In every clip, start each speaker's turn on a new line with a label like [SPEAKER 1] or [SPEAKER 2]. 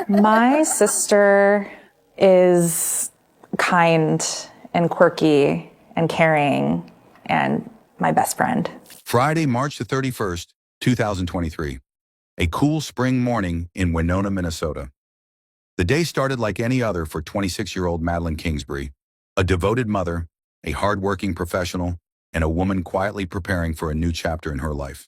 [SPEAKER 1] My sister is kind and quirky and caring and my best friend.
[SPEAKER 2] Friday, March the 31st, 2023. A cool spring morning in Winona, Minnesota. The day started like any other for 26-year-old Madeline Kingsbury, a devoted mother, a hardworking professional, and a woman quietly preparing for a new chapter in her life.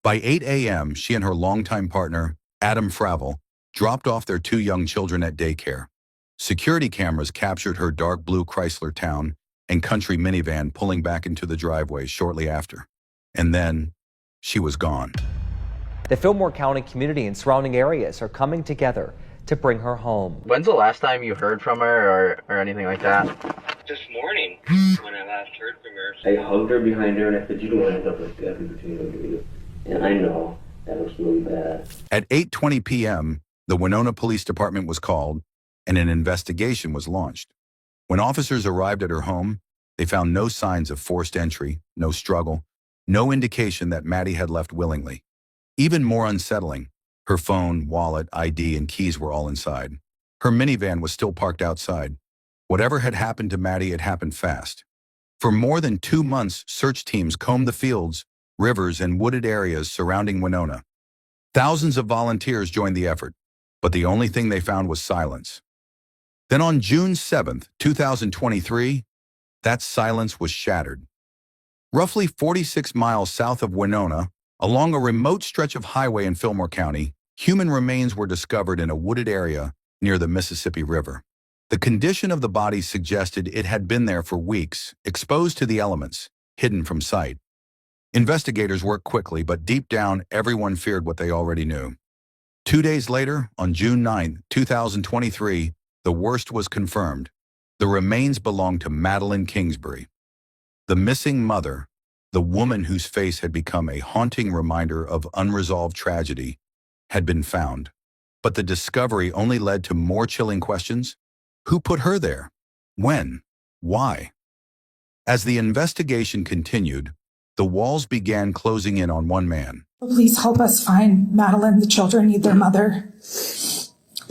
[SPEAKER 2] By 8 a.m., she and her longtime partner, Adam Fravel, dropped off their two young children at daycare. Security cameras captured her dark blue Chrysler Town and country minivan pulling back into the driveway shortly after. And then, she was gone.
[SPEAKER 3] The Fillmore County community and surrounding areas are coming together to bring her home.
[SPEAKER 4] When's the last time you heard from her or anything like that?
[SPEAKER 5] This morning, when I last heard from her. I hugged her behind her and I said, you don't want to end up like that in between them, do you? And I know that was really bad.
[SPEAKER 2] At 8:20 p.m., the Winona Police Department was called and an investigation was launched. When officers arrived at her home, they found no signs of forced entry, no struggle, no indication that Maddie had left willingly. Even more unsettling, her phone, wallet, ID, and keys were all inside. Her minivan was still parked outside. Whatever had happened to Maddie had happened fast. For more than 2 months, search teams combed the fields, rivers, and wooded areas surrounding Winona. Thousands of volunteers joined the effort, but the only thing they found was silence. Then on June 7, 2023, that silence was shattered. Roughly 46 miles south of Winona, along a remote stretch of highway in Fillmore County, human remains were discovered in a wooded area near the Mississippi River. The condition of the body suggested it had been there for weeks, exposed to the elements, hidden from sight. Investigators worked quickly, but deep down, everyone feared what they already knew. 2 days later, on June 9, 2023, the worst was confirmed. The remains belonged to Madeline Kingsbury. The missing mother, the woman whose face had become a haunting reminder of unresolved tragedy, had been found. But the discovery only led to more chilling questions. Who put her there? When? Why? As the investigation continued, the walls began closing in on one man.
[SPEAKER 6] Please help us find Madeline. The children need their mother.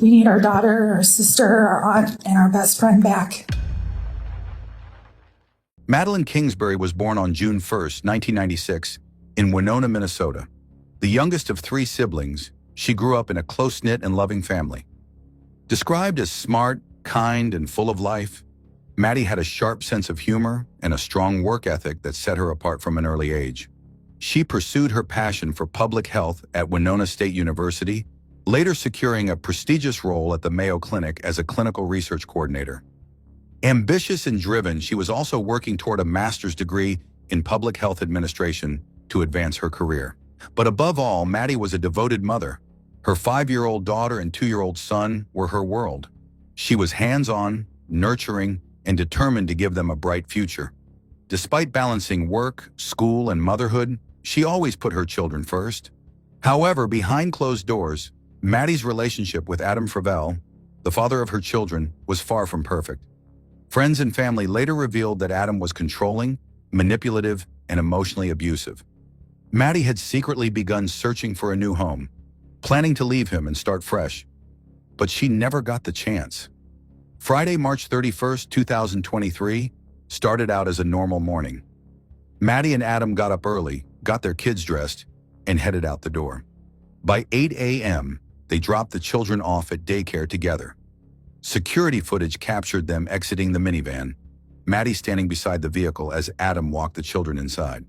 [SPEAKER 6] We need our daughter, our sister, our aunt, and our best friend back.
[SPEAKER 2] Madeline Kingsbury was born on June 1, 1996, in Winona, Minnesota. The youngest of 3 siblings, she grew up in a close-knit and loving family. Described as smart, kind, and full of life, Maddie had a sharp sense of humor and a strong work ethic that set her apart from an early age. She pursued her passion for public health at Winona State University, later securing a prestigious role at the Mayo Clinic as a clinical research coordinator. Ambitious and driven, she was also working toward a master's degree in public health administration to advance her career. But above all, Maddie was a devoted mother. Her 5-year-old daughter and 2-year-old son were her world. She was hands-on, nurturing, and determined to give them a bright future. Despite balancing work, school, and motherhood, she always put her children first. However, behind closed doors, Maddie's relationship with Adam Fravel, the father of her children, was far from perfect. Friends and family later revealed that Adam was controlling, manipulative, and emotionally abusive. Maddie had secretly begun searching for a new home, planning to leave him and start fresh. But she never got the chance. Friday, March 31, 2023, started out as a normal morning. Maddie and Adam got up early, got their kids dressed, and headed out the door. By 8 a.m., they dropped the children off at daycare together. Security footage captured them exiting the minivan, Maddie standing beside the vehicle as Adam walked the children inside.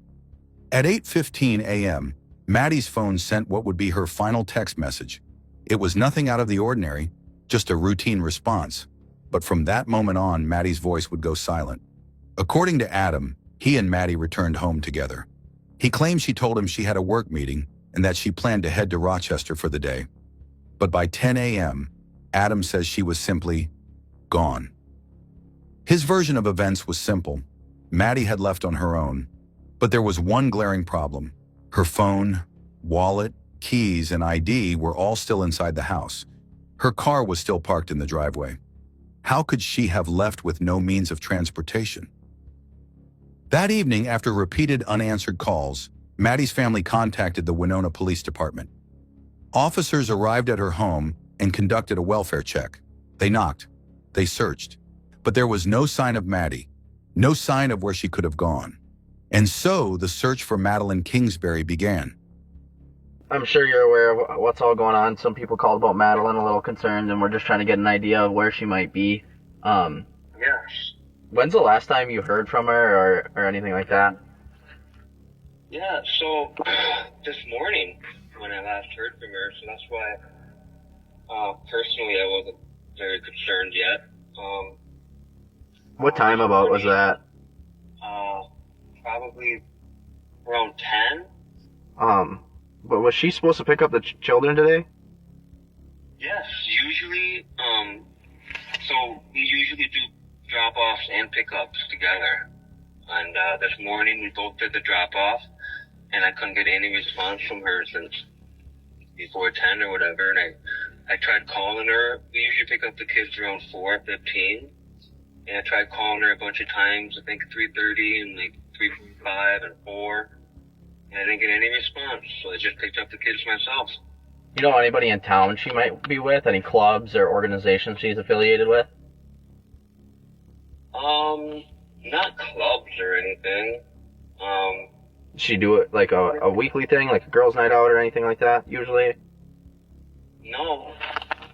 [SPEAKER 2] At 8:15 a.m., Maddie's phone sent what would be her final text message. It was nothing out of the ordinary, just a routine response. But from that moment on, Maddie's voice would go silent. According to Adam, he and Maddie returned home together. He claimed she told him she had a work meeting and that she planned to head to Rochester for the day. But by 10 a.m., Adam says she was simply gone. His version of events was simple. Maddie had left on her own, but there was one glaring problem. Her phone, wallet, keys, and ID were all still inside the house. Her car was still parked in the driveway. How could she have left with no means of transportation? That evening, after repeated unanswered calls, Maddie's family contacted the Winona Police Department. Officers arrived at her home and conducted a welfare check. They knocked. They searched. But there was no sign of Maddie, no sign of where she could have gone. And so the search for Madeline Kingsbury began.
[SPEAKER 4] I'm sure you're aware of what's all going on. Some people called about Madeline a little concerned, and we're just trying to get an idea of where she might be.
[SPEAKER 5] Yes.
[SPEAKER 4] When's the last time you heard from her or anything like that?
[SPEAKER 5] Yeah, so this morning when I last heard from her, so that's why personally I wasn't very concerned yet.
[SPEAKER 4] What time about was that?
[SPEAKER 5] Probably around 10.
[SPEAKER 4] But was she supposed to pick up the children today?
[SPEAKER 5] Yes, usually, so we usually do drop-offs and pickups together. And this morning we both did the drop-off, and I couldn't get any response from her since before 10 or whatever. And I tried calling her. We usually pick up the kids around 4:15, and I tried calling her a bunch of times. I think 3:30 and like 3:45 and 4, and I didn't get any response. So I just picked up the kids myself.
[SPEAKER 4] You know anybody in town she might be with? Any clubs or organizations she's affiliated with?
[SPEAKER 5] Not clubs or anything.
[SPEAKER 4] Does she do it like a weekly thing, like a girls' night out or anything like that, usually?
[SPEAKER 5] No,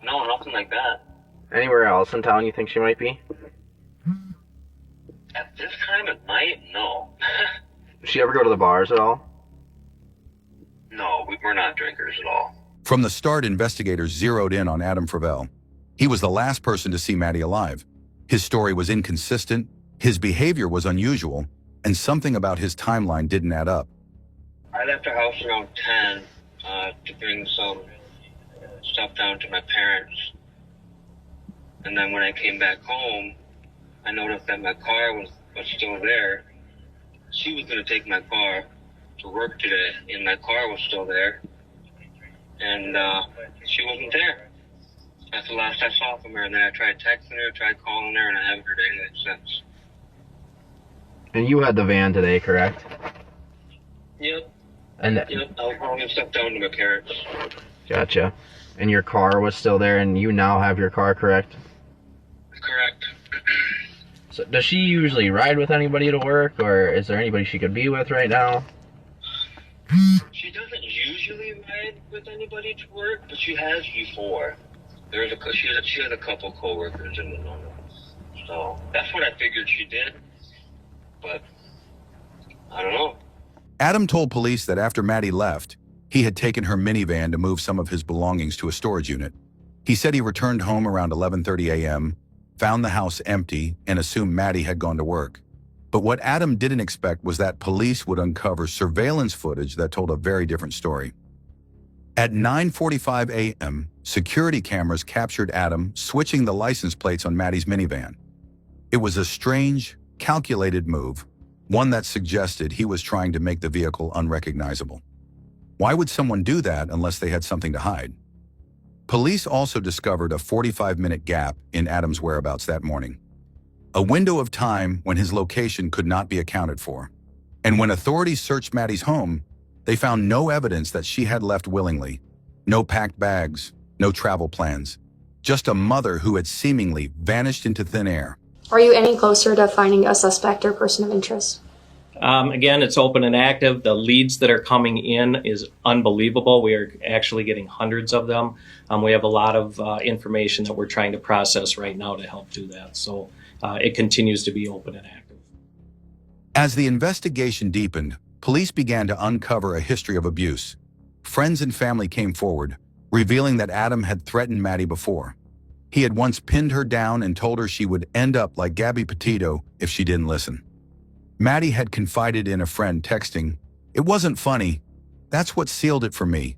[SPEAKER 5] nothing like that.
[SPEAKER 4] Anywhere else in town you think she might be?
[SPEAKER 5] At this time at night, no.
[SPEAKER 4] Does she ever go to the bars at all?
[SPEAKER 5] No, we're not drinkers at all.
[SPEAKER 2] From the start, investigators zeroed in on Adam Fravel. He was the last person to see Maddie alive. His story was inconsistent, his behavior was unusual, and something about his timeline didn't add up.
[SPEAKER 5] I left the house around 10 to bring some stuff down to my parents. And then when I came back home, I noticed that my car was still there. She was going to take my car to work today, and my car was still there. And she wasn't there. That's the last I saw from her. And then I tried texting her, tried calling her, and I haven't heard anything since.
[SPEAKER 4] And you had the van today, correct?
[SPEAKER 5] Yep.
[SPEAKER 4] And
[SPEAKER 5] Yep. I was hauling stuff down to my parents.
[SPEAKER 4] Gotcha. And your car was still there, and you now have your car, correct?
[SPEAKER 5] Correct.
[SPEAKER 4] So does she usually ride with anybody to work, or is there anybody she could be with right now?
[SPEAKER 5] She doesn't usually ride with anybody to work, but she has before. She has a couple coworkers in the number. So that's what I figured she did. But I don't know.
[SPEAKER 2] Adam told police that after Maddie left, he had taken her minivan to move some of his belongings to a storage unit. He said he returned home around 11:30 a.m., found the house empty, and assumed Maddie had gone to work. But what Adam didn't expect was that police would uncover surveillance footage that told a very different story. At 9:45 a.m., security cameras captured Adam switching the license plates on Maddie's minivan. It was a strange, calculated move, one that suggested he was trying to make the vehicle unrecognizable. Why would someone do that unless they had something to hide? Police also discovered a 45-minute gap in Adam's whereabouts that morning, a window of time when his location could not be accounted for. And when authorities searched Maddie's home, they found no evidence that she had left willingly, no packed bags, no travel plans, just a mother who had seemingly vanished into thin air.
[SPEAKER 7] Are you any closer to finding a suspect or person of interest?
[SPEAKER 8] Again, it's open and active. The leads that are coming in is unbelievable. We are actually getting hundreds of them. We have a lot of information that we're trying to process right now to help do that. So it continues to be open and active.
[SPEAKER 2] As the investigation deepened, police began to uncover a history of abuse. Friends and family came forward, revealing that Adam had threatened Maddie before. He had once pinned her down and told her she would end up like Gabby Petito if she didn't listen. Maddie had confided in a friend, texting, "It wasn't funny. That's what sealed it for me."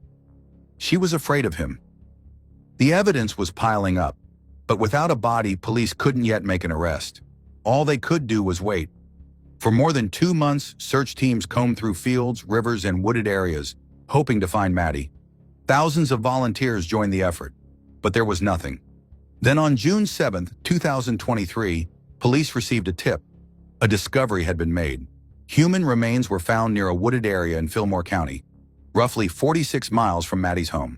[SPEAKER 2] She was afraid of him. The evidence was piling up, but without a body, police couldn't yet make an arrest. All they could do was wait. For more than 2 months, search teams combed through fields, rivers, and wooded areas, hoping to find Maddie. Thousands of volunteers joined the effort, but there was nothing. Then on June 7, 2023, police received a tip. A discovery had been made. Human remains were found near a wooded area in Fillmore County, roughly 46 miles from Maddie's home.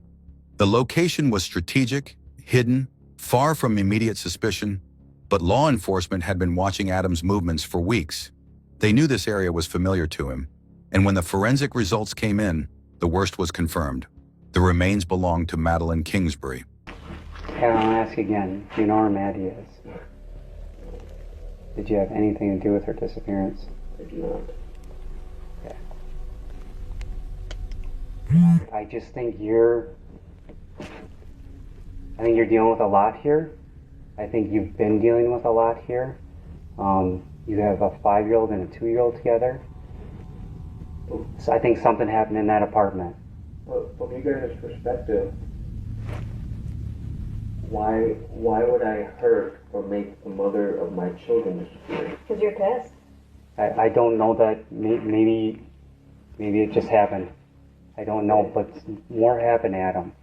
[SPEAKER 2] The location was strategic, hidden, far from immediate suspicion, but law enforcement had been watching Adam's movements for weeks. They knew this area was familiar to him, and when the forensic results came in, the worst was confirmed. The remains belonged to Madeline Kingsbury.
[SPEAKER 9] Adam, I'll ask again, do you know where Maddie is? Did you have anything to do with her disappearance?
[SPEAKER 4] I do not.
[SPEAKER 9] Okay. I just think you're dealing with a lot here. I think you've been dealing with a lot here. You have a 5-year-old and a 2-year-old together. So I think something happened in that apartment.
[SPEAKER 10] Well, from you guys' perspective, why would I hurt or make the mother of my children disappear?
[SPEAKER 11] Because you're pissed.
[SPEAKER 9] I don't know that. Maybe it just happened. I don't know, but more happened, Adam.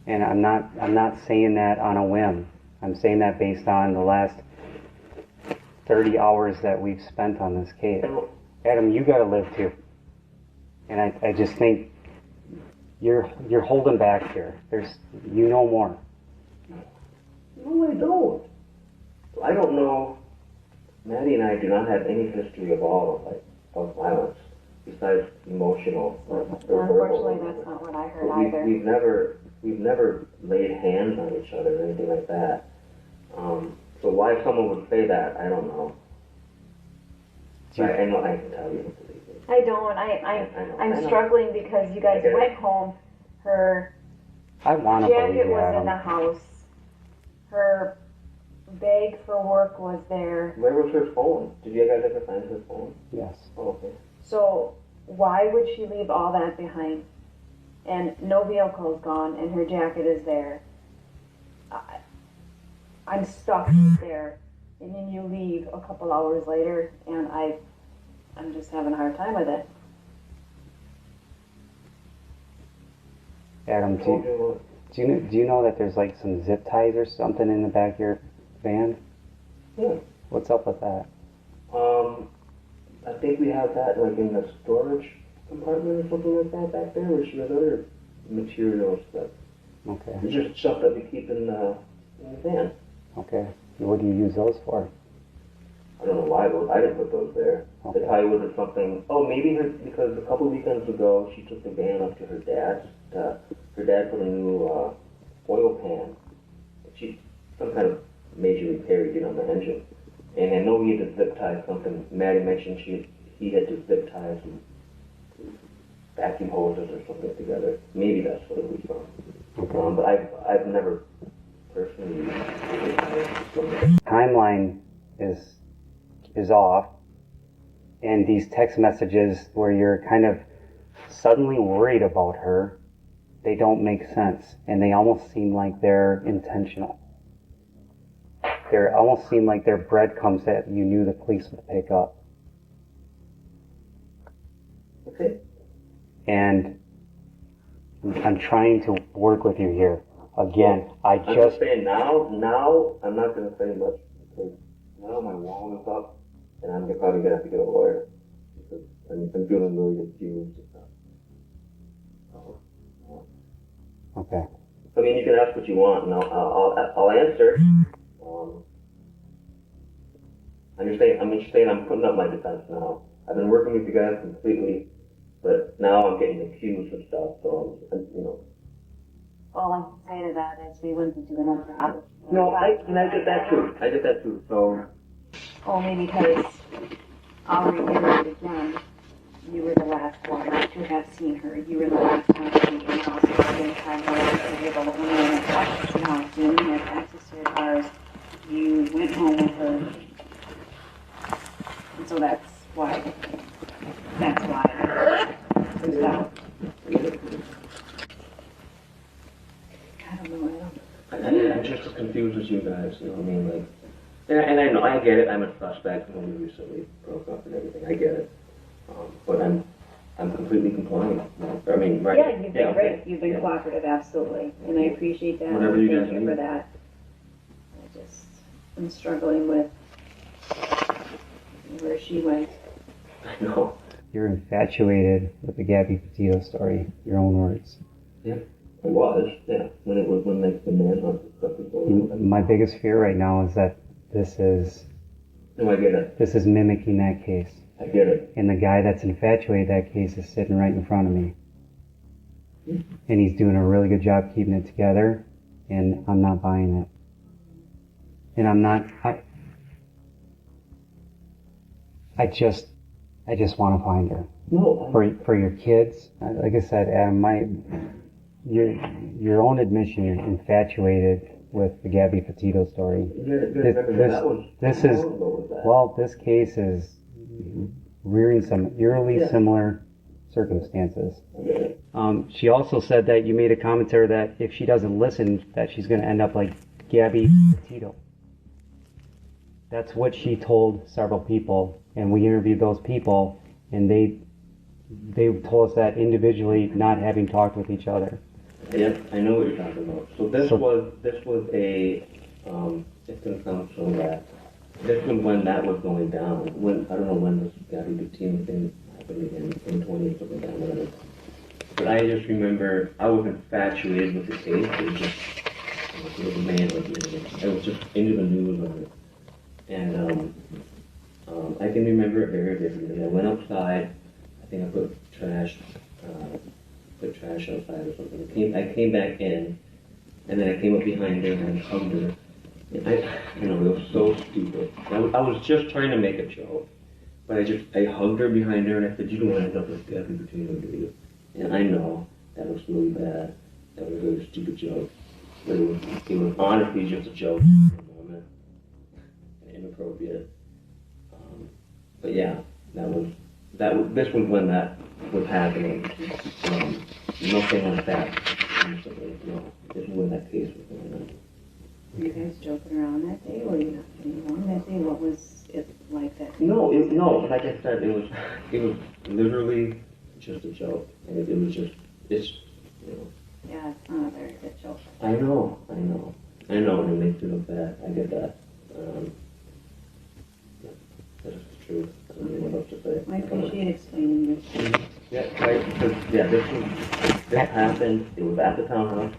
[SPEAKER 9] And I'm not saying that on a whim. I'm saying that based on the last 30 hours that we've spent on this case. Adam, you gotta live too. And I just think you're holding back here. You know more.
[SPEAKER 10] No, I don't. I don't know. Maddie and I do not have any history of violence besides emotional.
[SPEAKER 11] Unfortunately, that's not what I heard either.
[SPEAKER 10] We've never laid hands on each other or anything like that. So why someone would say that, I don't know. I know I can tell you.
[SPEAKER 11] I don't. I'm struggling because you guys went home. Her jacket was in the house. Her bag for work was there.
[SPEAKER 10] Where was her phone? Did you guys ever find her phone?
[SPEAKER 9] Yes.
[SPEAKER 10] Oh, okay.
[SPEAKER 11] So why would she leave all that behind? And no vehicle's gone, and her jacket is there. I'm stuck there, and then you leave a couple hours later, and I'm just having a hard time with it.
[SPEAKER 9] Adam, do you know that there's like some zip ties or something in the back of your van?
[SPEAKER 10] Yeah.
[SPEAKER 9] What's up with that?
[SPEAKER 10] I think we have that like in the storage compartment or something like that back there, where she has other materials that.
[SPEAKER 9] Okay.
[SPEAKER 10] It's just stuff that we keep in the van.
[SPEAKER 9] Okay. What do you use those for?
[SPEAKER 10] I don't know why I didn't put those there.
[SPEAKER 9] Okay.
[SPEAKER 10] It probably wasn't something. Oh, maybe because a couple weekends ago she took the van up to her dad's. Her dad put a new oil pan. Some kind of major repair he did on the engine, and I know he had to zip tie something. Maddie mentioned he had to zip tie some vacuum hoses or something together. Maybe that's what it was from.
[SPEAKER 9] Okay.
[SPEAKER 10] But I've never personally used
[SPEAKER 9] Timeline is off, and these text messages where you're kind of suddenly worried about her, they don't make sense, and they almost seem like they're intentional. They almost seem like they're breadcrumbs that you knew the police would pick up.
[SPEAKER 10] Okay.
[SPEAKER 9] And I'm trying to work with you here. Again,
[SPEAKER 10] I'm just saying now I'm not going to say much because now my wall is up and I'm probably going to have to get a lawyer because I'm feeling really accused.
[SPEAKER 9] Okay.
[SPEAKER 10] I mean, you can ask what you want and I'll answer. I'm just saying I'm putting up my defense now. I've been working with you guys completely, but now I'm getting accused of stuff, so
[SPEAKER 11] All I can say to that is we wouldn't do another job.
[SPEAKER 10] No, I get that too. So.
[SPEAKER 11] Only because I'll reiterate again, you were the last one to have seen her. You were the last one to be in the house at the same time where you were able to have access to the house. You didn't have access to your cars. You went home with her. And so that's why. There's that. I don't know.
[SPEAKER 10] I'm just as confused as you guys, you know what I mean? Like, and I know, I get it, I'm a suspect when we recently broke up and everything, I get it. But I'm completely compliant. I mean, right?
[SPEAKER 11] Yeah, you've been great. You've been cooperative, absolutely. And I appreciate that.
[SPEAKER 10] Whatever you guys
[SPEAKER 11] Thank you
[SPEAKER 10] need.
[SPEAKER 11] for that. I'm struggling with where she went.
[SPEAKER 10] I know.
[SPEAKER 9] You're infatuated with the Gabby Petito story, your own words.
[SPEAKER 10] Yeah, it was. Yeah, when like the manhunt stuff was going on.
[SPEAKER 9] My biggest fear right now is that this is
[SPEAKER 10] No, I get it.
[SPEAKER 9] this is mimicking that case.
[SPEAKER 10] I get it.
[SPEAKER 9] And the guy that's infatuated that case is sitting right in front of me. And he's doing a really good job keeping it together, and I'm not buying it. And I'm not, I just want to find her.
[SPEAKER 10] No.
[SPEAKER 9] For your kids, like I said, Adam, your own admission, you're infatuated with the Gabby Petito story. This case is rearing some eerily similar circumstances. She also said that you made a commentary that if she doesn't listen, that she's going to end up like Gabby Petito. That's what she told several people, and we interviewed those people, and they told us that individually, not having talked with each other.
[SPEAKER 10] Yeah, I know what you're talking about. So this was a it's gonna come from that. This was when that was going down. When I don't know when this Gabby Petito thing happened again, 2020 or something down there. But I just remember I was infatuated with the case. It was just it was a man like it was just into the news on it. And I can remember it very vividly. I went outside. I think I put trash outside or something. I came back in, and then I came up behind her and I hugged her. And it was so stupid. I was just trying to make a joke, but I hugged her behind her and I said, "You don't want to end up with Gabby Petito, do you?" And I know that was really bad. That was a really stupid joke, but it was honestly just a joke for a moment, and inappropriate. But yeah, this was when that was happening. Nothing like that. No, this is when that case was going on.
[SPEAKER 11] Were you guys joking around that day? Were you not getting along that day? What was it like that day?
[SPEAKER 10] No, like I said, it was literally just a joke, and it was just
[SPEAKER 11] Yeah, it's not a very good joke.
[SPEAKER 10] I know, and it makes me look bad. I get that. That's the truth. I don't know what else to say.
[SPEAKER 11] I appreciate explaining this.
[SPEAKER 10] This happened. It was at the townhouse.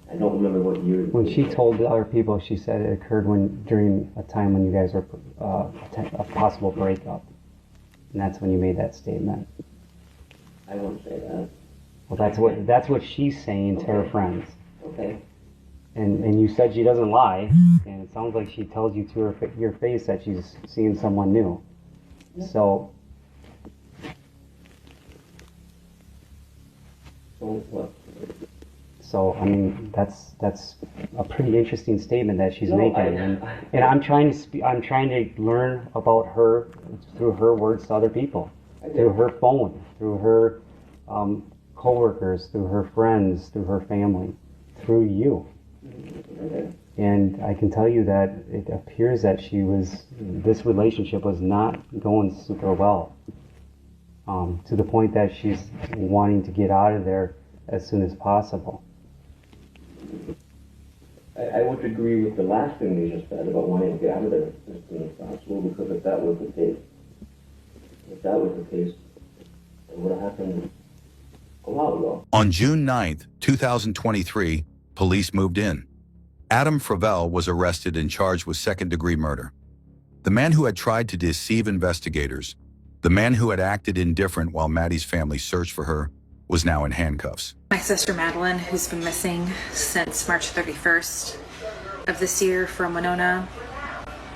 [SPEAKER 10] I don't remember what year.
[SPEAKER 9] When she told the other people, she said it occurred during a time when you guys were a possible breakup, and that's when you made that statement.
[SPEAKER 10] I won't say that.
[SPEAKER 9] Well, that's what she's saying to her friends.
[SPEAKER 10] Okay.
[SPEAKER 9] And you said she doesn't lie, and it sounds like she tells you to your face that she's seeing someone new. So.
[SPEAKER 10] So what?
[SPEAKER 9] So I mean, that's a pretty interesting statement that she's making, and I'm trying to learn about her through her words to other people, through her phone, through her coworkers, through her friends, through her family, through you. And I can tell you that it appears that this relationship was not going super well, to the point that she's wanting to get out of there as soon as possible.
[SPEAKER 10] I would agree with the last thing you just said about wanting to get out of there as soon as possible, because if that was the case, it would have happened a while ago.
[SPEAKER 2] On June 9th, 2023, police moved in. Adam Fravel was arrested and charged with second-degree murder. The man who had tried to deceive investigators, the man who had acted indifferent while Maddie's family searched for her, was now in handcuffs.
[SPEAKER 1] My sister Madeline, who's been missing since March 31st of this year from Winona,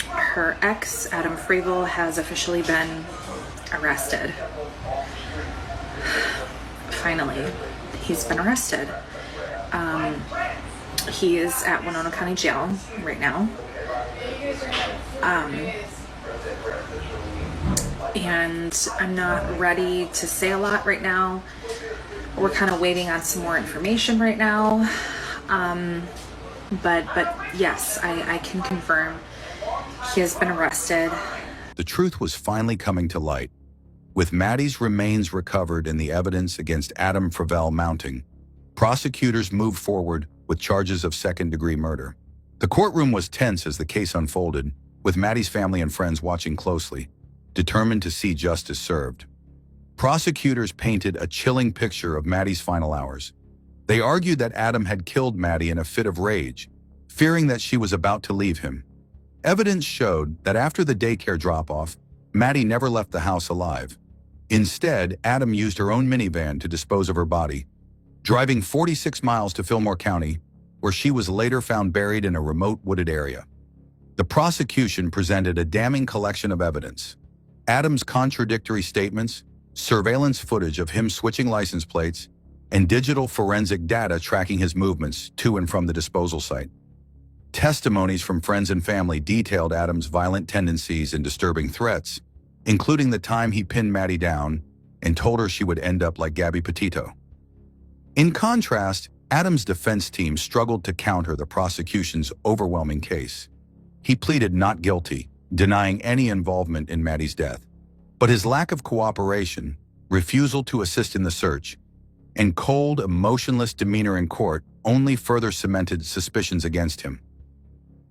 [SPEAKER 1] her ex, Adam Fravel, has officially been arrested. Finally, he's been arrested. He is at Winona County Jail right now. And I'm not ready to say a lot right now. We're kind of waiting on some more information right now. But yes, I can confirm he has been arrested.
[SPEAKER 2] The truth was finally coming to light. With Maddie's remains recovered and the evidence against Adam Fravel mounting, prosecutors moved forward with charges of second-degree murder. The courtroom was tense as the case unfolded, with Maddie's family and friends watching closely, determined to see justice served. Prosecutors painted a chilling picture of Maddie's final hours. They argued that Adam had killed Maddie in a fit of rage, fearing that she was about to leave him. Evidence showed that after the daycare drop-off, Maddie never left the house alive. Instead, Adam used her own minivan to dispose of her body, driving 46 miles to Fillmore County, where she was later found buried in a remote wooded area. The prosecution presented a damning collection of evidence. Adam's contradictory statements, surveillance footage of him switching license plates, and digital forensic data tracking his movements to and from the disposal site. Testimonies from friends and family detailed Adam's violent tendencies and disturbing threats, including the time he pinned Maddie down and told her she would end up like Gabby Petito. In contrast, Adam's defense team struggled to counter the prosecution's overwhelming case. He pleaded not guilty, denying any involvement in Maddie's death. But his lack of cooperation, refusal to assist in the search, and cold, emotionless demeanor in court only further cemented suspicions against him.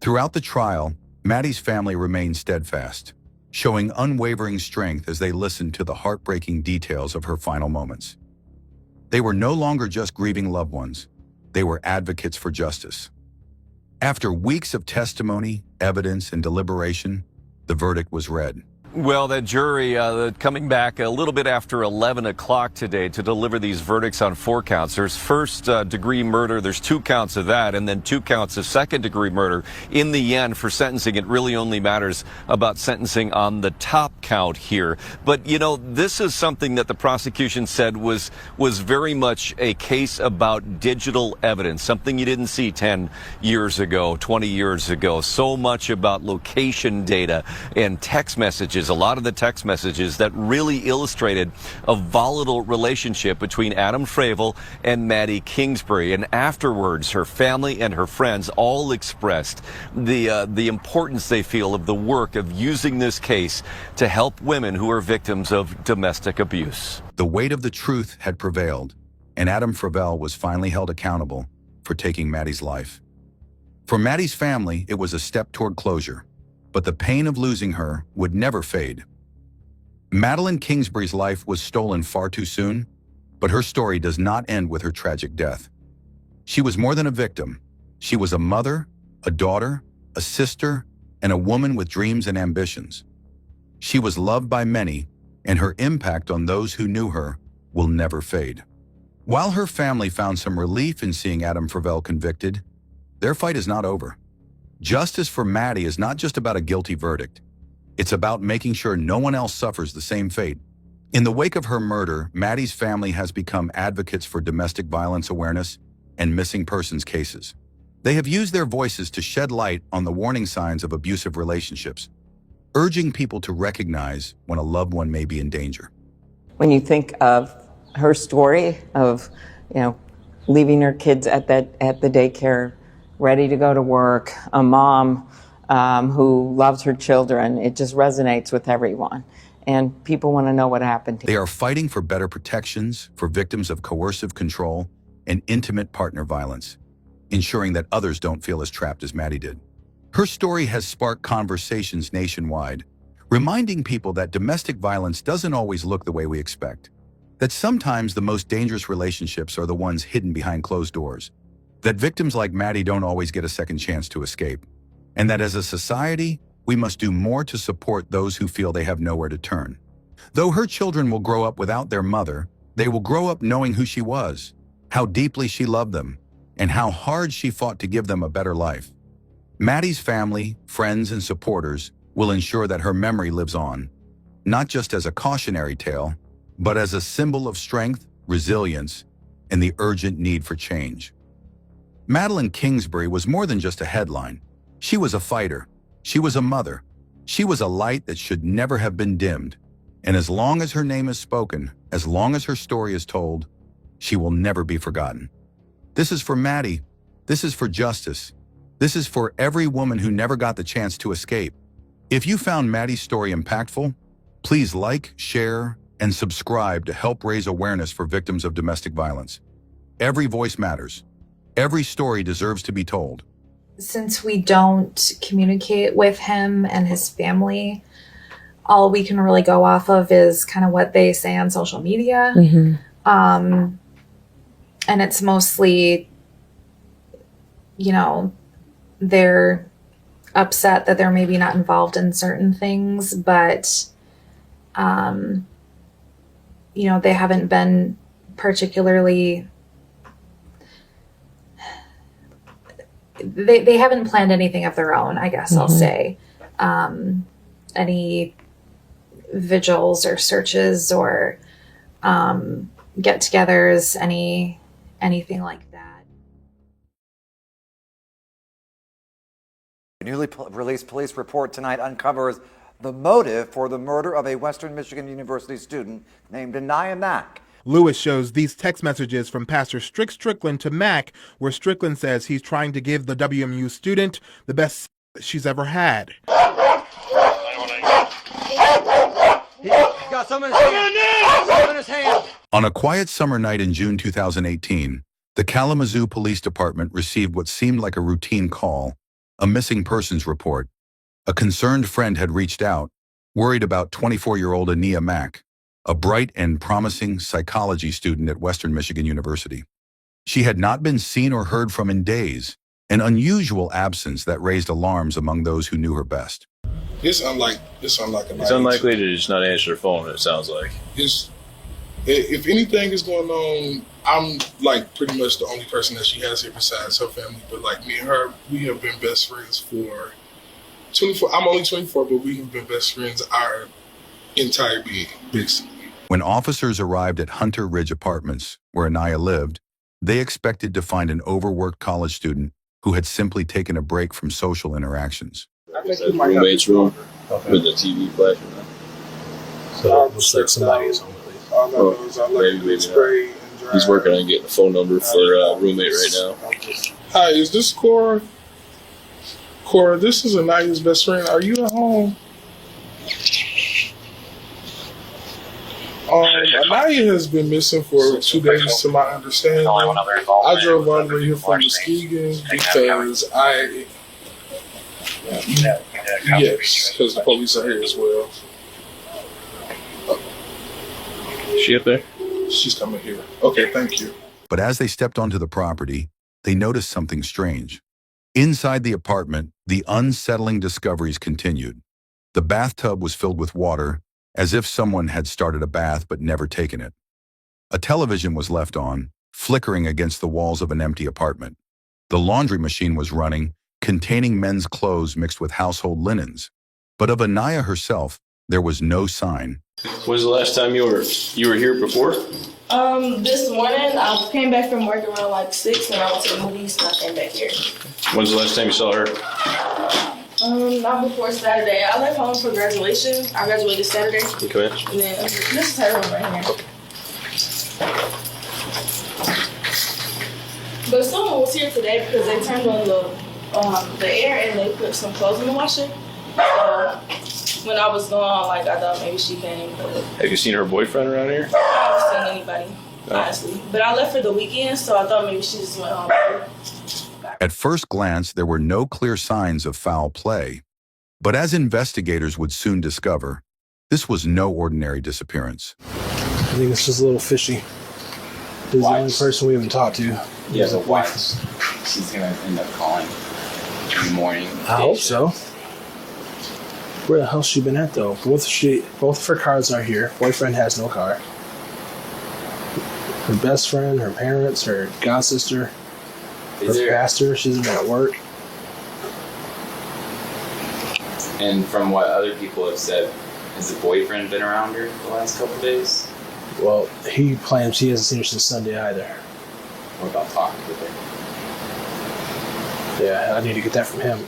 [SPEAKER 2] Throughout the trial, Maddie's family remained steadfast, showing unwavering strength as they listened to the heartbreaking details of her final moments. They were no longer just grieving loved ones, they were advocates for justice. After weeks of testimony, evidence, and deliberation, the verdict was read.
[SPEAKER 12] Well, that jury coming back a little bit after 11 o'clock today to deliver these verdicts on 4 counts. There's first-degree murder. There's 2 counts of that, and then 2 counts of second-degree murder. In the end, for sentencing, it really only matters about sentencing on the top count here. But, you know, this is something that the prosecution said was very much a case about digital evidence, something you didn't see 10 years ago, 20 years ago. So much about location data and text messages. A lot of the text messages that really illustrated a volatile relationship between Adam Fravel and Maddie Kingsbury. And afterwards, her family and her friends all expressed the importance they feel of the work of using this case to help women who are victims of domestic abuse.
[SPEAKER 2] The weight of the truth had prevailed, and Adam Fravel was finally held accountable for taking Maddie's life. For Maddie's family, it was a step toward closure, but the pain of losing her would never fade. Madeline Kingsbury's life was stolen far too soon, but her story does not end with her tragic death. She was more than a victim. She was a mother, a daughter, a sister, and a woman with dreams and ambitions. She was loved by many, and her impact on those who knew her will never fade. While her family found some relief in seeing Adam Fravel convicted, their fight is not over. Justice for Maddie is not just about a guilty verdict. It's about making sure no one else suffers the same fate. In the wake of her murder, Maddie's family has become advocates for domestic violence awareness and missing persons cases. They have used their voices to shed light on the warning signs of abusive relationships, urging people to recognize when a loved one may be in danger.
[SPEAKER 13] When you think of her story of, leaving her kids at the daycare, ready to go to work, a mom who loves her children. It just resonates with everyone. And people want to know what happened to her.
[SPEAKER 2] They are fighting for better protections for victims of coercive control and intimate partner violence, ensuring that others don't feel as trapped as Maddie did. Her story has sparked conversations nationwide, reminding people that domestic violence doesn't always look the way we expect, that sometimes the most dangerous relationships are the ones hidden behind closed doors, that victims like Maddie don't always get a second chance to escape, and that as a society, we must do more to support those who feel they have nowhere to turn. Though her children will grow up without their mother, they will grow up knowing who she was, how deeply she loved them, and how hard she fought to give them a better life. Maddie's family, friends, and supporters will ensure that her memory lives on, not just as a cautionary tale, but as a symbol of strength, resilience, and the urgent need for change. Madeline Kingsbury was more than just a headline. She was a fighter. She was a mother. She was a light that should never have been dimmed. And as long as her name is spoken, as long as her story is told, she will never be forgotten. This is for Maddie. This is for justice. This is for every woman who never got the chance to escape. If you found Maddie's story impactful, please like, share, and subscribe to help raise awareness for victims of domestic violence. Every voice matters. Every story deserves to be told.
[SPEAKER 14] Since we don't communicate with him and his family, all we can really go off of is kind of what they say on social media.
[SPEAKER 13] Mm-hmm.
[SPEAKER 14] And it's mostly, you know, they're upset that they're maybe not involved in certain things, but, you know, they haven't been particularly, they haven't planned anything of their own, I guess I'll say. Any vigils or searches or get-togethers, anything like that.
[SPEAKER 15] A newly released police report tonight uncovers the motive for the murder of a Western Michigan University student named Anaya Mack.
[SPEAKER 16] Lewis shows these text messages from Pastor Strickland to Mack, where Strickland says he's trying to give the WMU student the best she's ever had.
[SPEAKER 15] Got some in his hand. Some in his hand.
[SPEAKER 2] On a quiet summer night in June 2018, the Kalamazoo Police Department received what seemed like a routine call, a missing persons report. A concerned friend had reached out, worried about 24-year-old Anaya Mack, a bright and promising psychology student at Western Michigan University. She had not been seen or heard from in days, an unusual absence that raised alarms among those who knew her best.
[SPEAKER 17] It's unlikely to just not answer the phone, it sounds like. If anything is going on, I'm like pretty much the only person that she has here besides her family. But like me and her, we have been best friends for 24. I'm only 24, but we have been best friends our entire being, basically.
[SPEAKER 2] When officers arrived at Hunter Ridge Apartments, where Anaya lived, they expected to find an overworked college student who had simply taken a break from social interactions.
[SPEAKER 17] It's a roommate's room with the TV flashing. So it looks like somebody is home. Maybe not. He's working on getting a phone number for a roommate right now. Hi, is this Cora? Cora, this is Anaya's best friend. Are you at home? Anaya has been missing for 2 days, to my understanding. I drove all the way here from Muskegon because yes, because the police are here as well. Is she up there? She's coming here. Okay, thank you.
[SPEAKER 2] But as they stepped onto the property, they noticed something strange. Inside the apartment, the unsettling discoveries continued. The bathtub was filled with water, as if someone had started a bath but never taken it. A television was left on, flickering against the walls of an empty apartment. The laundry machine was running, containing men's clothes mixed with household linens. But of Anaya herself, there was no sign.
[SPEAKER 17] When's the last time you were here before?
[SPEAKER 18] This morning I came back from work around like 6 and I went to the movies and I came back here.
[SPEAKER 17] When's the last time you saw her?
[SPEAKER 18] Not before Saturday. I left home for graduation. I graduated Saturday.
[SPEAKER 17] Okay.
[SPEAKER 18] And then this is her room right here. But someone was here today because they turned on the air and they put some clothes in the washer. So when I was gone, like I thought maybe she came. But
[SPEAKER 17] Have you seen her boyfriend around here?
[SPEAKER 18] I haven't seen anybody, honestly. But I left for the weekend, so I thought maybe she just went home.
[SPEAKER 2] At first glance, there were no clear signs of foul play. But as investigators would soon discover, this was no ordinary disappearance.
[SPEAKER 19] I think it's just a little fishy. He's the only person we haven't talked to.
[SPEAKER 20] Yeah, the wife. She's gonna end up calling in the morning.
[SPEAKER 19] I hope so. Where the hell's she been at though? Both of her cars are here. Boyfriend has no car. Her best friend, her parents, her god sister, her pastor. She's been at work.
[SPEAKER 20] And from what other people have said, has the boyfriend been around her the last couple of days?
[SPEAKER 19] Well, he claims he hasn't seen her since Sunday either.
[SPEAKER 20] What about talking with her?
[SPEAKER 19] Yeah, I need to get that from him.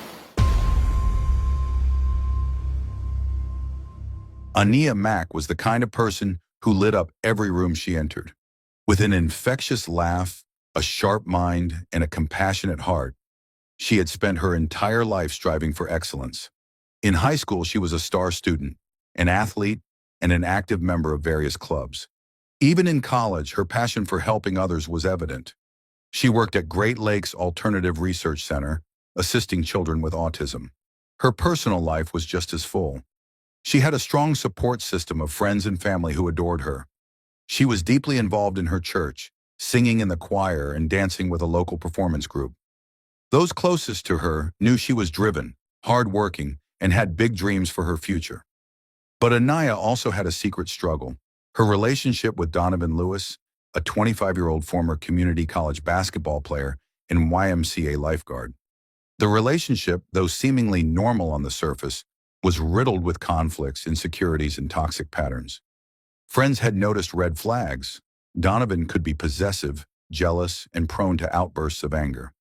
[SPEAKER 2] Anaya Mack was the kind of person who lit up every room she entered. With an infectious laugh, a sharp mind, and a compassionate heart, she had spent her entire life striving for excellence. In high school, she was a star student, an athlete, and an active member of various clubs. Even in college, her passion for helping others was evident. She worked at Great Lakes Alternative Research Center, assisting children with autism. Her personal life was just as full. She had a strong support system of friends and family who adored her. She was deeply involved in her church, singing in the choir and dancing with a local performance group. Those closest to her knew she was driven, hardworking, and had big dreams for her future. But Anaya also had a secret struggle. Her relationship with Donovan Lewis, a 25-year-old former community college basketball player and YMCA lifeguard. The relationship, though seemingly normal on the surface, was riddled with conflicts, insecurities, and toxic patterns. Friends had noticed red flags. Donovan could be possessive, jealous, and prone to outbursts of anger.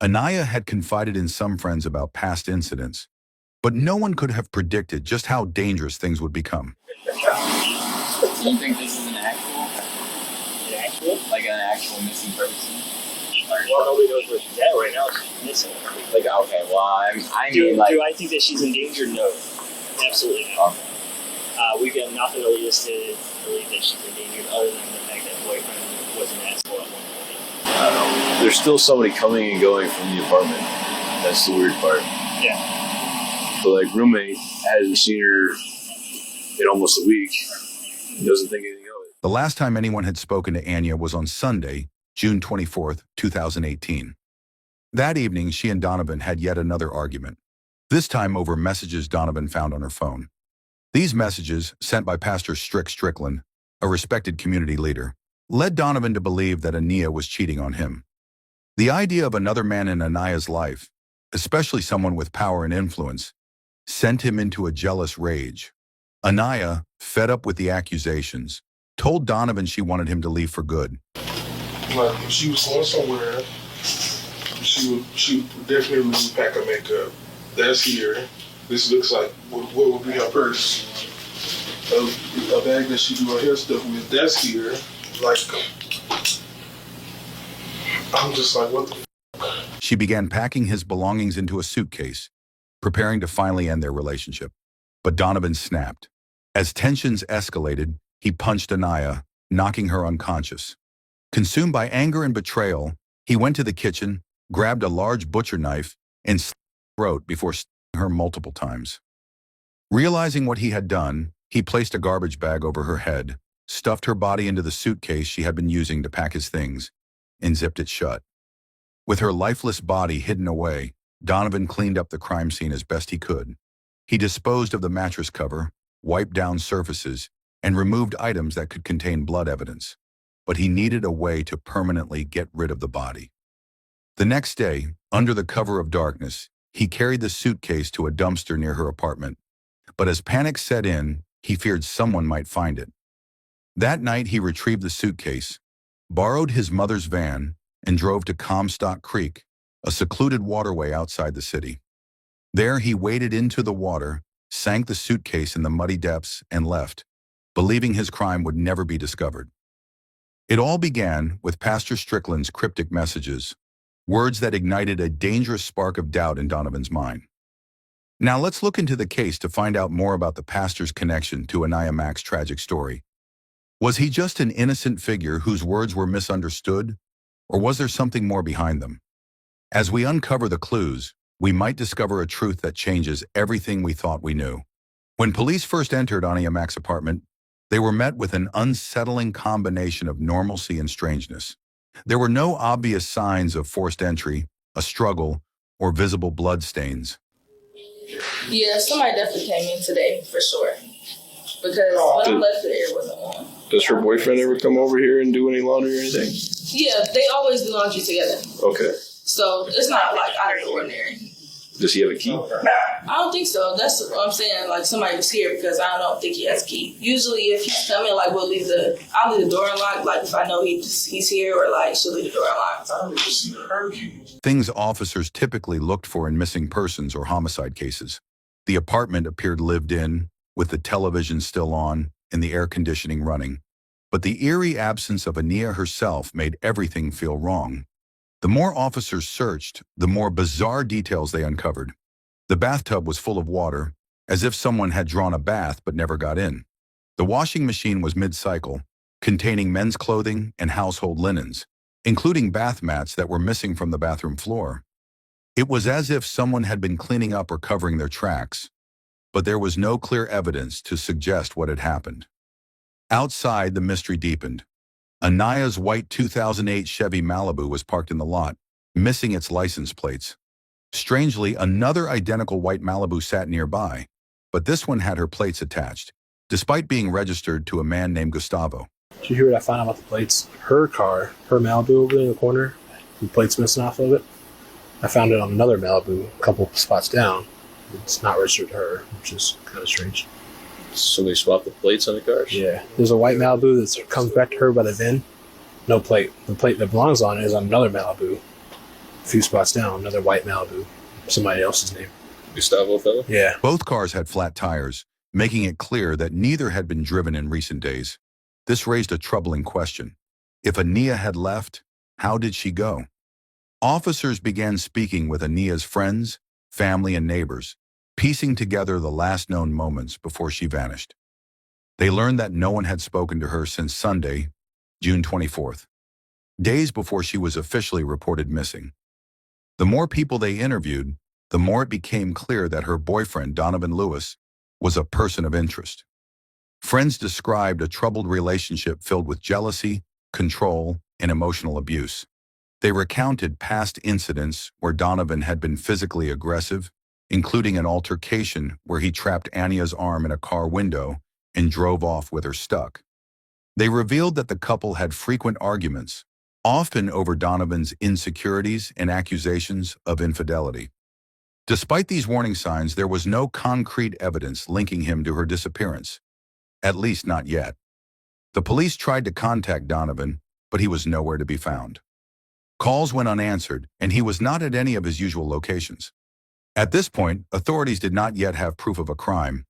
[SPEAKER 2] Anaya had confided in some friends about past incidents, but no one could have predicted just how dangerous things would become.
[SPEAKER 20] Do you think this is an actual? Like an actual missing person?
[SPEAKER 21] Well, nobody knows where she's at right now. She's missing.
[SPEAKER 20] Like, okay, well, I
[SPEAKER 21] do,
[SPEAKER 20] mean, like...
[SPEAKER 21] do I think that she's endangered? No. Absolutely not.
[SPEAKER 20] Okay.
[SPEAKER 21] We've got nothing to lead us to believe that she's endangered other than the fact that boyfriend was an asshole at one point.
[SPEAKER 22] I don't know. There's still somebody coming and going from the apartment. That's the weird part.
[SPEAKER 21] Yeah.
[SPEAKER 22] But like roommate hasn't seen her in almost a week. He doesn't think anything of it.
[SPEAKER 2] The last time anyone had spoken to Anya was on Sunday, June 24th, 2018. That evening, she and Donovan had yet another argument, this time over messages Donovan found on her phone. These messages, sent by Pastor Strickland, a respected community leader, led Donovan to believe that Anaya was cheating on him. The idea of another man in Anaya's life, especially someone with power and influence, sent him into a jealous rage. Anaya, fed up with the accusations, told Donovan she wanted him to leave for good.
[SPEAKER 17] Like, if she was going somewhere, she would definitely pack her makeup. That's here. This looks like what would be her purse. A bag that she do her hair stuff with. That's here. Like, I'm just like, what the f?
[SPEAKER 2] She began packing his belongings into a suitcase, preparing to finally end their relationship. But Donovan snapped. As tensions escalated, he punched Anaya, knocking her unconscious. Consumed by anger and betrayal, he went to the kitchen, grabbed a large butcher knife, and slit her throat before stabbing her multiple times. Realizing what he had done, he placed a garbage bag over her head, stuffed her body into the suitcase she had been using to pack his things, and zipped it shut. With her lifeless body hidden away, Donovan cleaned up the crime scene as best he could. He disposed of the mattress cover, wiped down surfaces, and removed items that could contain blood evidence. But he needed a way to permanently get rid of the body. The next day, under the cover of darkness, he carried the suitcase to a dumpster near her apartment. But as panic set in, he feared someone might find it. That night, he retrieved the suitcase, borrowed his mother's van, and drove to Comstock Creek, a secluded waterway outside the city. There, he waded into the water, sank the suitcase in the muddy depths, and left, believing his crime would never be discovered. It all began with Pastor Strickland's cryptic messages, words that ignited a dangerous spark of doubt in Donovan's mind. Now let's look into the case to find out more about the pastor's connection to Anaya Mack's tragic story. Was he just an innocent figure whose words were misunderstood, or was there something more behind them? As we uncover the clues, we might discover a truth that changes everything we thought we knew. When police first entered Anaya Mack's apartment, they were met with an unsettling combination of normalcy and strangeness. There were no obvious signs of forced entry, a struggle, or visible blood stains.
[SPEAKER 18] Yeah, somebody definitely came in today, for sure. Because when I left, the air wasn't on.
[SPEAKER 22] Does her boyfriend ever come over here and do any laundry or anything?
[SPEAKER 18] Yeah, they always do laundry together.
[SPEAKER 22] Okay.
[SPEAKER 18] So it's not like out of the ordinary.
[SPEAKER 22] Does he have a key?
[SPEAKER 18] I don't think so. That's what I'm saying. Like somebody was here because I don't think he has a key. Usually, if he's coming, like I'll leave the door unlocked. Like if I know he's here, or like she'll leave the door unlocked. I don't even see her key.
[SPEAKER 2] Things officers typically looked for in missing persons or homicide cases. The apartment appeared lived in, with the television still on and the air conditioning running. But the eerie absence of Anaya herself made everything feel wrong. The more officers searched, the more bizarre details they uncovered. The bathtub was full of water, as if someone had drawn a bath but never got in. The washing machine was mid-cycle, containing men's clothing and household linens, including bath mats that were missing from the bathroom floor. It was as if someone had been cleaning up or covering their tracks, but there was no clear evidence to suggest what had happened. Outside, the mystery deepened. Ania's white 2008 Chevy Malibu was parked in the lot, missing its license plates. Strangely, another identical white Malibu sat nearby, but this one had her plates attached, despite being registered to a man named Gustavo.
[SPEAKER 19] Did you hear what I found out about the plates? Her car, her Malibu over there in the corner, the plates missing off of it. I found it on another Malibu, a couple spots down. It's not registered to her, which is kind of strange.
[SPEAKER 22] So they swapped the plates on the cars?
[SPEAKER 19] Yeah. There's a white Malibu that comes back to her by the VIN. No plate. The plate that belongs on it is on another Malibu. A few spots down, another white Malibu. Somebody else's name.
[SPEAKER 22] Gustavo fellow?
[SPEAKER 19] Yeah.
[SPEAKER 2] Both cars had flat tires, making it clear that neither had been driven in recent days. This raised a troubling question. If Ania had left, how did she go? Officers began speaking with Ania's friends, family, and neighbors, piecing together the last known moments before she vanished. They learned that no one had spoken to her since Sunday, June 24th, days before she was officially reported missing. The more people they interviewed, the more it became clear that her boyfriend, Donovan Lewis, was a person of interest. Friends described a troubled relationship filled with jealousy, control, and emotional abuse. They recounted past incidents where Donovan had been physically aggressive, including an altercation where he trapped Ania's arm in a car window and drove off with her stuck. They revealed that the couple had frequent arguments, often over Donovan's insecurities and accusations of infidelity. Despite these warning signs, there was no concrete evidence linking him to her disappearance, at least not yet. The police tried to contact Donovan, but he was nowhere to be found. Calls went unanswered, and he was not at any of his usual locations. At this point, authorities did not yet have proof of a crime,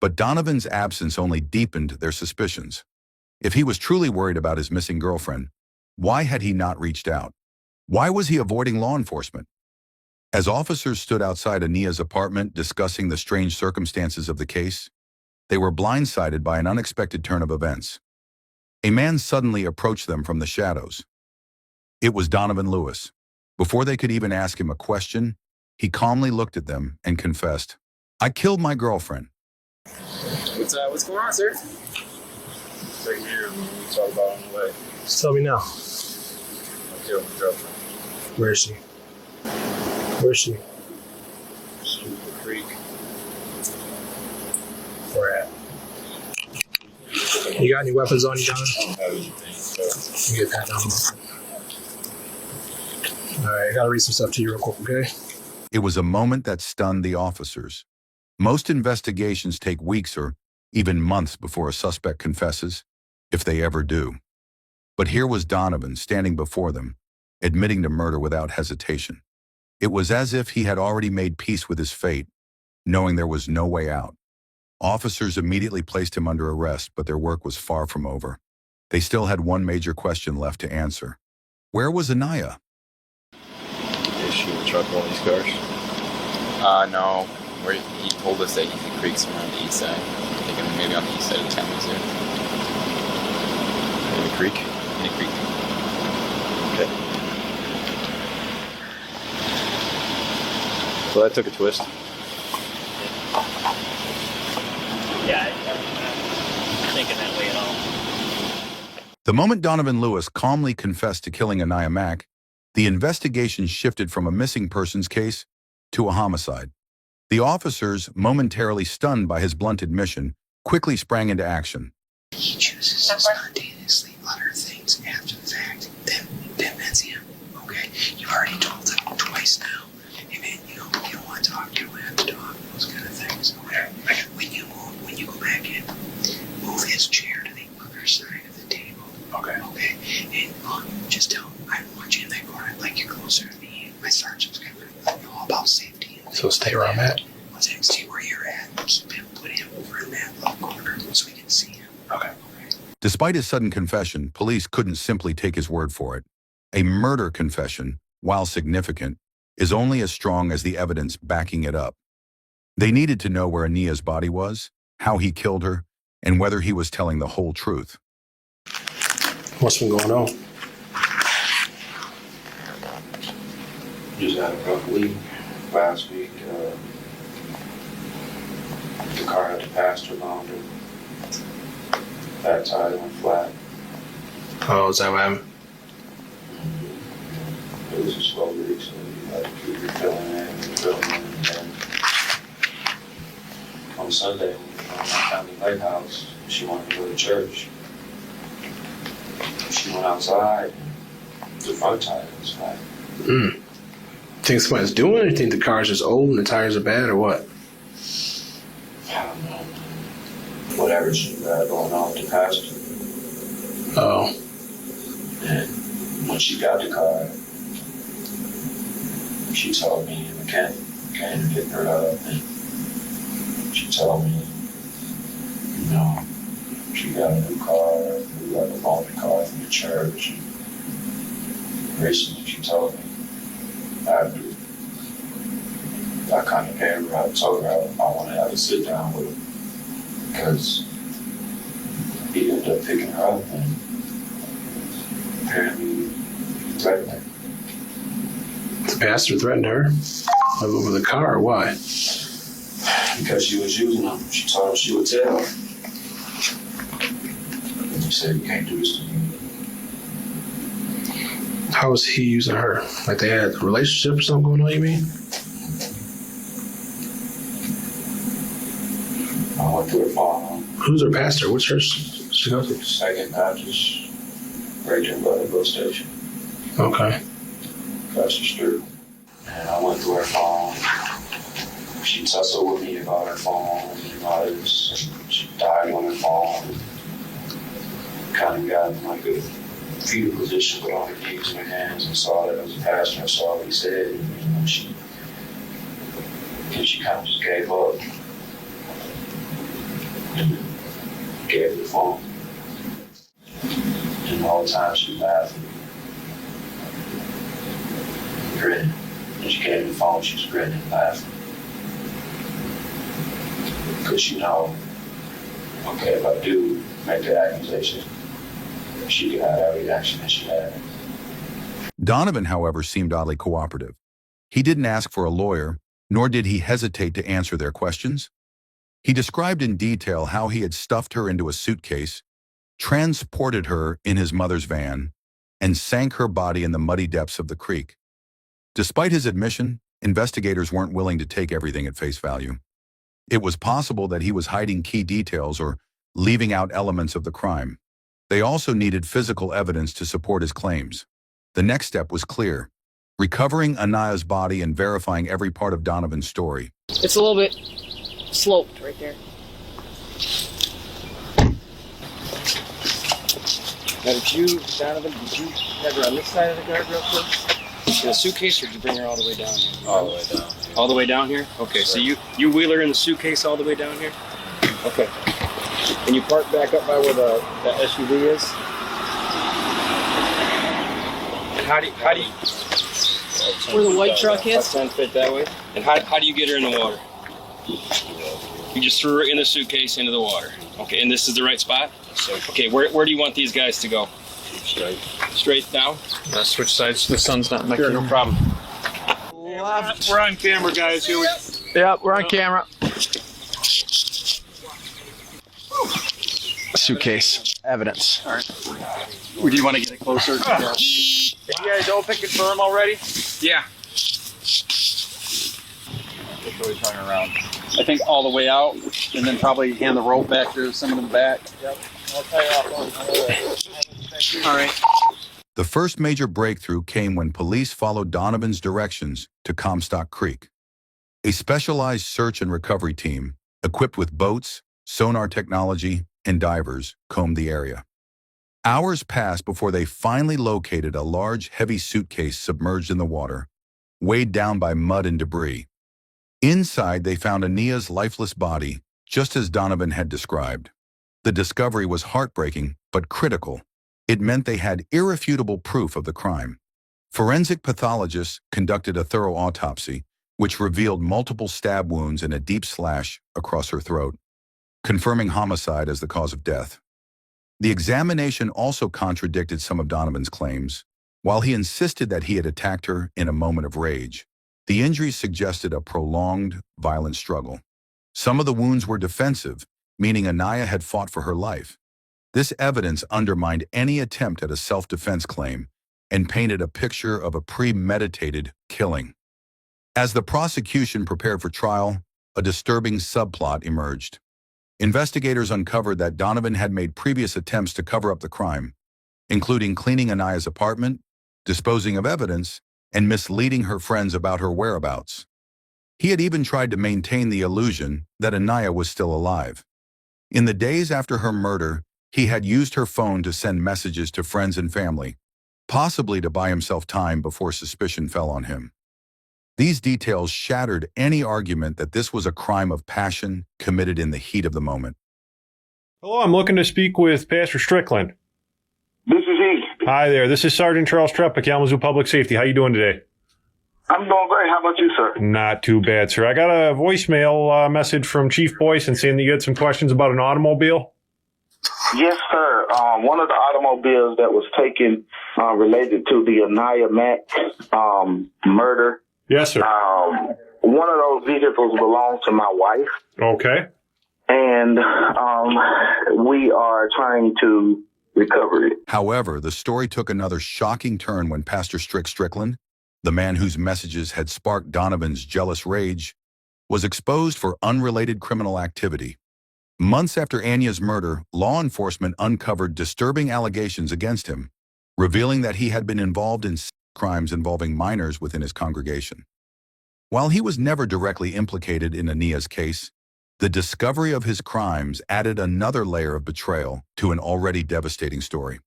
[SPEAKER 2] but Donovan's absence only deepened their suspicions. If he was truly worried about his missing girlfriend, why had he not reached out? Why was he avoiding law enforcement? As officers stood outside Ania's apartment discussing the strange circumstances of the case, they were blindsided by an unexpected turn of events. A man suddenly approached them from the shadows. It was Donovan Lewis. Before they could even ask him a question, he calmly looked at them and confessed, "I killed my girlfriend."
[SPEAKER 20] What's going on, sir? Right here, we'll talk about on the way.
[SPEAKER 19] Just tell me now.
[SPEAKER 20] I killed my girlfriend.
[SPEAKER 19] Where is she? Where is she?
[SPEAKER 20] She's in the creek.
[SPEAKER 19] Where at? You got any weapons on you, Donovan?
[SPEAKER 20] I don't have anything, so.
[SPEAKER 19] You get that down. Alright, I gotta read some stuff to you real quick, okay?
[SPEAKER 2] It was a moment that stunned the officers. Most investigations take weeks or even months before a suspect confesses, if they ever do. But here was Donovan standing before them, admitting to murder without hesitation. It was as if he had already made peace with his fate, knowing there was no way out. Officers immediately placed him under arrest, but their work was far from over. They still had one major question left to answer. Where was Ania?
[SPEAKER 20] Is she in the trunk of one of these cars? No. He told us that he's in creeks around the east side. I think maybe on the east side of town, is there? In the creek? In the creek. Okay. Well, that took a twist.
[SPEAKER 21] Yeah, I'm not thinking that way at all.
[SPEAKER 2] The moment Donovan Lewis calmly confessed to killing Ania Mack, the investigation shifted from a missing persons case to a homicide. The officers, momentarily stunned by his blunt admission, quickly sprang into action.
[SPEAKER 3] He chooses to spontaneously utter things after the fact, then that's him, okay? You've already told him twice now. And then, you don't want to talk, you don't have to talk, those kind of things, okay? When you go back in, move his chair to the other side of the table. Okay. And just tell him, I don't want you in that corner, I'd like you closer to me. My sergeant's gonna know all about safety.
[SPEAKER 19] So stay where I'm at?
[SPEAKER 3] Stay where you're at. Keep him, put him over in that little corner so we can see him.
[SPEAKER 19] Okay.
[SPEAKER 2] Despite his sudden confession, police couldn't simply take his word for it. A murder confession, while significant, is only as strong as the evidence backing it up. They needed to know where Ania's body was, how he killed her, and whether he was telling the whole truth.
[SPEAKER 19] What's been going on?
[SPEAKER 6] Just had a rough week last week. The car had to pass too long. That tire went flat.
[SPEAKER 19] Oh, is that what happened?
[SPEAKER 6] It was a slow leak, so we were filling in, and then on Sunday, when we were on my family lighthouse, she wanted to go to church. She went outside, and the front tire was flat.
[SPEAKER 19] Think somebody's doing it? Or you think the car's just old and the tires are bad, or what?
[SPEAKER 6] I don't know. Whatever she got going on with the pastor.
[SPEAKER 19] Oh.
[SPEAKER 6] And when she got the car, she told me the mechanic came to pick her up, and she told me, you know, she got a new car, we got a loaner car from the church. And recently she told me, after I kind of gave her, I told her I want to have a sit down with her, because he ended up picking her up and apparently threatened her.
[SPEAKER 19] The pastor threatened her? Over the car, or why?
[SPEAKER 6] Because she was using them. She told him she would tell. And he said, you can't do this to me.
[SPEAKER 19] How was he using her? Like they had a relationship or something going on, you mean?
[SPEAKER 6] I went to her phone.
[SPEAKER 19] Who's her pastor? What church does she go to?
[SPEAKER 6] Second Baptist, right there by the bus station.
[SPEAKER 19] Okay.
[SPEAKER 6] Pastor Stu. And I went to her phone. She tussled with me about her phone. You know, she died on her phone. Kind of got in like a fetal position with all her knees in her hands and saw that I was a pastor and saw what he said. And, you know, she kind of just gave up. And gave her the phone. And all the time she laughed. Grinning. When she gave me the phone, she was grinning and laughing. Because you know, okay, if I do make that accusation, she could have that reaction that she had.
[SPEAKER 2] Donovan, however, seemed oddly cooperative. He didn't ask for a lawyer, nor did he hesitate to answer their questions. He described in detail how he had stuffed her into a suitcase, transported her in his mother's van, and sank her body in the muddy depths of the creek. Despite his admission, investigators weren't willing to take everything at face value. It was possible that he was hiding key details or leaving out elements of the crime. They also needed physical evidence to support his claims. The next step was clear: recovering Anaya's body and verifying every part of Donovan's story.
[SPEAKER 5] It's a little bit sloped right there. Now, Donovan, did you have her on this side of the guardrail first? In a suitcase, or did you bring her all the way down here?
[SPEAKER 6] All the way down.
[SPEAKER 5] All the way down here? Okay, so you wheel her in the suitcase all the way down here? Okay. And you park back up by where the SUV is? And how do you where the white truck is? 10 feet that way. And how do you get her in the water? You just threw her in the suitcase into the water. Okay, and this is the right spot? Okay, where do you want these guys to go? Straight. Straight down?
[SPEAKER 19] Switch sides. The sun's not in my
[SPEAKER 5] Sure, no problem.
[SPEAKER 19] We're on camera, guys. Here we.
[SPEAKER 5] Yeah, we're on camera.
[SPEAKER 7] Suitcase. Evidence.
[SPEAKER 5] All right. Would you want to get it closer?
[SPEAKER 7] Have you guys open confirm already?
[SPEAKER 5] Yeah.
[SPEAKER 7] Which way turn around? I think all the way out, and then probably hand the rope back to someone in the back. Yep. I'll tie you off.
[SPEAKER 5] All right.
[SPEAKER 2] The first major breakthrough came when police followed Donovan's directions to Comstock Creek. A specialized search and recovery team, equipped with boats, sonar technology, and divers, combed the area. Hours passed before they finally located a large, heavy suitcase submerged in the water, weighed down by mud and debris. Inside, they found Ania's lifeless body, just as Donovan had described. The discovery was heartbreaking, but critical. It meant they had irrefutable proof of the crime. Forensic pathologists conducted a thorough autopsy, which revealed multiple stab wounds and a deep slash across her throat, confirming homicide as the cause of death. The examination also contradicted some of Donovan's claims. While he insisted that he had attacked her in a moment of rage, the injuries suggested a prolonged, violent struggle. Some of the wounds were defensive, meaning Anaya had fought for her life. This evidence undermined any attempt at a self-defense claim and painted a picture of a premeditated killing. As the prosecution prepared for trial, a disturbing subplot emerged. Investigators uncovered that Donovan had made previous attempts to cover up the crime, including cleaning Aniah's apartment, disposing of evidence, and misleading her friends about her whereabouts. He had even tried to maintain the illusion that Aniah was still alive. In the days after her murder, he had used her phone to send messages to friends and family, possibly to buy himself time before suspicion fell on him. These details shattered any argument that this was a crime of passion committed in the heat of the moment.
[SPEAKER 4] Hello, I'm looking to speak with Pastor Strickland.
[SPEAKER 8] This is he.
[SPEAKER 4] Hi there, this is Sergeant Charles Trepa, Kalamazoo Public Safety. How you doing today?
[SPEAKER 8] I'm doing great. How about you, sir?
[SPEAKER 4] Not too bad, sir. I got a voicemail message from Chief Boyce and saying that you had some questions about an automobile.
[SPEAKER 8] Yes, sir. One of the automobiles that was taken related to the Aniah Mack murder.
[SPEAKER 4] Yes, sir.
[SPEAKER 8] One of those vehicles belonged to my wife.
[SPEAKER 4] Okay.
[SPEAKER 8] And we are trying to recover it.
[SPEAKER 2] However, the story took another shocking turn when Pastor Strickland, the man whose messages had sparked Donovan's jealous rage, was exposed for unrelated criminal activity. Months after Anya's murder, law enforcement uncovered disturbing allegations against him, revealing that he had been involved in crimes involving minors within his congregation. While he was never directly implicated in Aniah's case, the discovery of his crimes added another layer of betrayal to an already devastating story.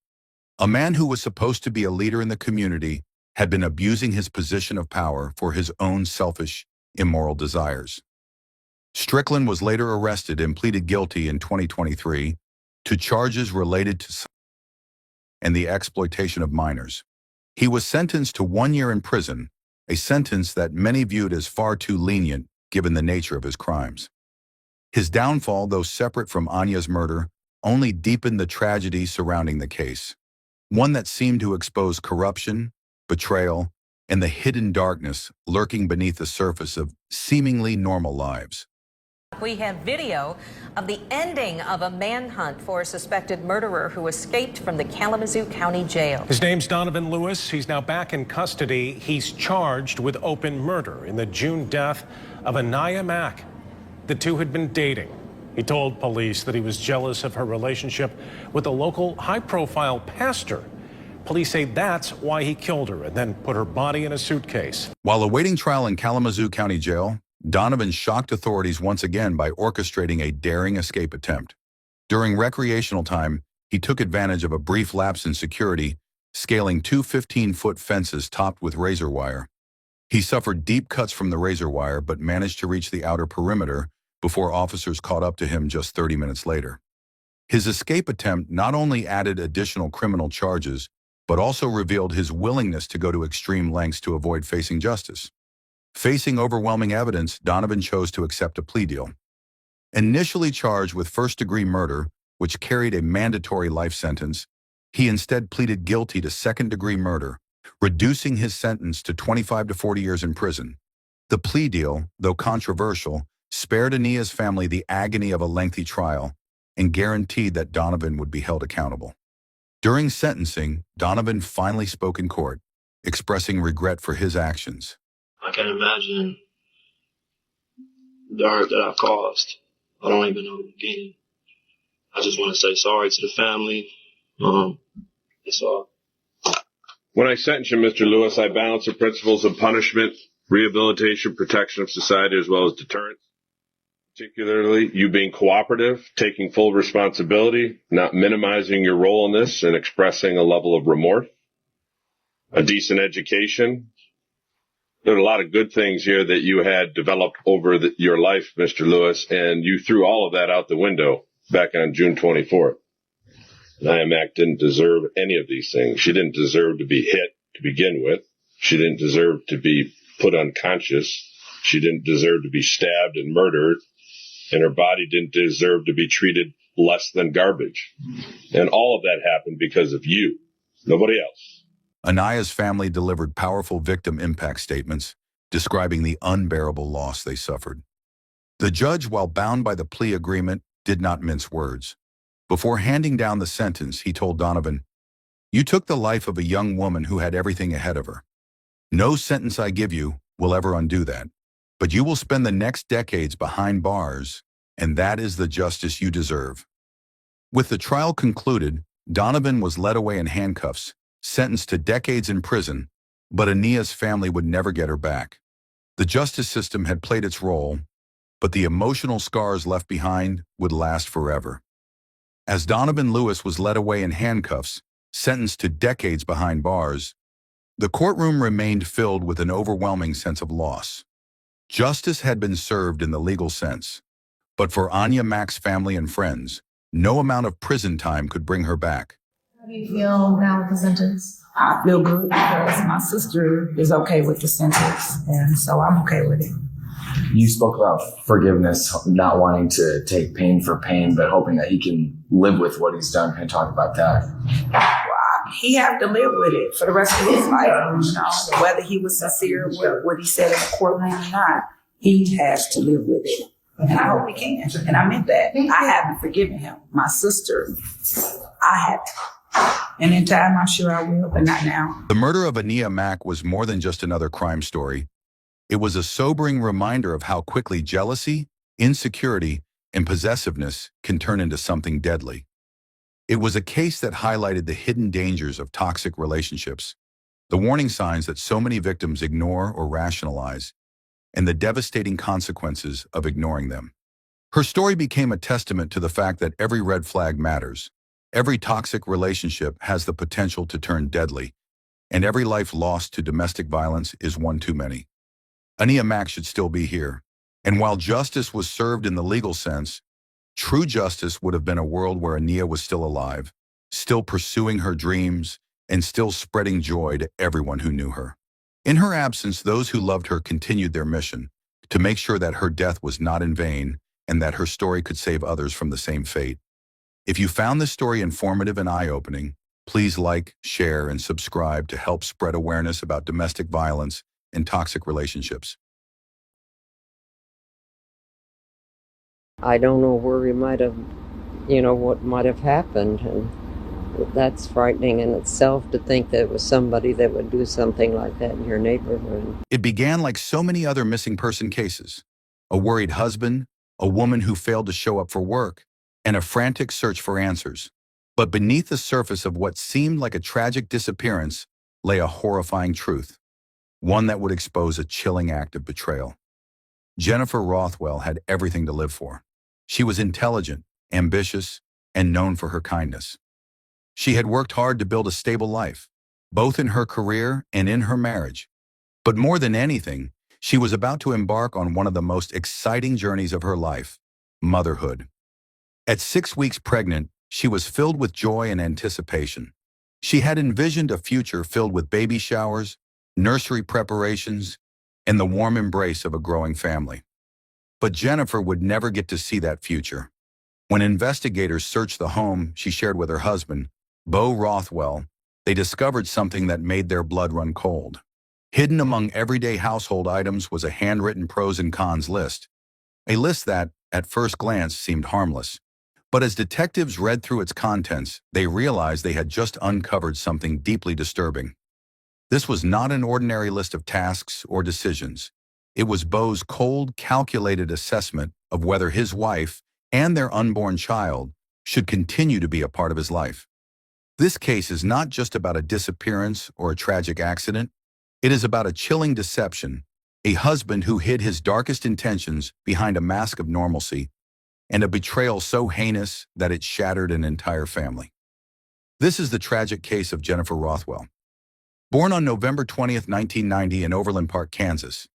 [SPEAKER 2] A man who was supposed to be a leader in the community had been abusing his position of power for his own selfish, immoral desires. Strickland was later arrested and pleaded guilty in 2023 to charges related to and the exploitation of minors. He was sentenced to 1 year in prison, a sentence that many viewed as far too lenient given the nature of his crimes. His downfall, though separate from Anya's murder, only deepened the tragedy surrounding the case, one that seemed to expose corruption, betrayal, and the hidden darkness lurking beneath the surface of seemingly normal lives.
[SPEAKER 23] We have video of the ending of a manhunt for a suspected murderer who escaped from the Kalamazoo County Jail.
[SPEAKER 24] His name's Donovan Lewis. He's now back in custody. He's charged with open murder in the June death of Aniah Mack. The two had been dating. He told police that he was jealous of her relationship with a local high-profile pastor. Police say that's why he killed her and then put her body in a suitcase.
[SPEAKER 2] While awaiting trial in Kalamazoo County Jail, Donovan shocked authorities once again by orchestrating a daring escape attempt. During recreational time, he took advantage of a brief lapse in security, scaling 2 15-foot fences topped with razor wire. He suffered deep cuts from the razor wire but managed to reach the outer perimeter before officers caught up to him just 30 minutes later. His escape attempt not only added additional criminal charges, but also revealed his willingness to go to extreme lengths to avoid facing justice. Facing overwhelming evidence, Donovan chose to accept a plea deal. Initially charged with first-degree murder, which carried a mandatory life sentence, he instead pleaded guilty to second-degree murder, reducing his sentence to 25 to 40 years in prison. The plea deal, though controversial, spared Aniah's family the agony of a lengthy trial and guaranteed that Donovan would be held accountable. During sentencing, Donovan finally spoke in court, expressing regret for his actions.
[SPEAKER 6] I can't imagine the hurt that I've caused. I don't even know the beginning. I just want to say sorry to the family. That's all.
[SPEAKER 22] When I sentence you, Mr. Lewis, I balance the principles of punishment, rehabilitation, protection of society, as well as deterrence. Particularly, you being cooperative, taking full responsibility, not minimizing your role in this, and expressing a level of remorse. A decent education. There are a lot of good things here that you had developed over your life, Mr. Lewis, and you threw all of that out the window back on June 24th. Aniah Mack didn't deserve any of these things. She didn't deserve to be hit to begin with. She didn't deserve to be put unconscious. She didn't deserve to be stabbed and murdered. And her body didn't deserve to be treated less than garbage. And all of that happened because of you, nobody else.
[SPEAKER 2] Aniah's family delivered powerful victim impact statements describing the unbearable loss they suffered. The judge, while bound by the plea agreement, did not mince words. Before handing down the sentence, he told Donovan, "You took the life of a young woman who had everything ahead of her. No sentence I give you will ever undo that, but you will spend the next decades behind bars, and that is the justice you deserve." With the trial concluded, Donovan was led away in handcuffs, sentenced to decades in prison, but Ania's family would never get her back. The justice system had played its role, but the emotional scars left behind would last forever. As Donovan Lewis was led away in handcuffs, sentenced to decades behind bars, the courtroom remained filled with an overwhelming sense of loss. Justice had been served in the legal sense, but for Ania Mack's family and friends, no amount of prison time could bring her back.
[SPEAKER 14] How do you feel now with the sentence?
[SPEAKER 1] I feel good because my sister is okay with the sentence, and so I'm okay with it.
[SPEAKER 9] You spoke about forgiveness, not wanting to take pain for pain, but hoping that he can live with what he's done. Can you talk about that?
[SPEAKER 1] Well, he have to live with it for the rest of his life. You know, whether he was sincere with what he said in the courtroom or not, he has to live with it. And I hope he can. And I meant that. I haven't forgiven him. My sister, I haven't. And in time, I'm sure I will, but not now.
[SPEAKER 2] The murder of Ania Mack was more than just another crime story. It was a sobering reminder of how quickly jealousy, insecurity, and possessiveness can turn into something deadly. It was a case that highlighted the hidden dangers of toxic relationships, the warning signs that so many victims ignore or rationalize, and the devastating consequences of ignoring them. Her story became a testament to the fact that every red flag matters. Every toxic relationship has the potential to turn deadly, and every life lost to domestic violence is one too many. Ania Mack should still be here, and while justice was served in the legal sense, true justice would have been a world where Ania was still alive, still pursuing her dreams, and still spreading joy to everyone who knew her. In her absence, those who loved her continued their mission to make sure that her death was not in vain and that her story could save others from the same fate. If you found this story informative and eye-opening, please like, share, and subscribe to help spread awareness about domestic violence and toxic relationships.
[SPEAKER 10] I don't know where we might have, what might have happened. And that's frightening in itself to think that it was somebody that would do something like that in your neighborhood.
[SPEAKER 2] It began like so many other missing person cases. A worried husband, a woman who failed to show up for work, and a frantic search for answers. But beneath the surface of what seemed like a tragic disappearance lay a horrifying truth, one that would expose a chilling act of betrayal. Jennifer Rothwell had everything to live for. She was intelligent, ambitious, and known for her kindness. She had worked hard to build a stable life, both in her career and in her marriage. But more than anything, she was about to embark on one of the most exciting journeys of her life, motherhood. At 6 weeks pregnant, she was filled with joy and anticipation. She had envisioned a future filled with baby showers, nursery preparations, and the warm embrace of a growing family. But Jennifer would never get to see that future. When investigators searched the home she shared with her husband, Bo Rothwell, they discovered something that made their blood run cold. Hidden among everyday household items was a handwritten pros and cons list, a list that, at first glance, seemed harmless. But as detectives read through its contents, they realized they had just uncovered something deeply disturbing. This was not an ordinary list of tasks or decisions. It was Bo's cold, calculated assessment of whether his wife and their unborn child should continue to be a part of his life. This case is not just about a disappearance or a tragic accident. It is about a chilling deception, a husband who hid his darkest intentions behind a mask of normalcy, and a betrayal so heinous that it shattered an entire family. This is the tragic case of Jennifer Rothwell. Born on November 20th, 1990 in Overland Park, Kansas,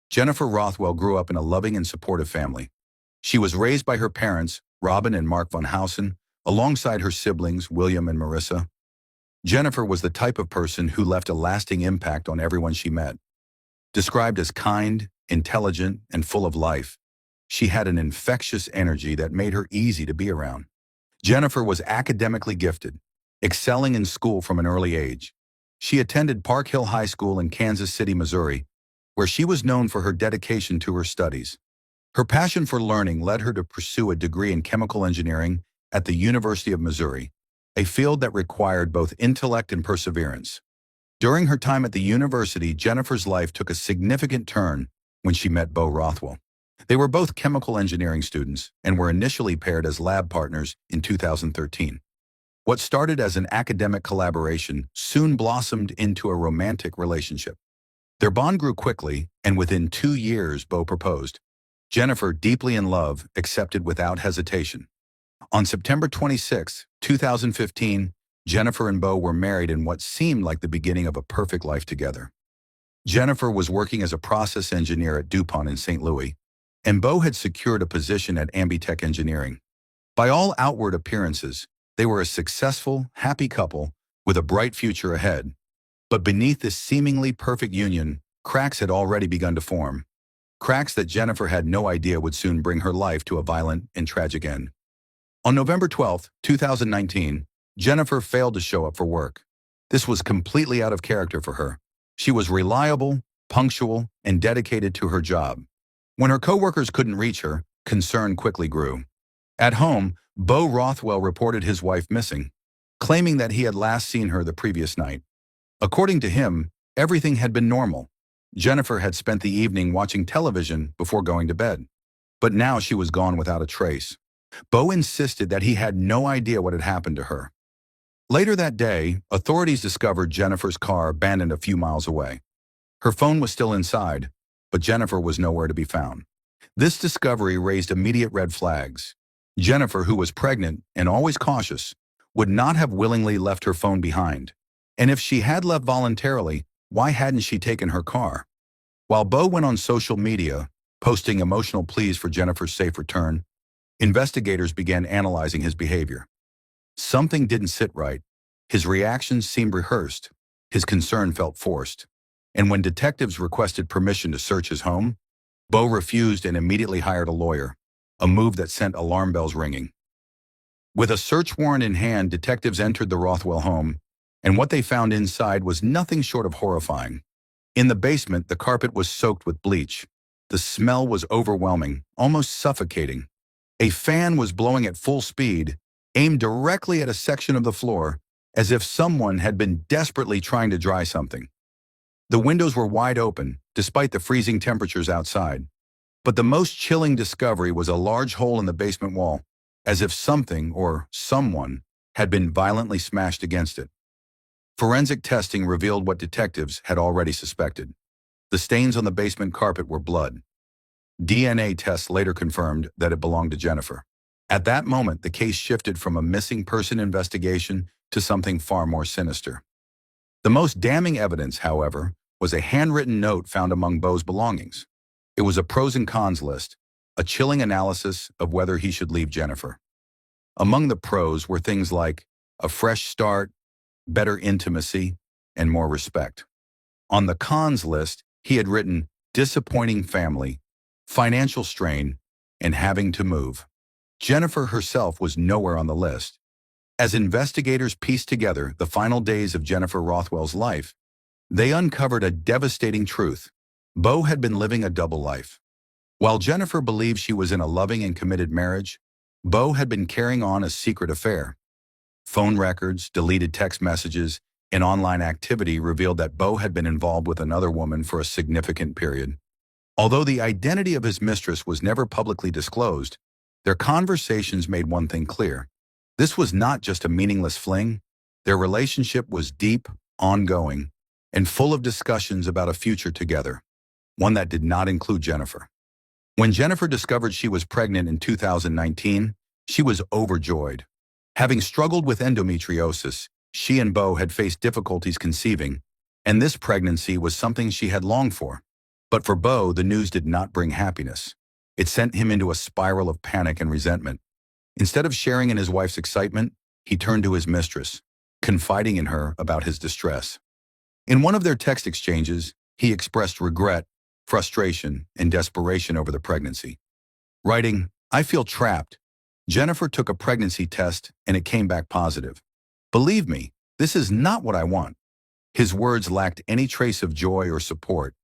[SPEAKER 2] Jennifer Rothwell grew up in a loving and supportive family. She was raised by her parents, Robin and Mark von Hausen, alongside her siblings, William and Marissa. Jennifer was the type of person who left a lasting impact on everyone she met. Described as kind, intelligent, and full of life, she had an infectious energy that made her easy to be around. Jennifer was academically gifted, excelling in school from an early age. She attended Park Hill High School in Kansas City, Missouri, where she was known for her dedication to her studies. Her passion for learning led her to pursue a degree in chemical engineering at the University of Missouri, a field that required both intellect and perseverance. During her time at the university, Jennifer's life took a significant turn when she met Bo Rothwell. They were both chemical engineering students and were initially paired as lab partners in 2013. What started as an academic collaboration soon blossomed into a romantic relationship. Their bond grew quickly, and within 2 years, Bo proposed. Jennifer, deeply in love, accepted without hesitation. On September 26, 2015, Jennifer and Bo were married in what seemed like the beginning of a perfect life together. Jennifer was working as a process engineer at DuPont in St. Louis, and Bo had secured a position at Ambitech Engineering. By all outward appearances, they were a successful, happy couple with a bright future ahead. But beneath this seemingly perfect union, cracks had already begun to form. Cracks that Jennifer had no idea would soon bring her life to a violent and tragic end. On November 12, 2019, Jennifer failed to show up for work. This was completely out of character for her. She was reliable, punctual, and dedicated to her job. When her coworkers couldn't reach her, concern quickly grew. At home, Bo Rothwell reported his wife missing, claiming that he had last seen her the previous night. According to him, everything had been normal. Jennifer had spent the evening watching television before going to bed, but now she was gone without a trace. Bo insisted that he had no idea what had happened to her. Later that day, authorities discovered Jennifer's car abandoned a few miles away. Her phone was still inside, but Jennifer was nowhere to be found. This discovery raised immediate red flags. Jennifer, who was pregnant and always cautious, would not have willingly left her phone behind. And if she had left voluntarily, why hadn't she taken her car? While Bo went on social media, posting emotional pleas for Jennifer's safe return, investigators began analyzing his behavior. Something didn't sit right. His reactions seemed rehearsed. His concern felt forced. And when detectives requested permission to search his home, Bo refused and immediately hired a lawyer, a move that sent alarm bells ringing. With a search warrant in hand, detectives entered the Rothwell home, and what they found inside was nothing short of horrifying. In the basement, the carpet was soaked with bleach. The smell was overwhelming, almost suffocating. A fan was blowing at full speed, aimed directly at a section of the floor, as if someone had been desperately trying to dry something. The windows were wide open, despite the freezing temperatures outside. But the most chilling discovery was a large hole in the basement wall, as if something or someone had been violently smashed against it. Forensic testing revealed what detectives had already suspected. The stains on the basement carpet were blood. DNA tests later confirmed that it belonged to Jennifer. At that moment, the case shifted from a missing person investigation to something far more sinister. The most damning evidence, however, was a handwritten note found among Bo's belongings. It was a pros and cons list, a chilling analysis of whether he should leave Jennifer. Among the pros were things like a fresh start, better intimacy, and more respect. On the cons list, he had written disappointing family, financial strain, and having to move. Jennifer herself was nowhere on the list. As investigators pieced together the final days of Jennifer Rothwell's life, they uncovered a devastating truth. Bo had been living a double life. While Jennifer believed she was in a loving and committed marriage, Bo had been carrying on a secret affair. Phone records, deleted text messages, and online activity revealed that Bo had been involved with another woman for a significant period. Although the identity of his mistress was never publicly disclosed, their conversations made one thing clear. This was not just a meaningless fling. Their relationship was deep, ongoing, and full of discussions about a future together, one that did not include Jennifer. When Jennifer discovered she was pregnant in 2019, she was overjoyed. Having struggled with endometriosis, she and Bo had faced difficulties conceiving, and this pregnancy was something she had longed for. But for Bo, the news did not bring happiness. It sent him into a spiral of panic and resentment. Instead of sharing in his wife's excitement, he turned to his mistress, confiding in her about his distress. In one of their text exchanges, he expressed regret, frustration, and desperation over the pregnancy. Writing, "I feel trapped. Jennifer took a pregnancy test and it came back positive. Believe me, this is not what I want." His words lacked any trace of joy or support,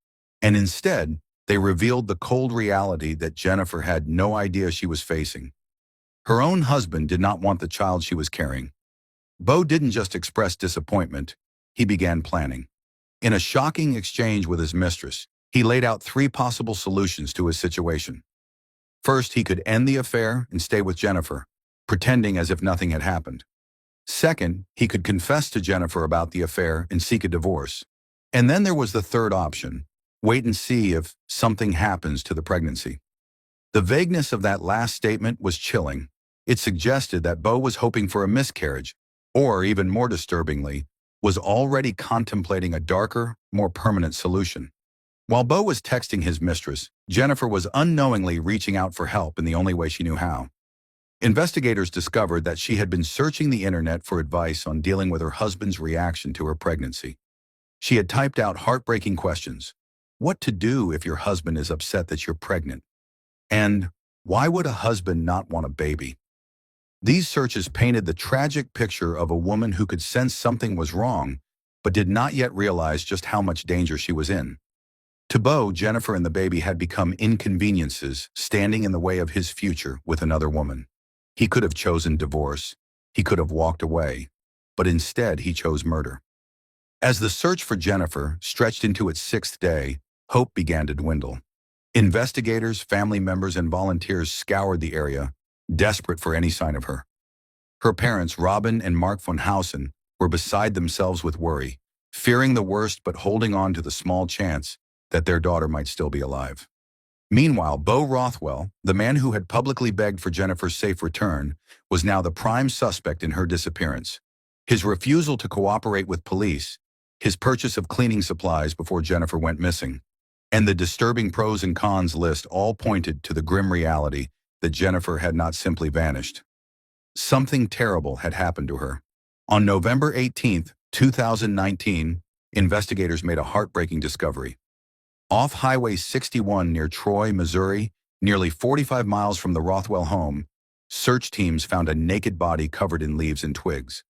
[SPEAKER 2] and instead, they revealed the cold reality that Jennifer had no idea she was facing. Her own husband did not want the child she was carrying. Bo didn't just express disappointment, he began planning. In a shocking exchange with his mistress, he laid out 3 possible solutions to his situation. First, he could end the affair and stay with Jennifer, pretending as if nothing had happened. Second, he could confess to Jennifer about the affair and seek a divorce. And then there was the third option, wait and see if something happens to the pregnancy. The vagueness of that last statement was chilling. It suggested that Bo was hoping for a miscarriage, or even more disturbingly, was already contemplating a darker, more permanent solution. While Bo was texting his mistress, Jennifer was unknowingly reaching out for help in the only way she knew how. Investigators discovered that she had been searching the internet for advice on dealing with her husband's reaction to her pregnancy. She had typed out heartbreaking questions. What to do if your husband is upset that you're pregnant? And why would a husband not want a baby? These searches painted the tragic picture of a woman who could sense something was wrong, but did not yet realize just how much danger she was in. To Bo, Jennifer and the baby had become inconveniences standing in the way of his future with another woman. He could have chosen divorce. He could have walked away. But instead, he chose murder. As the search for Jennifer stretched into its 6th day, hope began to dwindle. Investigators, family members, and volunteers scoured the area, desperate for any sign of her. Her parents, Robin and Mark von Hausen, were beside themselves with worry, fearing the worst but holding on to the small chance that their daughter might still be alive. Meanwhile, Bo Rothwell, the man who had publicly begged for Jennifer's safe return, was now the prime suspect in her disappearance. His refusal to cooperate with police, his purchase of cleaning supplies before Jennifer went missing, and the disturbing pros and cons list all pointed to the grim reality that Jennifer had not simply vanished. Something terrible had happened to her. On November 18, 2019, investigators made a heartbreaking discovery. Off Highway 61 near Troy, Missouri, nearly 45 miles from the Rothwell home, search teams found a naked body covered in leaves and twigs.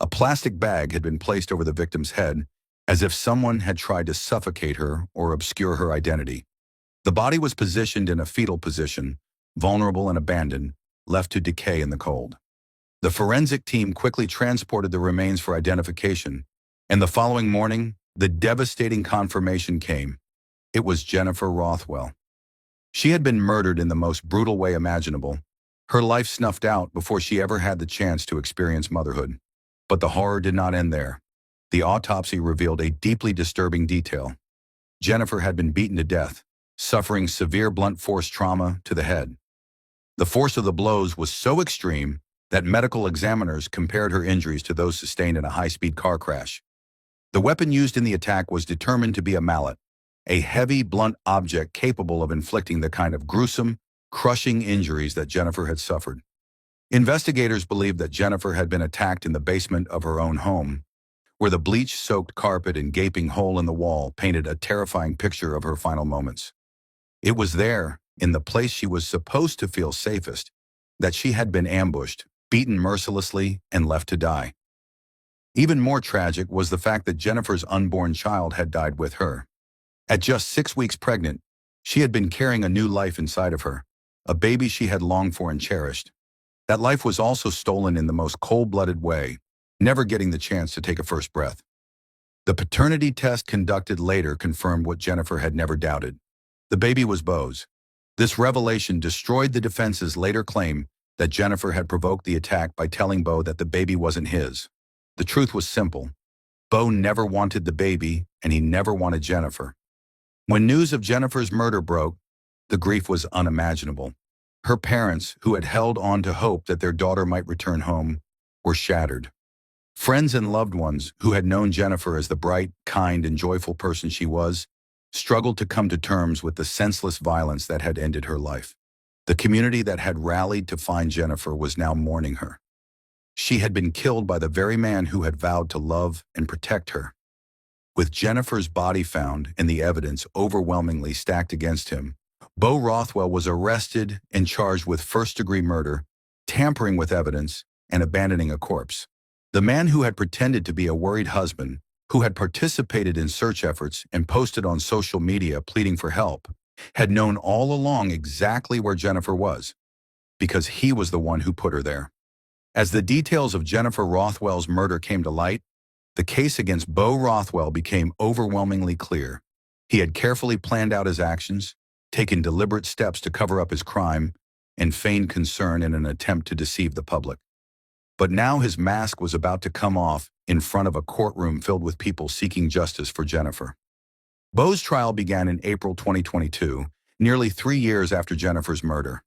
[SPEAKER 2] A plastic bag had been placed over the victim's head, as if someone had tried to suffocate her or obscure her identity. The body was positioned in a fetal position, vulnerable and abandoned, left to decay in the cold. The forensic team quickly transported the remains for identification, and the following morning, the devastating confirmation came. It was Jennifer Rothwell. She had been murdered in the most brutal way imaginable, her life snuffed out before she ever had the chance to experience motherhood. But the horror did not end there. The autopsy revealed a deeply disturbing detail. Jennifer had been beaten to death, suffering severe blunt force trauma to the head. The force of the blows was so extreme that medical examiners compared her injuries to those sustained in a high-speed car crash. The weapon used in the attack was determined to be a mallet, a heavy, blunt object capable of inflicting the kind of gruesome, crushing injuries that Jennifer had suffered. Investigators believed that Jennifer had been attacked in the basement of her own home, where the bleach-soaked carpet and gaping hole in the wall painted a terrifying picture of her final moments. It was there, in the place she was supposed to feel safest, that she had been ambushed, beaten mercilessly, and left to die. Even more tragic was the fact that Jennifer's unborn child had died with her. At just 6 weeks pregnant, she had been carrying a new life inside of her, a baby she had longed for and cherished. That life was also stolen in the most cold-blooded way, never getting the chance to take a first breath. The paternity test conducted later confirmed what Jennifer had never doubted. The baby was Bo's. This revelation destroyed the defense's later claim that Jennifer had provoked the attack by telling Bo that the baby wasn't his. The truth was simple. Bo never wanted the baby, and he never wanted Jennifer. When news of Jennifer's murder broke, the grief was unimaginable. Her parents, who had held on to hope that their daughter might return home, were shattered. Friends and loved ones who had known Jennifer as the bright, kind, and joyful person she was, struggled to come to terms with the senseless violence that had ended her life. The community that had rallied to find Jennifer was now mourning her. She had been killed by the very man who had vowed to love and protect her. With Jennifer's body found and the evidence overwhelmingly stacked against him, Bo Rothwell was arrested and charged with first-degree murder, tampering with evidence, and abandoning a corpse. The man who had pretended to be a worried husband, who had participated in search efforts and posted on social media pleading for help, had known all along exactly where Jennifer was. because he was the one who put her there. As the details of Jennifer Rothwell's murder came to light, the case against Bo Rothwell became overwhelmingly clear. He had carefully planned out his actions, taken deliberate steps to cover up his crime, and feigned concern in an attempt to deceive the public. But now his mask was about to come off in front of a courtroom filled with people seeking justice for Jennifer. Bo's trial began in April 2022, nearly 3 years after Jennifer's murder.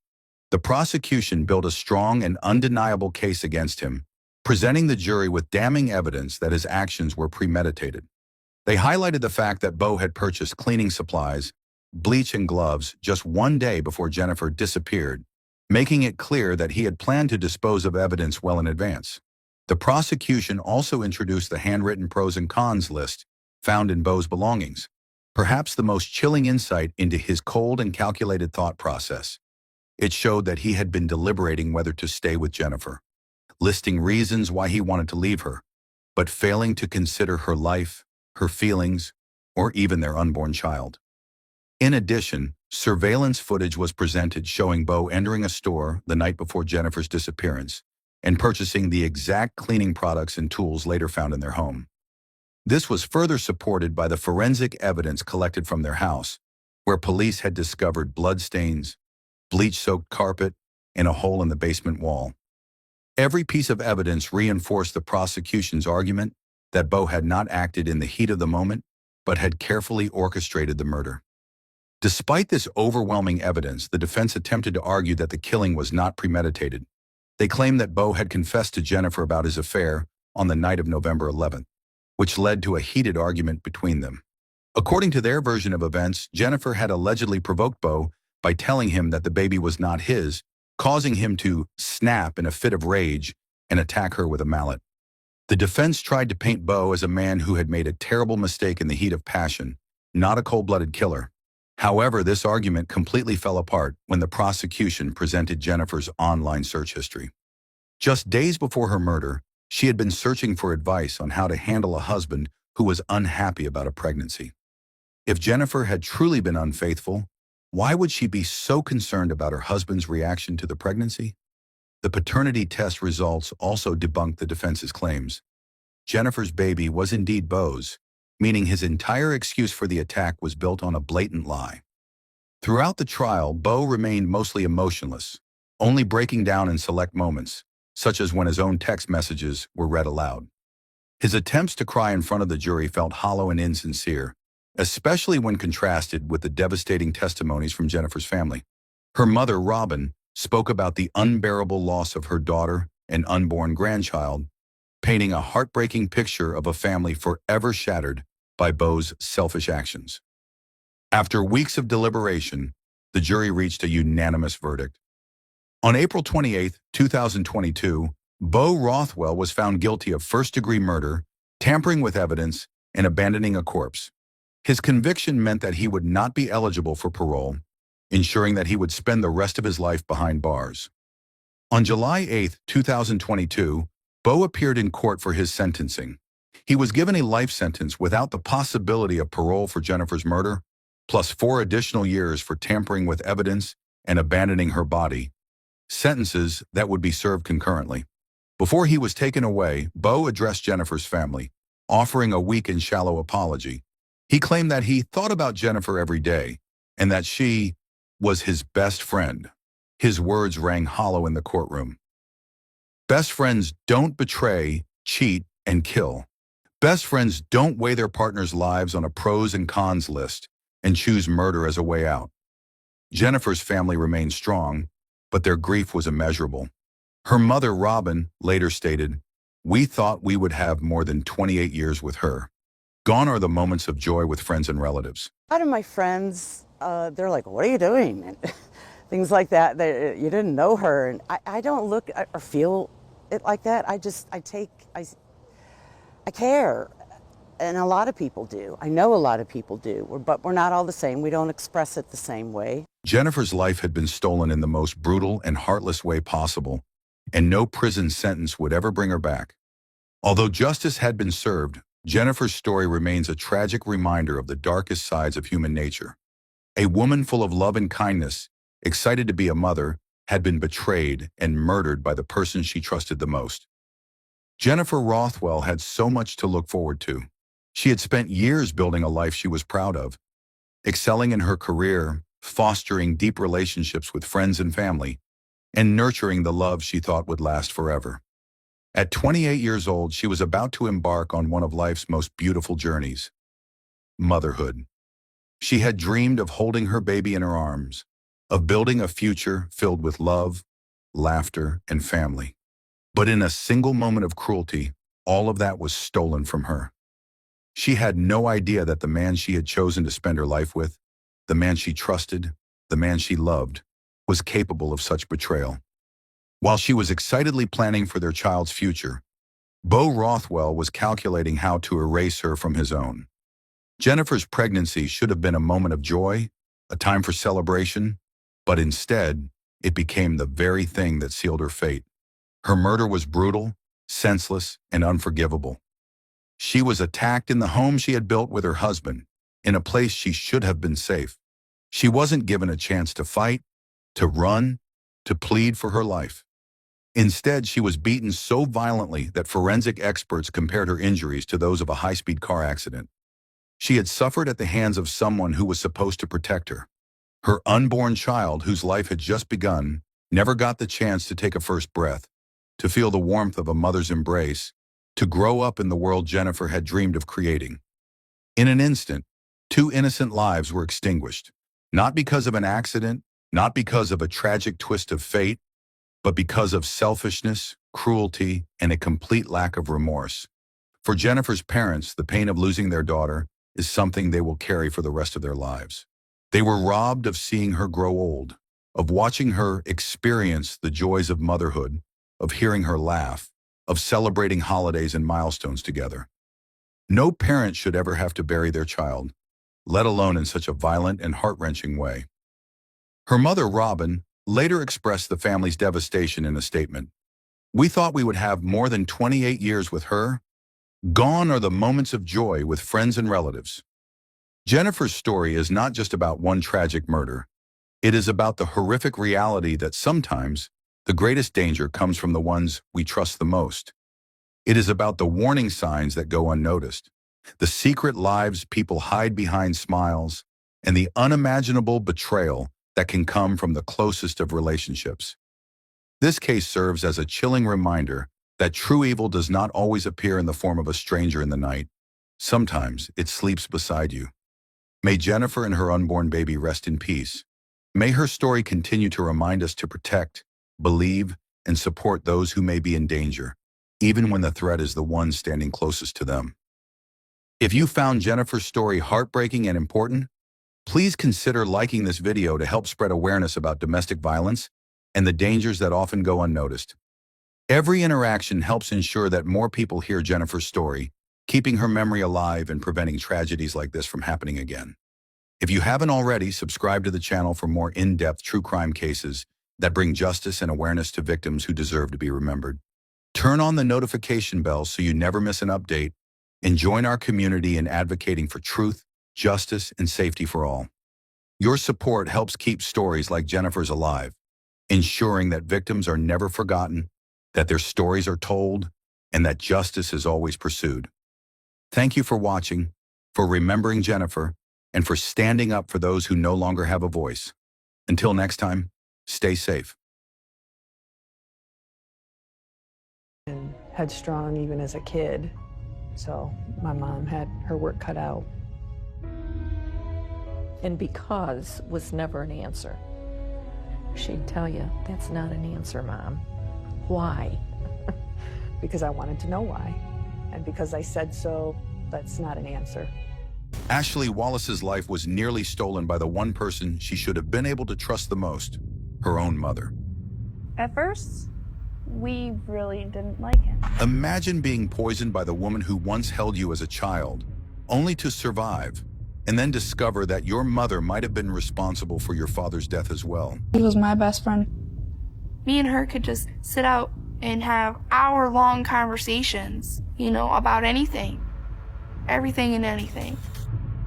[SPEAKER 2] The prosecution built a strong and undeniable case against him, presenting the jury with damning evidence that his actions were premeditated. They highlighted the fact that Bo had purchased cleaning supplies, bleach and gloves just 1 day before Jennifer disappeared, making it clear that he had planned to dispose of evidence well in advance. The prosecution also introduced the handwritten pros and cons list found in Bo's belongings, perhaps the most chilling insight into his cold and calculated thought process. It showed that he had been deliberating whether to stay with Jennifer, listing reasons why he wanted to leave her, but failing to consider her life, her feelings, or even their unborn child. In addition, surveillance footage was presented showing Bo entering a store the night before Jennifer's disappearance and purchasing the exact cleaning products and tools later found in their home. This was further supported by the forensic evidence collected from their house, where police had discovered bloodstains, bleach-soaked carpet, and a hole in the basement wall. Every piece of evidence reinforced the prosecution's argument that Bo had not acted in the heat of the moment, but had carefully orchestrated the murder. Despite this overwhelming evidence, the defense attempted to argue that the killing was not premeditated. They claimed that Bo had confessed to Jennifer about his affair on the night of November 11th, which led to a heated argument between them. According to their version of events, Jennifer had allegedly provoked Bo by telling him that the baby was not his, causing him to snap in a fit of rage and attack her with a mallet. The defense tried to paint Bo as a man who had made a terrible mistake in the heat of passion, not a cold-blooded killer. However, this argument completely fell apart when the prosecution presented Jennifer's online search history. Just days before her murder, she had been searching for advice on how to handle a husband who was unhappy about a pregnancy. If Jennifer had truly been unfaithful, why would she be so concerned about her husband's reaction to the pregnancy? The paternity test results also debunked the defense's claims. Jennifer's baby was indeed Bo's, meaning his entire excuse for the attack was built on a blatant lie. Throughout the trial, Bo remained mostly emotionless, only breaking down in select moments, such as when his own text messages were read aloud. His attempts to cry in front of the jury felt hollow and insincere, especially when contrasted with the devastating testimonies from Jennifer's family. Her mother, Robin, spoke about the unbearable loss of her daughter and unborn grandchild, painting a heartbreaking picture of a family forever shattered by Bo's selfish actions. After weeks of deliberation, the jury reached a unanimous verdict. On April 28, 2022, Bo Rothwell was found guilty of first-degree murder, tampering with evidence, and abandoning a corpse. His conviction meant that he would not be eligible for parole, ensuring that he would spend the rest of his life behind bars. On July 8, 2022, Bo appeared in court for his sentencing. He was given a life sentence without the possibility of parole for Jennifer's murder, plus 4 additional years for tampering with evidence and abandoning her body, sentences that would be served concurrently. Before he was taken away, Bo addressed Jennifer's family, offering a weak and shallow apology. He claimed that he thought about Jennifer every day and that she was his best friend. His words rang hollow in the courtroom. Best friends don't betray, cheat, and kill. Best friends don't weigh their partner's lives on a pros and cons list and choose murder as a way out. Jennifer's family remained strong, but their grief was immeasurable. Her mother, Robin, later stated, "We thought we would have more than 28 years with her. Gone are the moments of joy with friends and relatives."
[SPEAKER 11] A lot of my friends, they're like, "What are you doing?" And things like that. You didn't know her. And I don't look or feel it like that. I care. And a lot of people do. I know a lot of people do, but we're not all the same. We don't express it the same way.
[SPEAKER 2] Jennifer's life had been stolen in the most brutal and heartless way possible, and no prison sentence would ever bring her back. Although justice had been served, Jennifer's story remains a tragic reminder of the darkest sides of human nature. A woman full of love and kindness, excited to be a mother, had been betrayed and murdered by the person she trusted the most. Jennifer Rothwell had so much to look forward to. She had spent years building a life she was proud of, excelling in her career, fostering deep relationships with friends and family, and nurturing the love she thought would last forever. At 28 years old, she was about to embark on one of life's most beautiful journeys: motherhood. She had dreamed of holding her baby in her arms, of building a future filled with love, laughter, and family. But in a single moment of cruelty, all of that was stolen from her. She had no idea that the man she had chosen to spend her life with, the man she trusted, the man she loved, was capable of such betrayal. While she was excitedly planning for their child's future, Bo Rothwell was calculating how to erase her from his own. Jennifer's pregnancy should have been a moment of joy, a time for celebration, but instead, it became the very thing that sealed her fate. Her murder was brutal, senseless, and unforgivable. She was attacked in the home she had built with her husband, in a place she should have been safe. She wasn't given a chance to fight, to run, to plead for her life. Instead, she was beaten so violently that forensic experts compared her injuries to those of a high-speed car accident. She had suffered at the hands of someone who was supposed to protect her. Her unborn child, whose life had just begun, never got the chance to take a first breath, to feel the warmth of a mother's embrace, to grow up in the world Jennifer had dreamed of creating. In an instant, 2 innocent lives were extinguished, not because of an accident, not because of a tragic twist of fate, but because of selfishness, cruelty, and a complete lack of remorse. For Jennifer's parents, the pain of losing their daughter is something they will carry for the rest of their lives. They were robbed of seeing her grow old, of watching her experience the joys of motherhood, of hearing her laugh, of celebrating holidays and milestones together. No parent should ever have to bury their child, let alone in such a violent and heart-wrenching way. Her mother, Robin, later expressed the family's devastation in a statement. "We thought we would have more than 28 years with her. Gone are the moments of joy with friends and relatives." Jennifer's story is not just about one tragic murder. It is about the horrific reality that sometimes the greatest danger comes from the ones we trust the most. It is about the warning signs that go unnoticed, the secret lives people hide behind smiles, and the unimaginable betrayal that can come from the closest of relationships. This case serves as a chilling reminder that true evil does not always appear in the form of a stranger in the night. Sometimes it sleeps beside you. May Jennifer and her unborn baby rest in peace. May her story continue to remind us to protect, believe, and support those who may be in danger, even when the threat is the one standing closest to them. If you found Jennifer's story heartbreaking and important, please consider liking this video to help spread awareness about domestic violence and the dangers that often go unnoticed. Every interaction helps ensure that more people hear Jennifer's story, keeping her memory alive and preventing tragedies like this from happening again. If you haven't already, subscribe to the channel for more in-depth true crime cases that bring justice and awareness to victims who deserve to be remembered. Turn on the notification bell so you never miss an update, and join our community in advocating for truth, justice, and safety for all. Your support helps keep stories like Jennifer's alive, ensuring that victims are never forgotten, that their stories are told, and that justice is always pursued. Thank you for watching, for remembering Jennifer, and for standing up for those who no longer have a voice. Until next time, stay safe.
[SPEAKER 12] And headstrong even as a kid, so my mom had her work cut out.
[SPEAKER 13] And because was never an answer. She'd tell you, that's not an answer, Mom. Why?
[SPEAKER 12] Because I wanted to know why. And because I said so, that's not an answer.
[SPEAKER 2] Ashley Wallace's life was nearly stolen by the one person she should have been able to trust the most, her own mother.
[SPEAKER 15] At first, we really didn't like him.
[SPEAKER 2] Imagine being poisoned by the woman who once held you as a child, only to survive, and then discover that your mother might have been responsible for your father's death as well.
[SPEAKER 15] He was my best friend. Me and her could just sit out and have hour-long conversations, about anything. Everything and anything.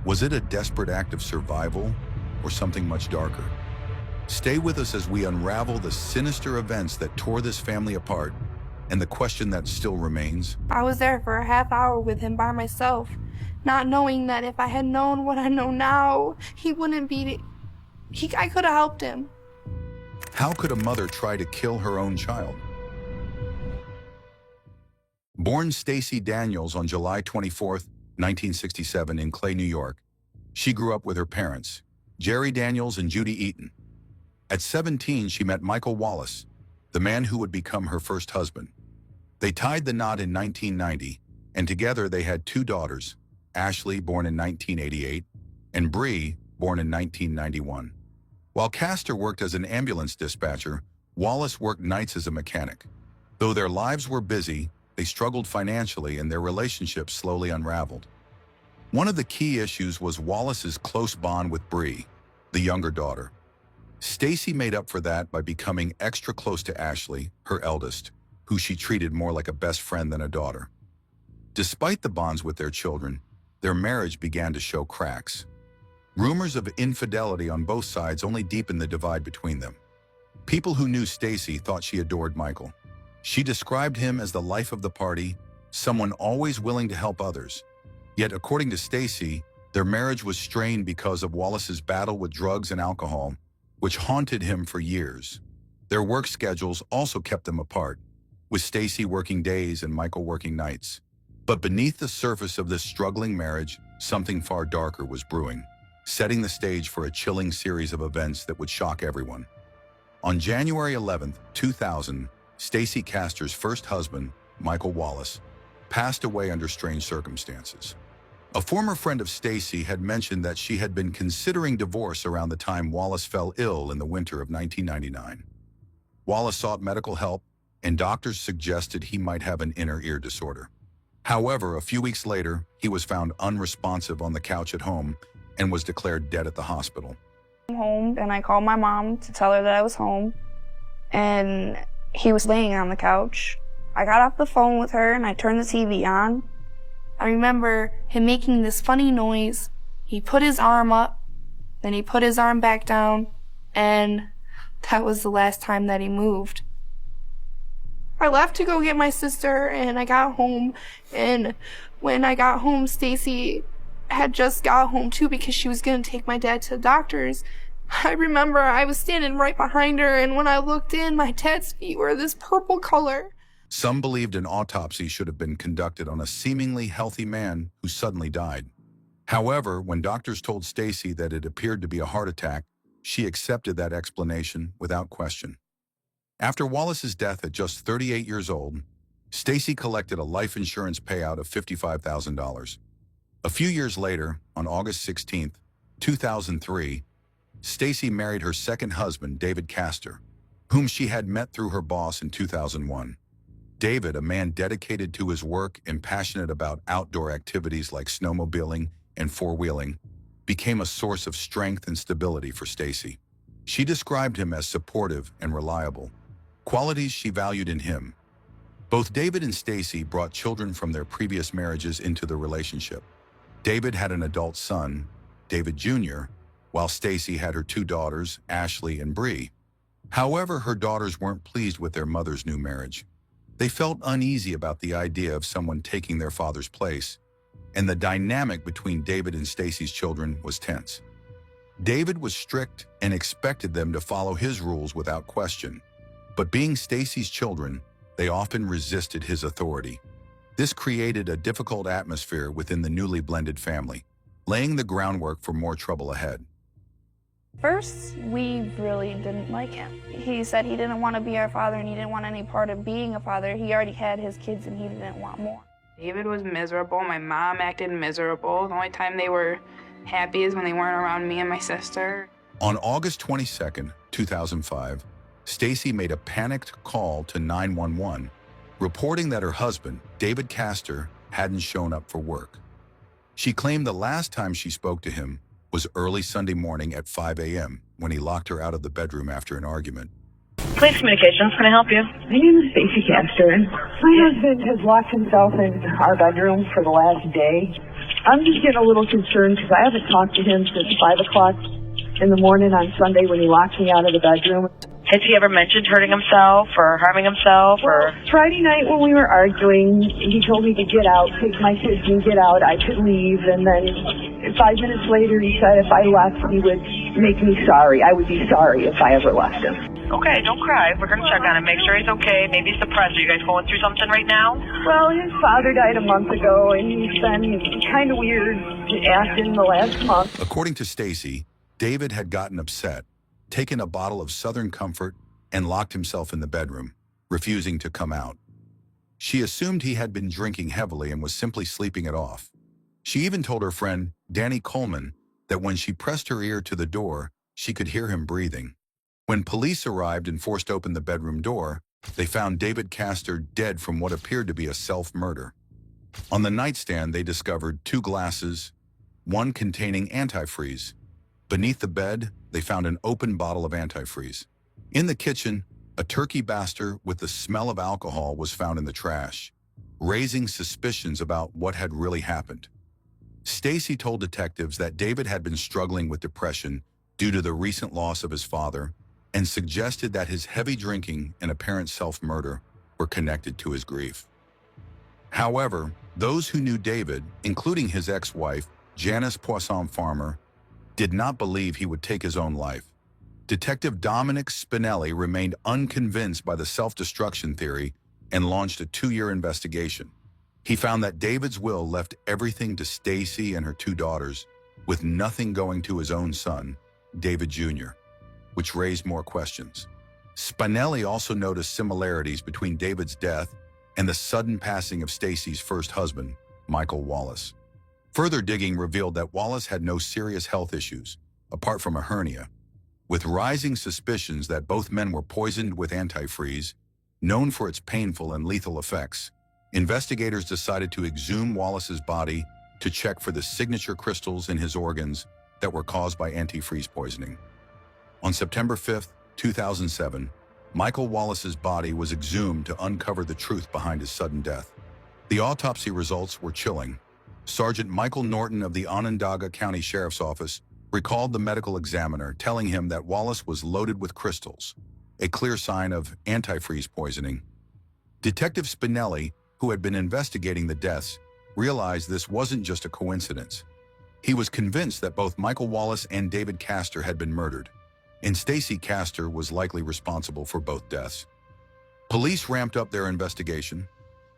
[SPEAKER 2] Was it a desperate act of survival or something much darker? Stay with us as we unravel the sinister events that tore this family apart and the question that still remains.
[SPEAKER 15] I was there for a half hour with him by myself, not knowing that if I had known what I know now, he wouldn't be... I could have helped him.
[SPEAKER 2] How could a mother try to kill her own child? Born Stacy Daniels on July 24, 1967 in Clay, New York, she grew up with her parents, Jerry Daniels and Judy Eaton. At 17, she met Michael Wallace, the man who would become her first husband. They tied the knot in 1990, and together they had 2 daughters, Ashley, born in 1988, and Bree, born in 1991. While Castor worked as an ambulance dispatcher, Wallace worked nights as a mechanic. Though their lives were busy, they struggled financially and their relationship slowly unraveled. One of the key issues was Wallace's close bond with Bree, the younger daughter. Stacy made up for that by becoming extra close to Ashley, her eldest, who she treated more like a best friend than a daughter. Despite the bonds with their children, their marriage began to show cracks. Rumors of infidelity on both sides only deepened the divide between them. People who knew Stacy thought she adored Michael. She described him as the life of the party, someone always willing to help others. Yet, according to Stacy, their marriage was strained because of Wallace's battle with drugs and alcohol, which haunted him for years. Their work schedules also kept them apart, with Stacy working days and Michael working nights. But beneath the surface of this struggling marriage, something far darker was brewing, setting the stage for a chilling series of events that would shock everyone. On January 11, 2000, Stacy Castor's first husband, Michael Wallace, passed away under strange circumstances. A former friend of Stacy had mentioned that she had been considering divorce around the time Wallace fell ill in the winter of 1999. Wallace sought medical help, and doctors suggested he might have an inner ear disorder. However, a few weeks later, he was found unresponsive on the couch at home and was declared dead at the hospital.
[SPEAKER 15] I'm home, and I called my mom to tell her that I was home, and he was laying on the couch. I got off the phone with her, and I turned the TV on. I remember him making this funny noise. He put his arm up, then he put his arm back down, and that was the last time that he moved. I left to go get my sister, and I got home, and when I got home, Stacy had just got home too because she was going to take my dad to the doctor's. I remember I was standing right behind her, and when I looked in, my dad's feet were this purple color.
[SPEAKER 2] Some believed an autopsy should have been conducted on a seemingly healthy man who suddenly died. However, when doctors told Stacy that it appeared to be a heart attack, she accepted that explanation without question. After Wallace's death at just 38 years old, Stacy collected a life insurance payout of $55,000. A few years later, on August 16, 2003, Stacy married her second husband, David Castor, whom she had met through her boss in 2001. David, a man dedicated to his work and passionate about outdoor activities like snowmobiling and four-wheeling, became a source of strength and stability for Stacy. She described him as supportive and reliable, qualities she valued in him. Both David and Stacy brought children from their previous marriages into the relationship. David had an adult son, David Jr., while Stacy had her 2 daughters, Ashley and Bree. However, her daughters weren't pleased with their mother's new marriage. They felt uneasy about the idea of someone taking their father's place, and the dynamic between David and Stacy's children was tense. David was strict and expected them to follow his rules without question, but being Stacy's children, they often resisted his authority. This created a difficult atmosphere within the newly blended family, laying the groundwork for more trouble ahead.
[SPEAKER 15] First, we really didn't like him. He said he didn't want to be our father and he didn't want any part of being a father. He already had his kids and he didn't want more.
[SPEAKER 16] David was miserable. My mom acted miserable. The only time they were happy is when they weren't around me and my sister.
[SPEAKER 2] On August 22, 2005, Stacy made a panicked call to 911, reporting that her husband, David Castor, hadn't shown up for work. She claimed the last time she spoke to him was early Sunday morning at 5 a.m. when he locked her out of the bedroom after an argument.
[SPEAKER 17] Police Communications, can I help you?
[SPEAKER 18] My name is Stacy Castor. My husband has locked himself in our bedroom for the last day. I'm just getting a little concerned because I haven't talked to him since 5 o'clock in the morning on Sunday when he locked me out of the bedroom.
[SPEAKER 17] Has he ever mentioned hurting himself or harming himself or?
[SPEAKER 18] Friday night when we were arguing, he told me to get out, take my kids and get out. I could leave, and then 5 minutes later he said if I left he would make me sorry. I would be sorry if I ever left him.
[SPEAKER 17] Okay, don't cry. We're going to check on him, make sure he's okay. Maybe he's depressed. Are you guys going through something right now?
[SPEAKER 18] Well, his father died a month ago, and he's been kind of weird acting the last month.
[SPEAKER 2] According to Stacy, David had gotten upset, taken a bottle of Southern Comfort, and locked himself in the bedroom, refusing to come out. She assumed he had been drinking heavily and was simply sleeping it off. She even told her friend, Danny Coleman, that when she pressed her ear to the door, she could hear him breathing. When police arrived and forced open the bedroom door, they found David Castor dead from what appeared to be a self-murder. On the nightstand, they discovered 2 glasses, one containing antifreeze. Beneath the bed, they found an open bottle of antifreeze. In the kitchen, a turkey baster with the smell of alcohol was found in the trash, raising suspicions about what had really happened. Stacy told detectives that David had been struggling with depression due to the recent loss of his father, and suggested that his heavy drinking and apparent self-murder were connected to his grief. However, those who knew David, including his ex-wife, Janice Poisson Farmer, did not believe he would take his own life. Detective Dominic Spinelli remained unconvinced by the self-destruction theory and launched a 2-year investigation. He found that David's will left everything to Stacy and her 2 daughters, with nothing going to his own son, David Jr., which raised more questions. Spinelli also noticed similarities between David's death and the sudden passing of Stacy's first husband, Michael Wallace. Further digging revealed that Wallace had no serious health issues, apart from a hernia. With rising suspicions that both men were poisoned with antifreeze, known for its painful and lethal effects, investigators decided to exhume Wallace's body to check for the signature crystals in his organs that were caused by antifreeze poisoning. On September 5, 2007, Michael Wallace's body was exhumed to uncover the truth behind his sudden death. The autopsy results were chilling. Sergeant Michael Norton of the Onondaga County Sheriff's Office recalled the medical examiner telling him that Wallace was loaded with crystals, a clear sign of antifreeze poisoning. Detective Spinelli, who had been investigating the deaths, realized this wasn't just a coincidence. He was convinced that both Michael Wallace and David Castor had been murdered, and Stacy Castor was likely responsible for both deaths. Police ramped up their investigation.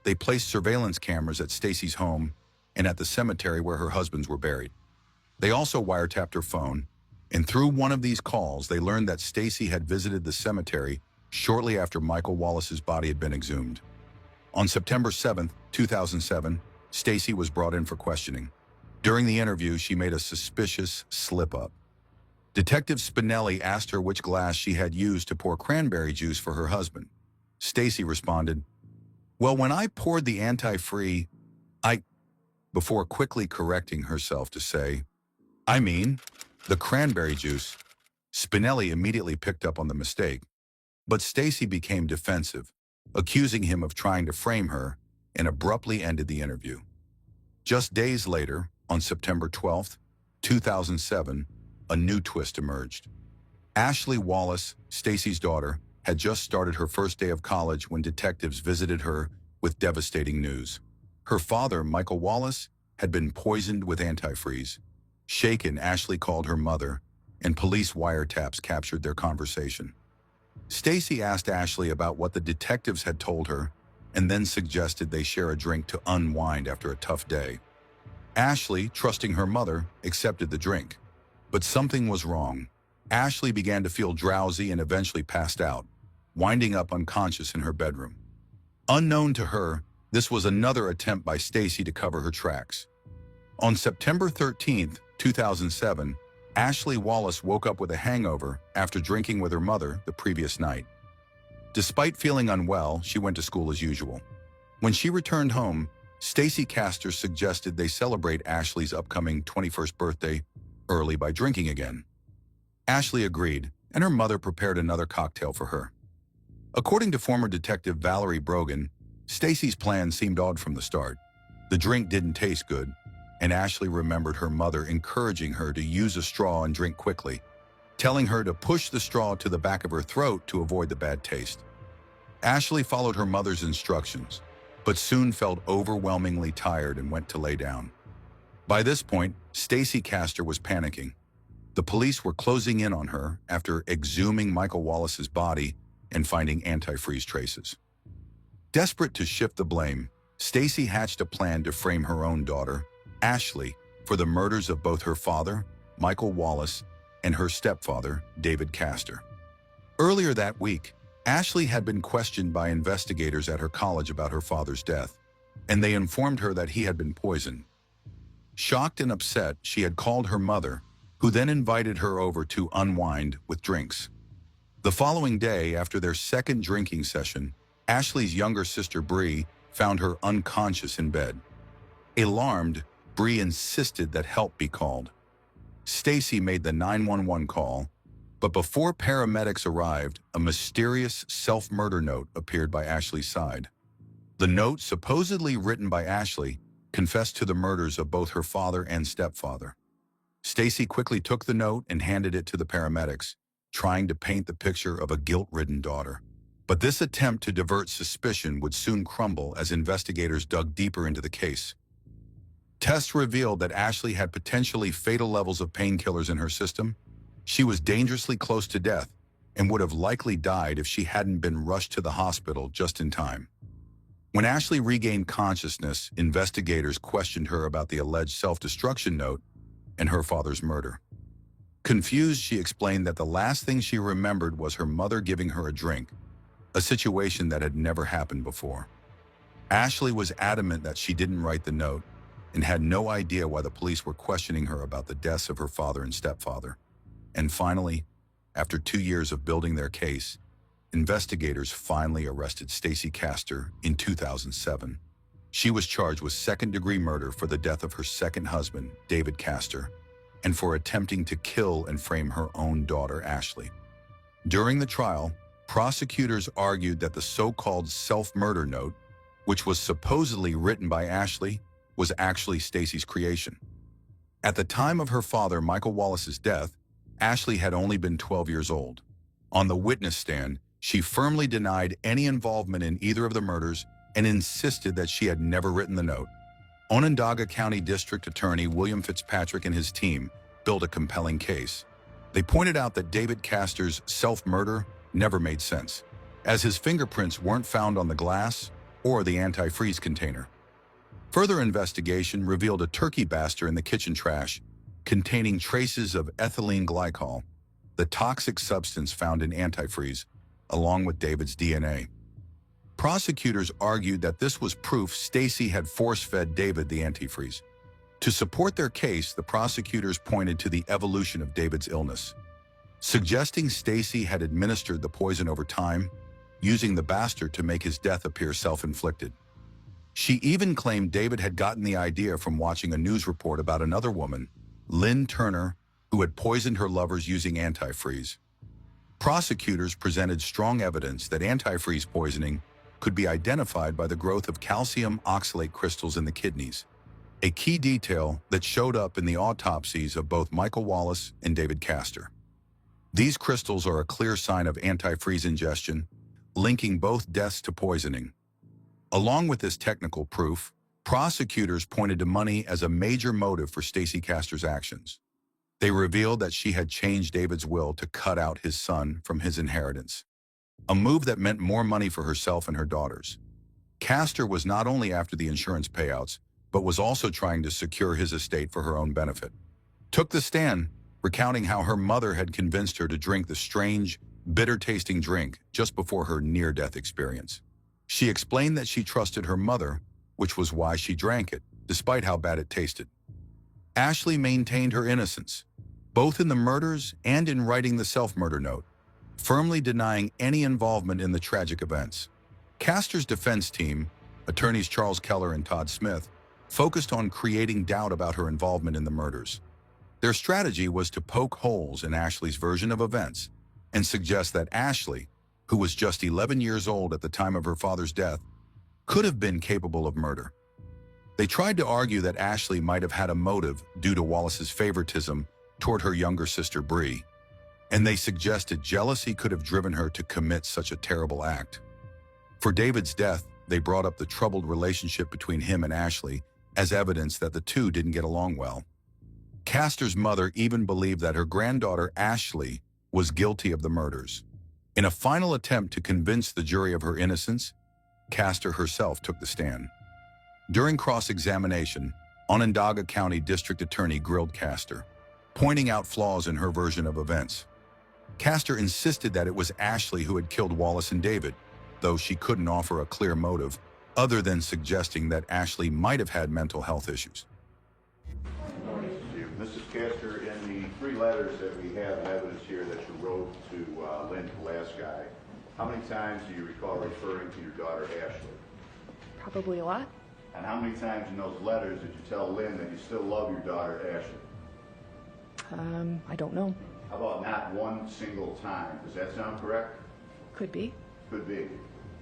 [SPEAKER 2] They placed surveillance cameras at Stacy's home and at the cemetery where her husbands were buried. They also wiretapped her phone, and through one of these calls, they learned that Stacy had visited the cemetery shortly after Michael Wallace's body had been exhumed. On September 7, 2007, Stacy was brought in for questioning. During the interview, she made a suspicious slip-up. Detective Spinelli asked her which glass she had used to pour cranberry juice for her husband. Stacy responded, "Well, when I poured the antifreeze, before quickly correcting herself to say, "I mean, the cranberry juice." Spinelli immediately picked up on the mistake, but Stacy became defensive, accusing him of trying to frame her, and abruptly ended the interview. Just days later, on September 12, 2007, a new twist emerged. Ashley Wallace, Stacy's daughter, had just started her first day of college when detectives visited her with devastating news. Her father, Michael Wallace, had been poisoned with antifreeze. Shaken, Ashley called her mother, and police wiretaps captured their conversation. Stacy asked Ashley about what the detectives had told her, and then suggested they share a drink to unwind after a tough day. Ashley, trusting her mother, accepted the drink. But something was wrong. Ashley began to feel drowsy and eventually passed out, winding up unconscious in her bedroom. Unknown to her, this was another attempt by Stacy to cover her tracks. On September 13, 2007, Ashley Wallace woke up with a hangover after drinking with her mother the previous night. Despite feeling unwell, she went to school as usual. When she returned home, Stacy Castor suggested they celebrate Ashley's upcoming 21st birthday early by drinking again. Ashley agreed, and her mother prepared another cocktail for her. According to former detective Valerie Brogan, Stacy's plan seemed odd from the start. The drink didn't taste good, and Ashley remembered her mother encouraging her to use a straw and drink quickly. telling her to push the straw to the back of her throat to avoid the bad taste. Ashley followed her mother's instructions, but soon felt overwhelmingly tired and went to lay down. By this point, Stacy Castor was panicking. The police were closing in on her after exhuming Michael Wallace's body and finding antifreeze traces. Desperate to shift the blame, Stacy hatched a plan to frame her own daughter, Ashley, for the murders of both her father, Michael Wallace, and her stepfather, David Castor. Earlier that week, Ashley had been questioned by investigators at her college about her father's death, and they informed her that he had been poisoned. Shocked and upset, she had called her mother, who then invited her over to unwind with drinks. The following day, after their second drinking session, Ashley's younger sister Bree found her unconscious in bed. Alarmed, Bree insisted that help be called. Stacy made the 911 call, but before paramedics arrived, a mysterious self-murder note appeared by Ashley's side. The note, supposedly written by Ashley, confessed to the murders of both her father and stepfather. Stacy quickly took the note and handed it to the paramedics, trying to paint the picture of a guilt-ridden daughter. But this attempt to divert suspicion would soon crumble as investigators dug deeper into the case. Tests revealed that Ashley had potentially fatal levels of painkillers in her system. She was dangerously close to death and would have likely died if she hadn't been rushed to the hospital just in time. When Ashley regained consciousness, investigators questioned her about the alleged self-destruction note and her father's murder. Confused, she explained that the last thing she remembered was her mother giving her a drink, a situation that had never happened before. Ashley was adamant that she didn't write the note and had no idea why the police were questioning her about the deaths of her father and stepfather. And finally, after 2 years of building their case, investigators finally arrested Stacy Castor in 2007. She was charged with second-degree murder for the death of her second husband, David Castor, and for attempting to kill and frame her own daughter, Ashley. During the trial, prosecutors argued that the so-called self-murder note, which was supposedly written by Ashley, was actually Stacy's creation. At the time of her father, Michael Wallace's death, Ashley had only been 12 years old. On the witness stand, she firmly denied any involvement in either of the murders and insisted that she had never written the note. Onondaga County District Attorney William Fitzpatrick and his team built a compelling case. They pointed out that David Castor's self-murder never made sense, as his fingerprints weren't found on the glass or the antifreeze container. Further investigation revealed a turkey baster in the kitchen trash containing traces of ethylene glycol, the toxic substance found in antifreeze, along with David's DNA. Prosecutors argued that this was proof Stacy had force-fed David the antifreeze. To support their case, the prosecutors pointed to the evolution of David's illness, suggesting Stacy had administered the poison over time, using the bastard to make his death appear self-inflicted. She even claimed David had gotten the idea from watching a news report about another woman, Lynn Turner, who had poisoned her lovers using antifreeze. Prosecutors presented strong evidence that antifreeze poisoning could be identified by the growth of calcium oxalate crystals in the kidneys, a key detail that showed up in the autopsies of both Michael Wallace and David Castor. These crystals are a clear sign of antifreeze ingestion, linking both deaths to poisoning. Along with this technical proof, prosecutors pointed to money as a major motive for Stacy Castor's actions. They revealed that she had changed David's will to cut out his son from his inheritance, a move that meant more money for herself and her daughters. Castor was not only after the insurance payouts, but was also trying to secure his estate for her own benefit. Took the stand, recounting how her mother had convinced her to drink the strange, bitter-tasting drink just before her near-death experience. She explained that she trusted her mother, which was why she drank it, despite how bad it tasted. Ashley maintained her innocence, both in the murders and in writing the self-murder note, firmly denying any involvement in the tragic events. Castor's defense team, attorneys Charles Keller and Todd Smith, focused on creating doubt about her involvement in the murders. Their strategy was to poke holes in Ashley's version of events and suggest that Ashley, who was just 11 years old at the time of her father's death, could have been capable of murder. They tried to argue that Ashley might have had a motive due to Wallace's favoritism toward her younger sister Bree, and they suggested jealousy could have driven her to commit such a terrible act. For David's death, they brought up the troubled relationship between him and Ashley as evidence that the two didn't get along well. Castor's mother even believed that her granddaughter Ashley was guilty of the murders. In a final attempt to convince the jury of her innocence, Castor herself took the stand. During cross-examination, Onondaga County District Attorney grilled Castor, pointing out flaws in her version of events. Castor insisted that it was Ashley who had killed Wallace and David, though she couldn't offer a clear motive, other than suggesting that Ashley might have had mental health issues.
[SPEAKER 3] Mrs. Castor, in the 3 letters that we have in evidence here that you wrote to Lynn Pulaski, how many times do you recall referring to your daughter Ashley?
[SPEAKER 12] Probably a lot.
[SPEAKER 3] And how many times in those letters did you tell Lynn that you still love your daughter Ashley?
[SPEAKER 12] I don't know.
[SPEAKER 3] How about not one single time? Does that sound correct?
[SPEAKER 12] Could be.
[SPEAKER 3] Could be.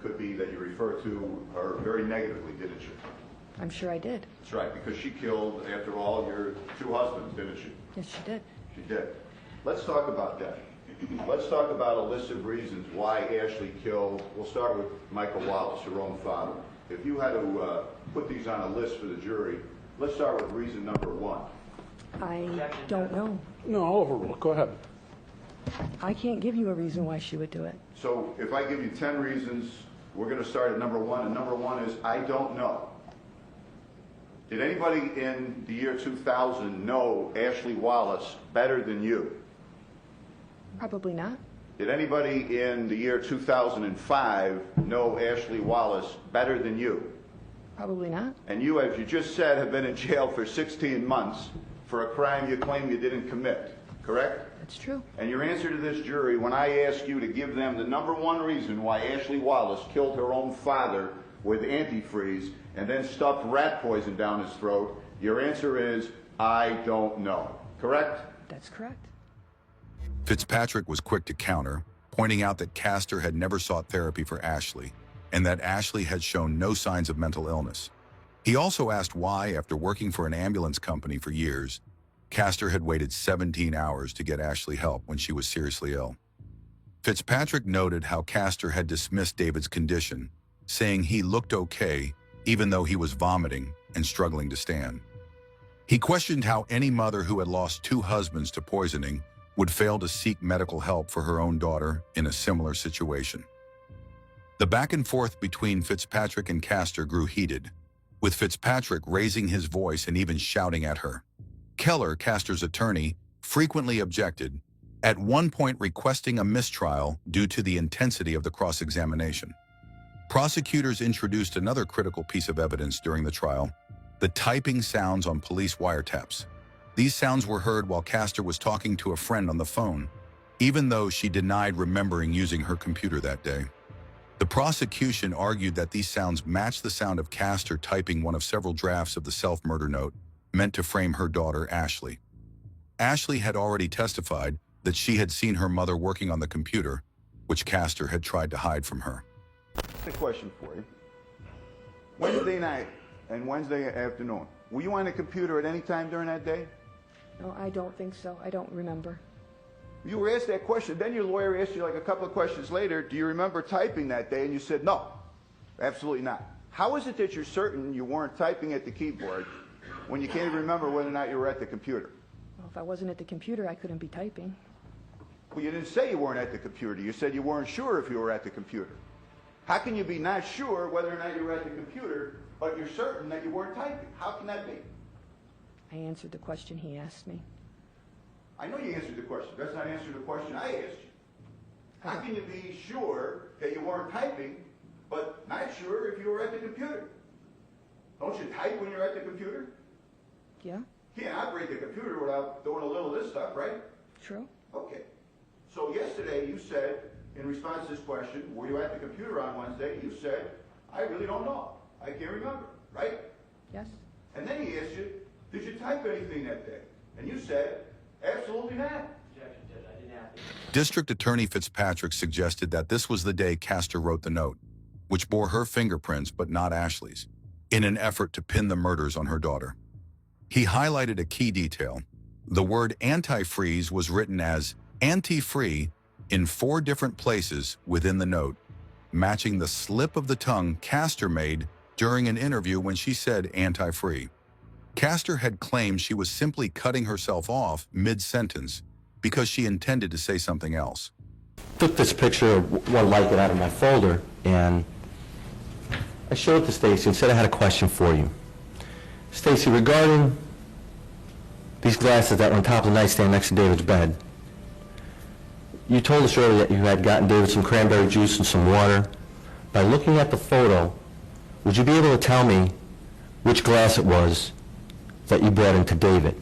[SPEAKER 3] Could be that you referred to her very negatively, didn't you?
[SPEAKER 12] I'm sure I did.
[SPEAKER 3] That's right, because she killed, after all, your 2 husbands, didn't she?
[SPEAKER 12] Yes, she did.
[SPEAKER 3] She did. Let's talk about that. Let's talk about a list of reasons why Ashley killed. We'll start with Michael Wallace, your own father. If you had to put these on a list for the jury, let's start with reason number 1.
[SPEAKER 12] I don't know.
[SPEAKER 3] No, I'll overrule. Go ahead.
[SPEAKER 12] I can't give you a reason why she would do it.
[SPEAKER 3] So if I give you 10 reasons, we're going to start at number 1, and number 1 is I don't know. Did anybody in the year 2000 know Ashley Wallace better than you?
[SPEAKER 12] Probably not.
[SPEAKER 3] Did anybody in the year 2005 know Ashley Wallace better than you?
[SPEAKER 12] Probably not.
[SPEAKER 3] And you, as you just said, have been in jail for 16 months for a crime you claim you didn't commit, correct?
[SPEAKER 12] That's true.
[SPEAKER 3] And your answer to this jury, when I ask you to give them the number 1 reason why Ashley Wallace killed her own father with antifreeze and then stuffed rat poison down his throat, your answer is, I don't know. Correct?
[SPEAKER 12] That's correct.
[SPEAKER 2] Fitzpatrick was quick to counter, pointing out that Castor had never sought therapy for Ashley and that Ashley had shown no signs of mental illness. He also asked why, after working for an ambulance company for years, Castor had waited 17 hours to get Ashley help when she was seriously ill. Fitzpatrick noted how Castor had dismissed David's condition, saying he looked okay even though he was vomiting and struggling to stand. He questioned how any mother who had lost 2 husbands to poisoning would fail to seek medical help for her own daughter in a similar situation. The back and forth between Fitzpatrick and Castor grew heated, with Fitzpatrick raising his voice and even shouting at her. Keller, Castor's attorney, frequently objected, at one point requesting a mistrial due to the intensity of the cross-examination. Prosecutors introduced another critical piece of evidence during the trial, the typing sounds on police wiretaps. These sounds were heard while Castor was talking to a friend on the phone, even though she denied remembering using her computer that day. The prosecution argued that these sounds matched the sound of Castor typing one of several drafts of the self-murder note meant to frame her daughter, Ashley. Ashley had already testified that she had seen her mother working on the computer, which Castor had tried to hide from her.
[SPEAKER 3] A question for you. Wednesday night and Wednesday afternoon, were you on the computer at any time during that day?
[SPEAKER 12] No, I don't think so. I don't remember.
[SPEAKER 3] You were asked that question, then your lawyer asked you like a couple of questions later, do you remember typing that day? And you said, no, absolutely not. How is it that you're certain you weren't typing at the keyboard when you can't even remember whether or not you were at the computer?
[SPEAKER 12] Well, if I wasn't at the computer, I couldn't be typing.
[SPEAKER 3] Well, you didn't say you weren't at the computer. You said you weren't sure if you were at the computer. How can you be not sure whether or not you were at the computer, but you're certain that you weren't typing? How can that be?
[SPEAKER 12] I answered the question he asked me.
[SPEAKER 3] I know you answered the question. That's not answering the question I asked you. How can you be sure that you weren't typing, but not sure if you were at the computer? Don't you type when you're at the computer?
[SPEAKER 12] Yeah.
[SPEAKER 3] You can't operate the computer without doing a little of this stuff, right?
[SPEAKER 12] True.
[SPEAKER 3] Okay. So yesterday you said, in response to this question, were you at the computer on Wednesday? You said, I really don't know. I can't remember, right?
[SPEAKER 12] Yes.
[SPEAKER 3] And then he asked you, did you type anything that day? And you said, absolutely not.
[SPEAKER 2] District Attorney Fitzpatrick suggested that this was the day Castor wrote the note, which bore her fingerprints but not Ashley's, in an effort to pin the murders on her daughter. He highlighted a key detail. The word antifreeze was written as Anti-free in 4 different places within the note, matching the slip of the tongue Castor made during an interview when she said anti-free. Castor had claimed she was simply cutting herself off mid-sentence because she intended to say something else.
[SPEAKER 7] Took this picture of one like it out of my folder, and I showed it to Stacy and said I had a question for you. Stacy, regarding these glasses that were on top of the nightstand next to David's bed, you told us earlier that you had gotten David some cranberry juice and some water. By looking at the photo, would you be able to tell me which glass it was that you brought into David?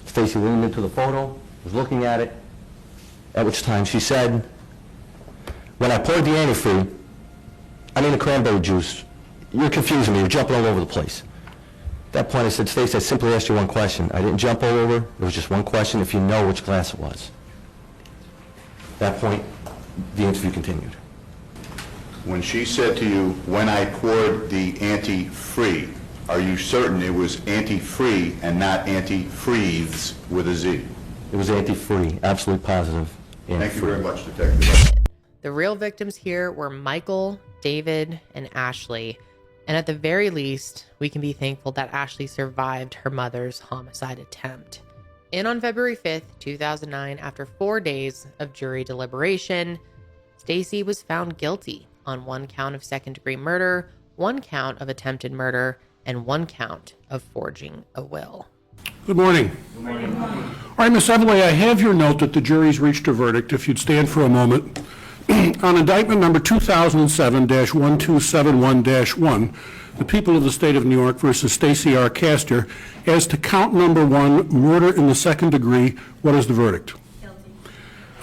[SPEAKER 7] Stacy leaned into the photo, was looking at it, at which time she said, when I poured the antifreeze, the cranberry juice, you're confusing me, you're jumping all over the place. At that point I said, Stacy, I simply asked you one question. I didn't jump all over, it was just one question, if you know which glass it was. At that point, the interview continued.
[SPEAKER 3] When she said to you, when I poured the anti-free, are you certain it was anti-free and not anti-freeze with a Z?
[SPEAKER 7] It was anti-free, absolutely positive.
[SPEAKER 3] Thank you very much, Detective.
[SPEAKER 19] The real victims here were Michael, David, and Ashley. And at the very least, we can be thankful that Ashley survived her mother's homicide attempt. And on February 5th, 2009, after 4 days of jury deliberation, Stacy was found guilty on 1 count of second-degree murder, 1 count of attempted murder, and 1 count of forging a will.
[SPEAKER 20] Good morning. Good morning. All right, Ms. Everly, I have your note that the jury's reached a verdict. If you'd stand for a moment. On indictment number 2007-1271-1, the people of the state of New York versus Stacy R. Castor, as to count number 1, murder in the second degree, what is the verdict? Guilty.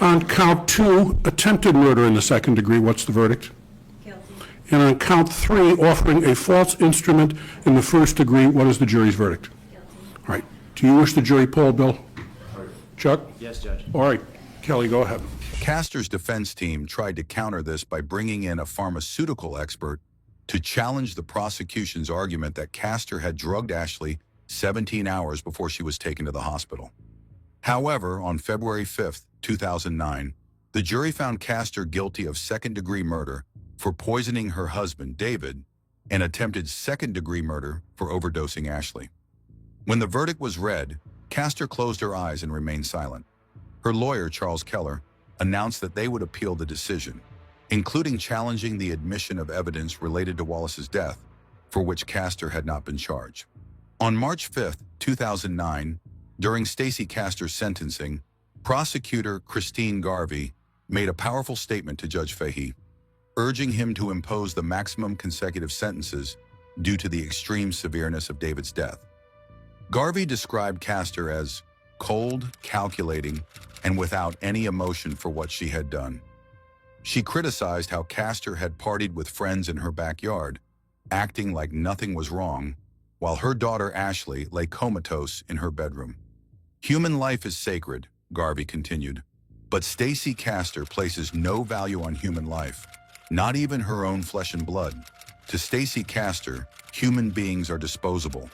[SPEAKER 20] On count 2, attempted murder in the second degree, what's the verdict? Guilty. And on count 3, offering a false instrument in the first degree, what is the jury's verdict? Guilty. All right. Do you wish the jury poll, Bill? Chuck?
[SPEAKER 21] Yes, Judge.
[SPEAKER 20] All right. Kelly, go ahead.
[SPEAKER 2] Castor's defense team tried to counter this by bringing in a pharmaceutical expert to challenge the prosecution's argument that Castor had drugged Ashley 17 hours before she was taken to the hospital. However, on February 5th, 2009, the jury found Castor guilty of second-degree murder for poisoning her husband, David, and attempted second-degree murder for overdosing Ashley. When the verdict was read, Castor closed her eyes and remained silent. Her lawyer, Charles Keller, announced that they would appeal the decision, including challenging the admission of evidence related to Wallace's death, for which Castor had not been charged. On March 5th, 2009, during Stacy Castor's sentencing, prosecutor Christine Garvey made a powerful statement to Judge Fahey, urging him to impose the maximum consecutive sentences due to the extreme severeness of David's death. Garvey described Castor as cold, calculating, and without any emotion for what she had done. She criticized how Castor had partied with friends in her backyard, acting like nothing was wrong, while her daughter Ashley lay comatose in her bedroom. Human life is sacred, Garvey continued, but Stacy Castor places no value on human life, not even her own flesh and blood. To Stacy Castor, human beings are disposable.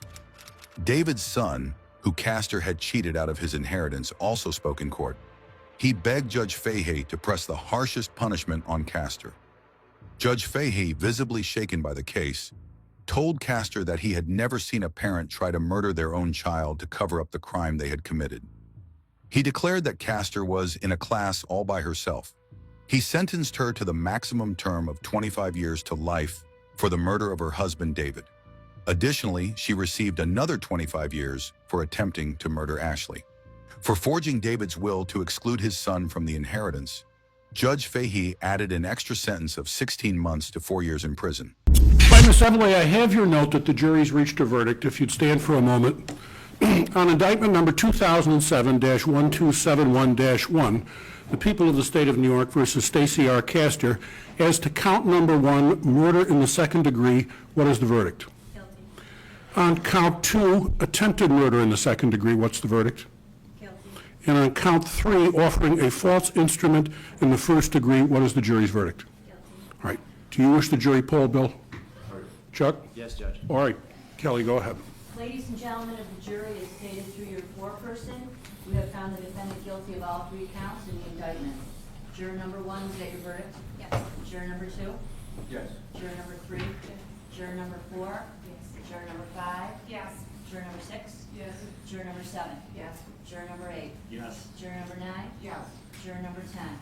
[SPEAKER 2] David's son, who Castor had cheated out of his inheritance, also spoke in court. He begged Judge Fahey to press the harshest punishment on Castor. Judge Fahey, visibly shaken by the case, told Castor that he had never seen a parent try to murder their own child to cover up the crime they had committed. He declared that Castor was in a class all by herself. He sentenced her to the maximum term of 25 years to life for the murder of her husband, David. Additionally, she received another 25 years for attempting to murder Ashley. For forging David's will to exclude his son from the inheritance, Judge Fahey added an extra sentence of 16 months to 4 years in prison.
[SPEAKER 20] Right, Ms. Everly, I have your note that the jury's reached a verdict. If you'd stand for a moment. On indictment number 2007-1271-1, the people of the state of New York versus Stacy R. Castor, as to count number 1, murder in the second degree, what is the verdict? On count 2, attempted murder in the second degree, what's the verdict? Guilty. And on count 3, offering a false instrument in the first degree, what is the jury's verdict? Guilty. All right. Do you wish the jury poll, Bill? Chuck?
[SPEAKER 21] Yes, Judge.
[SPEAKER 20] All right. Kelly, go ahead.
[SPEAKER 25] Ladies and gentlemen of the jury, as stated through your foreperson,
[SPEAKER 4] You have found the defendant guilty of all 3 counts in the indictment. Juror number 1, is that your verdict? Yes. Juror number 2?
[SPEAKER 6] Yes.
[SPEAKER 4] Juror number 3? Yes. Juror number 4? Yes. Juror number 5? Yes. Juror number 6? Yes. Juror number 7? Yes. Juror number 8?
[SPEAKER 6] Yes.
[SPEAKER 4] Juror number 9? Yes. Juror number 10?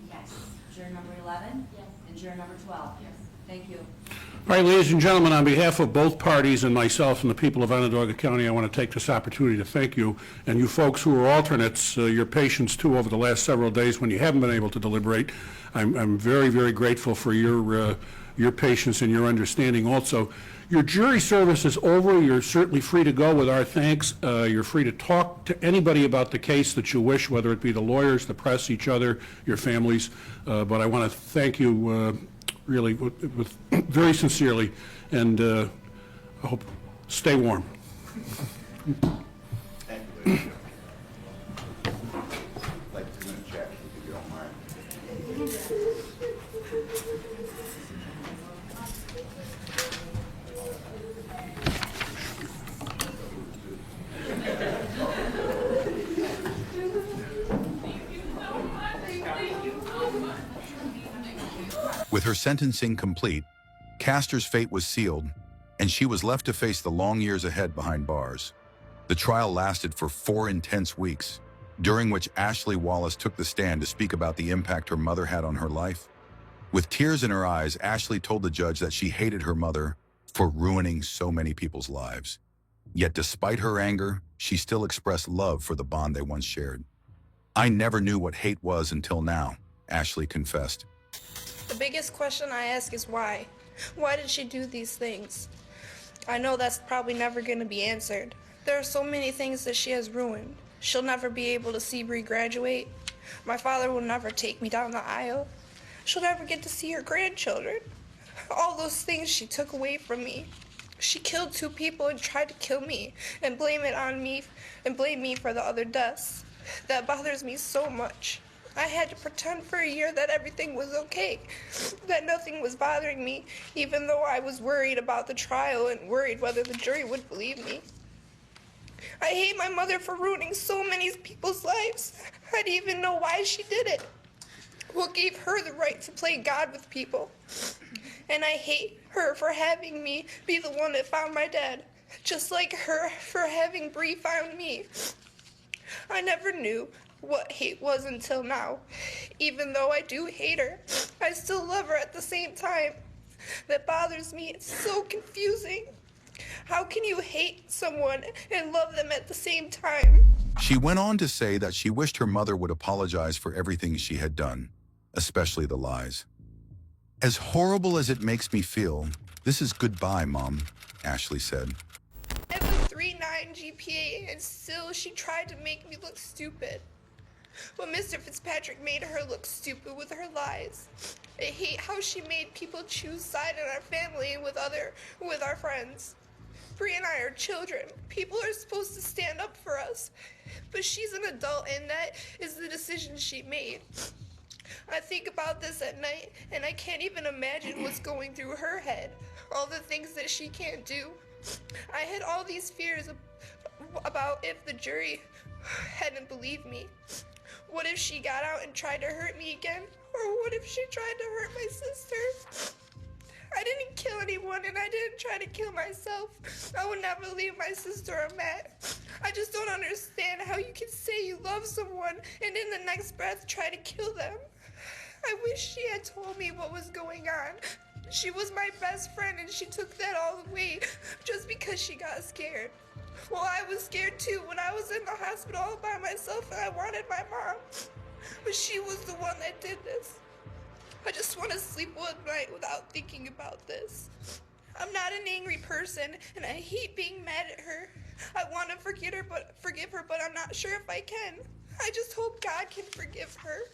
[SPEAKER 4] Yes. Juror number 11? Yes. And juror number 12? Yes. Thank you.
[SPEAKER 20] All right, ladies and gentlemen, on behalf of both parties and myself and the people of Onondaga County, I want to take this opportunity to thank you and you folks who are alternates, your patience too over the last several days when you haven't been able to deliberate. I'm very, very grateful for your patience and your understanding also. Your jury service is over. You're certainly free to go with our thanks. You're free to talk to anybody about the case that you wish, whether it be the lawyers, the press, each other, your families. But I want to thank you really with very sincerely, and I hope stay warm.
[SPEAKER 3] Thank you, ladies. I'd like 2 minutes, Jack, if you don't mind.
[SPEAKER 2] With her sentencing complete, Castor's fate was sealed, and she was left to face the long years ahead behind bars. The trial lasted for 4 intense weeks, during which Ashley Wallace took the stand to speak about the impact her mother had on her life. With tears in her eyes, Ashley told the judge that she hated her mother for ruining so many people's lives. Yet despite her anger, she still expressed love for the bond they once shared. "I never knew what hate was until now," Ashley confessed.
[SPEAKER 5] The biggest question I ask is why? Why did she do these things? I know that's probably never going to be answered. There are so many things that she has ruined. She'll never be able to see Bree graduate. My father will never take me down the aisle. She'll never get to see her grandchildren. All those things she took away from me. She killed 2 people and tried to kill me and blame it on me and blame me for the other deaths. That bothers me so much. I had to pretend for a year that everything was okay, that nothing was bothering me, even though I was worried about the trial and worried whether the jury would believe me. I hate my mother for ruining so many people's lives. I didn't even know why she did it. What gave her the right to play God with people? And I hate her for having me be the one that found my dad, just like her for having Bree found me. I never knew what hate was until now. Even though I do hate her, I still love her at the same time. That bothers me. It's so confusing. How can you hate someone and love them at the same time?
[SPEAKER 2] She went on to say that she wished her mother would apologize for everything she had done, especially the lies. "As horrible as it makes me feel, this is goodbye, Mom," Ashley said.
[SPEAKER 5] I have a 3.9 GPA and still she tried to make me look stupid. But Mr. Fitzpatrick made her look stupid with her lies. I hate how she made people choose side in our family and with our friends. Bree and I are children. People are supposed to stand up for us. But she's an adult and that is the decision she made. I think about this at night and I can't even imagine what's going through her head. All the things that she can't do. I had all these fears about if the jury hadn't believed me. What if she got out and tried to hurt me again? Or what if she tried to hurt my sister? I didn't kill anyone and I didn't try to kill myself. I would never leave my sister or Matt. I just don't understand how you can say you love someone and in the next breath try to kill them. I wish she had told me what was going on. She was my best friend and she took that all away just because she got scared. Well, I was scared too when I was in the hospital all by myself and I wanted my mom. But she was the one that did this. I just want to sleep one night without thinking about this. I'm not an angry person and I hate being mad at her. I want to forgive her, but I'm not sure if I can. I just hope God can forgive her.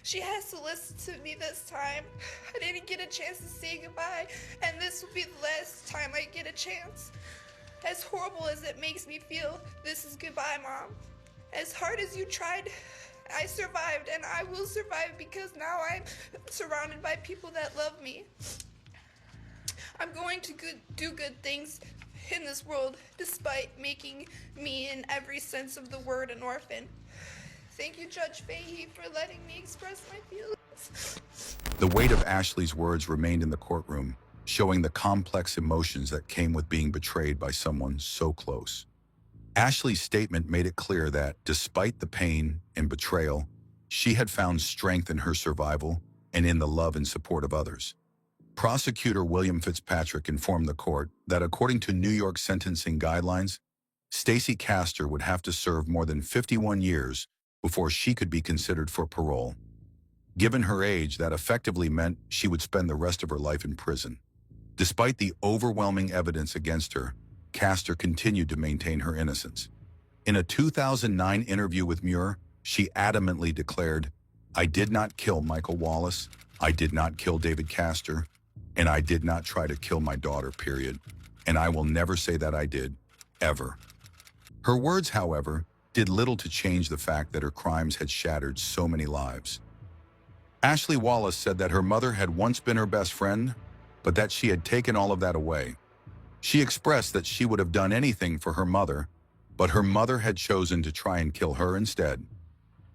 [SPEAKER 5] She has to listen to me this time. I didn't get a chance to say goodbye, and this will be the last time I get a chance. As horrible as it makes me feel, this is goodbye, Mom. As hard as you tried, I survived, and I will survive because now I'm surrounded by people that love me. I'm going to do good things in this world, despite making me, in every sense of the word, an orphan. Thank you, Judge Fahey, for letting me express my feelings.
[SPEAKER 2] The weight of Ashley's words remained in the courtroom, showing the complex emotions that came with being betrayed by someone so close. Ashley's statement made it clear that, despite the pain and betrayal, she had found strength in her survival and in the love and support of others. Prosecutor William Fitzpatrick informed the court that according to New York sentencing guidelines, Stacey Castor would have to serve more than 51 years before she could be considered for parole. Given her age, that effectively meant she would spend the rest of her life in prison. Despite the overwhelming evidence against her, Castor continued to maintain her innocence. In a 2009 interview with Muir, she adamantly declared, "I did not kill Michael Wallace, I did not kill David Castor, and I did not try to kill my daughter, period. And I will never say that I did, ever." Her words, however, did little to change the fact that her crimes had shattered so many lives. Ashley Wallace said that her mother had once been her best friend, but that she had taken all of that away. She expressed that she would have done anything for her mother, but her mother had chosen to try and kill her instead.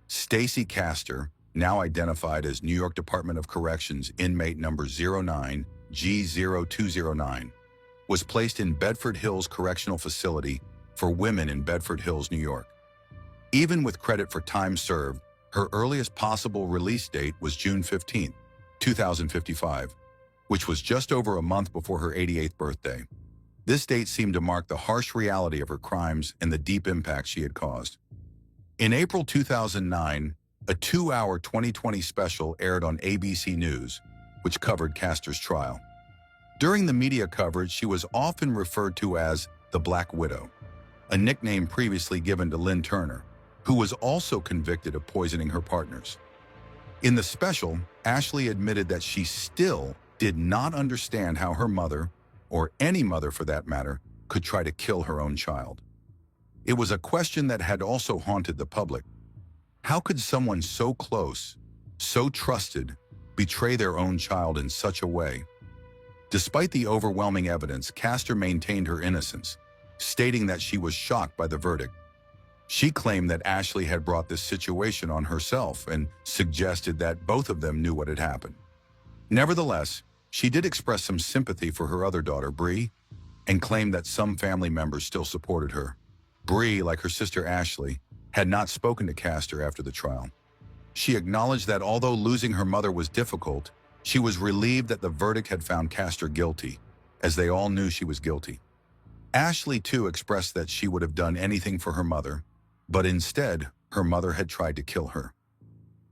[SPEAKER 2] Stacey Castor, now identified as New York Department of Corrections inmate number 09G0209, was placed in Bedford Hills Correctional Facility for women in Bedford Hills, New York. Even with credit for time served, her earliest possible release date was June 15, 2055, which was just over a month before her 88th birthday. This date seemed to mark the harsh reality of her crimes and the deep impact she had caused. In April 2009, a 2-hour 2020 special aired on ABC News, which covered Castor's trial. During the media coverage, she was often referred to as the Black Widow, a nickname previously given to Lynn Turner, who was also convicted of poisoning her partners. In the special, Ashley admitted that she still did not understand how her mother, or any mother for that matter, could try to kill her own child. It was a question that had also haunted the public. How could someone so close, so trusted, betray their own child in such a way? Despite the overwhelming evidence, Castor maintained her innocence, stating that she was shocked by the verdict. She claimed that Ashley had brought this situation on herself and suggested that both of them knew what had happened. Nevertheless, she did express some sympathy for her other daughter, Bree, and claimed that some family members still supported her. Bree, like her sister Ashley, had not spoken to Castor after the trial. She acknowledged that although losing her mother was difficult, she was relieved that the verdict had found Castor guilty, as they all knew she was guilty. Ashley, too, expressed that she would have done anything for her mother, but instead, her mother had tried to kill her.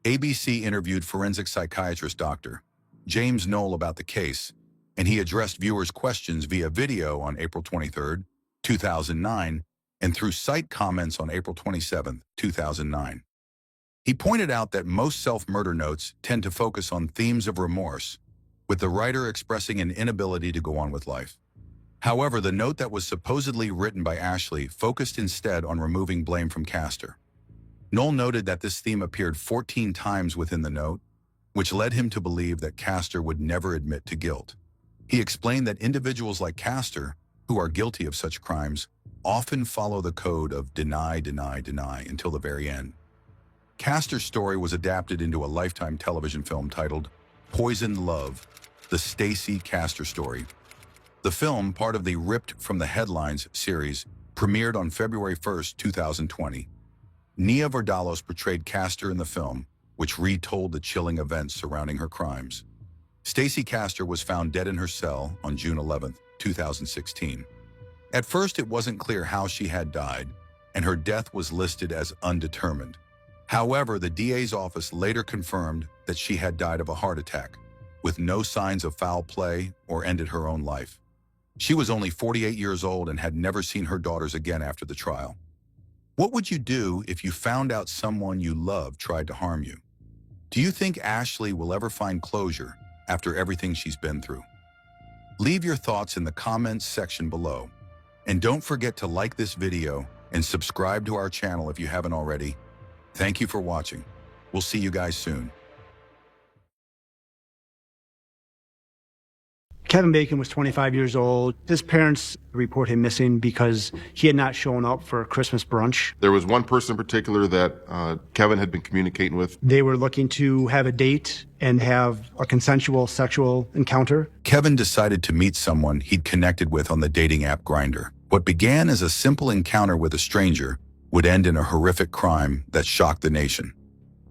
[SPEAKER 2] ABC interviewed forensic psychiatrist Dr. James Knoll about the case, and he addressed viewers' questions via video on April 23, 2009, and through site comments on April 27, 2009. He pointed out that most self-murder notes tend to focus on themes of remorse, with the writer expressing an inability to go on with life. However, the note that was supposedly written by Ashley focused instead on removing blame from Castor. Knoll noted that this theme appeared 14 times within the note, which led him to believe that Castor would never admit to guilt. He explained that individuals like Castor, who are guilty of such crimes, often follow the code of deny, deny, deny until the very end. Castor's story was adapted into a Lifetime television film titled Poisoned Love, The Stacey Castor Story. The film, part of the Ripped from the Headlines series, premiered on February 1, 2020. Nia Vardalos portrayed Castor in the film, which retold the chilling events surrounding her crimes. Stacey Castor was found dead in her cell on June 11, 2016. At first, it wasn't clear how she had died, and her death was listed as undetermined. However, the DA's office later confirmed that she had died of a heart attack, with no signs of foul play or ended her own life. She was only 48 years old and had never seen her daughters again after the trial. What would you do if you found out someone you loved tried to harm you? Do you think Ashley will ever find closure after everything she's been through? Leave your thoughts in the comments section below. And don't forget to like this video and subscribe to our channel if you haven't already. Thank you for watching. We'll see you guys soon.
[SPEAKER 8] Kevin Bacon was 25 years old. His parents report him missing because he had not shown up for Christmas brunch.
[SPEAKER 21] There was one person in particular that Kevin had been communicating with.
[SPEAKER 8] They were looking to have a date and have a consensual sexual encounter.
[SPEAKER 2] Kevin decided to meet someone he'd connected with on the dating app Grindr. What began as a simple encounter with a stranger would end in a horrific crime that shocked the nation.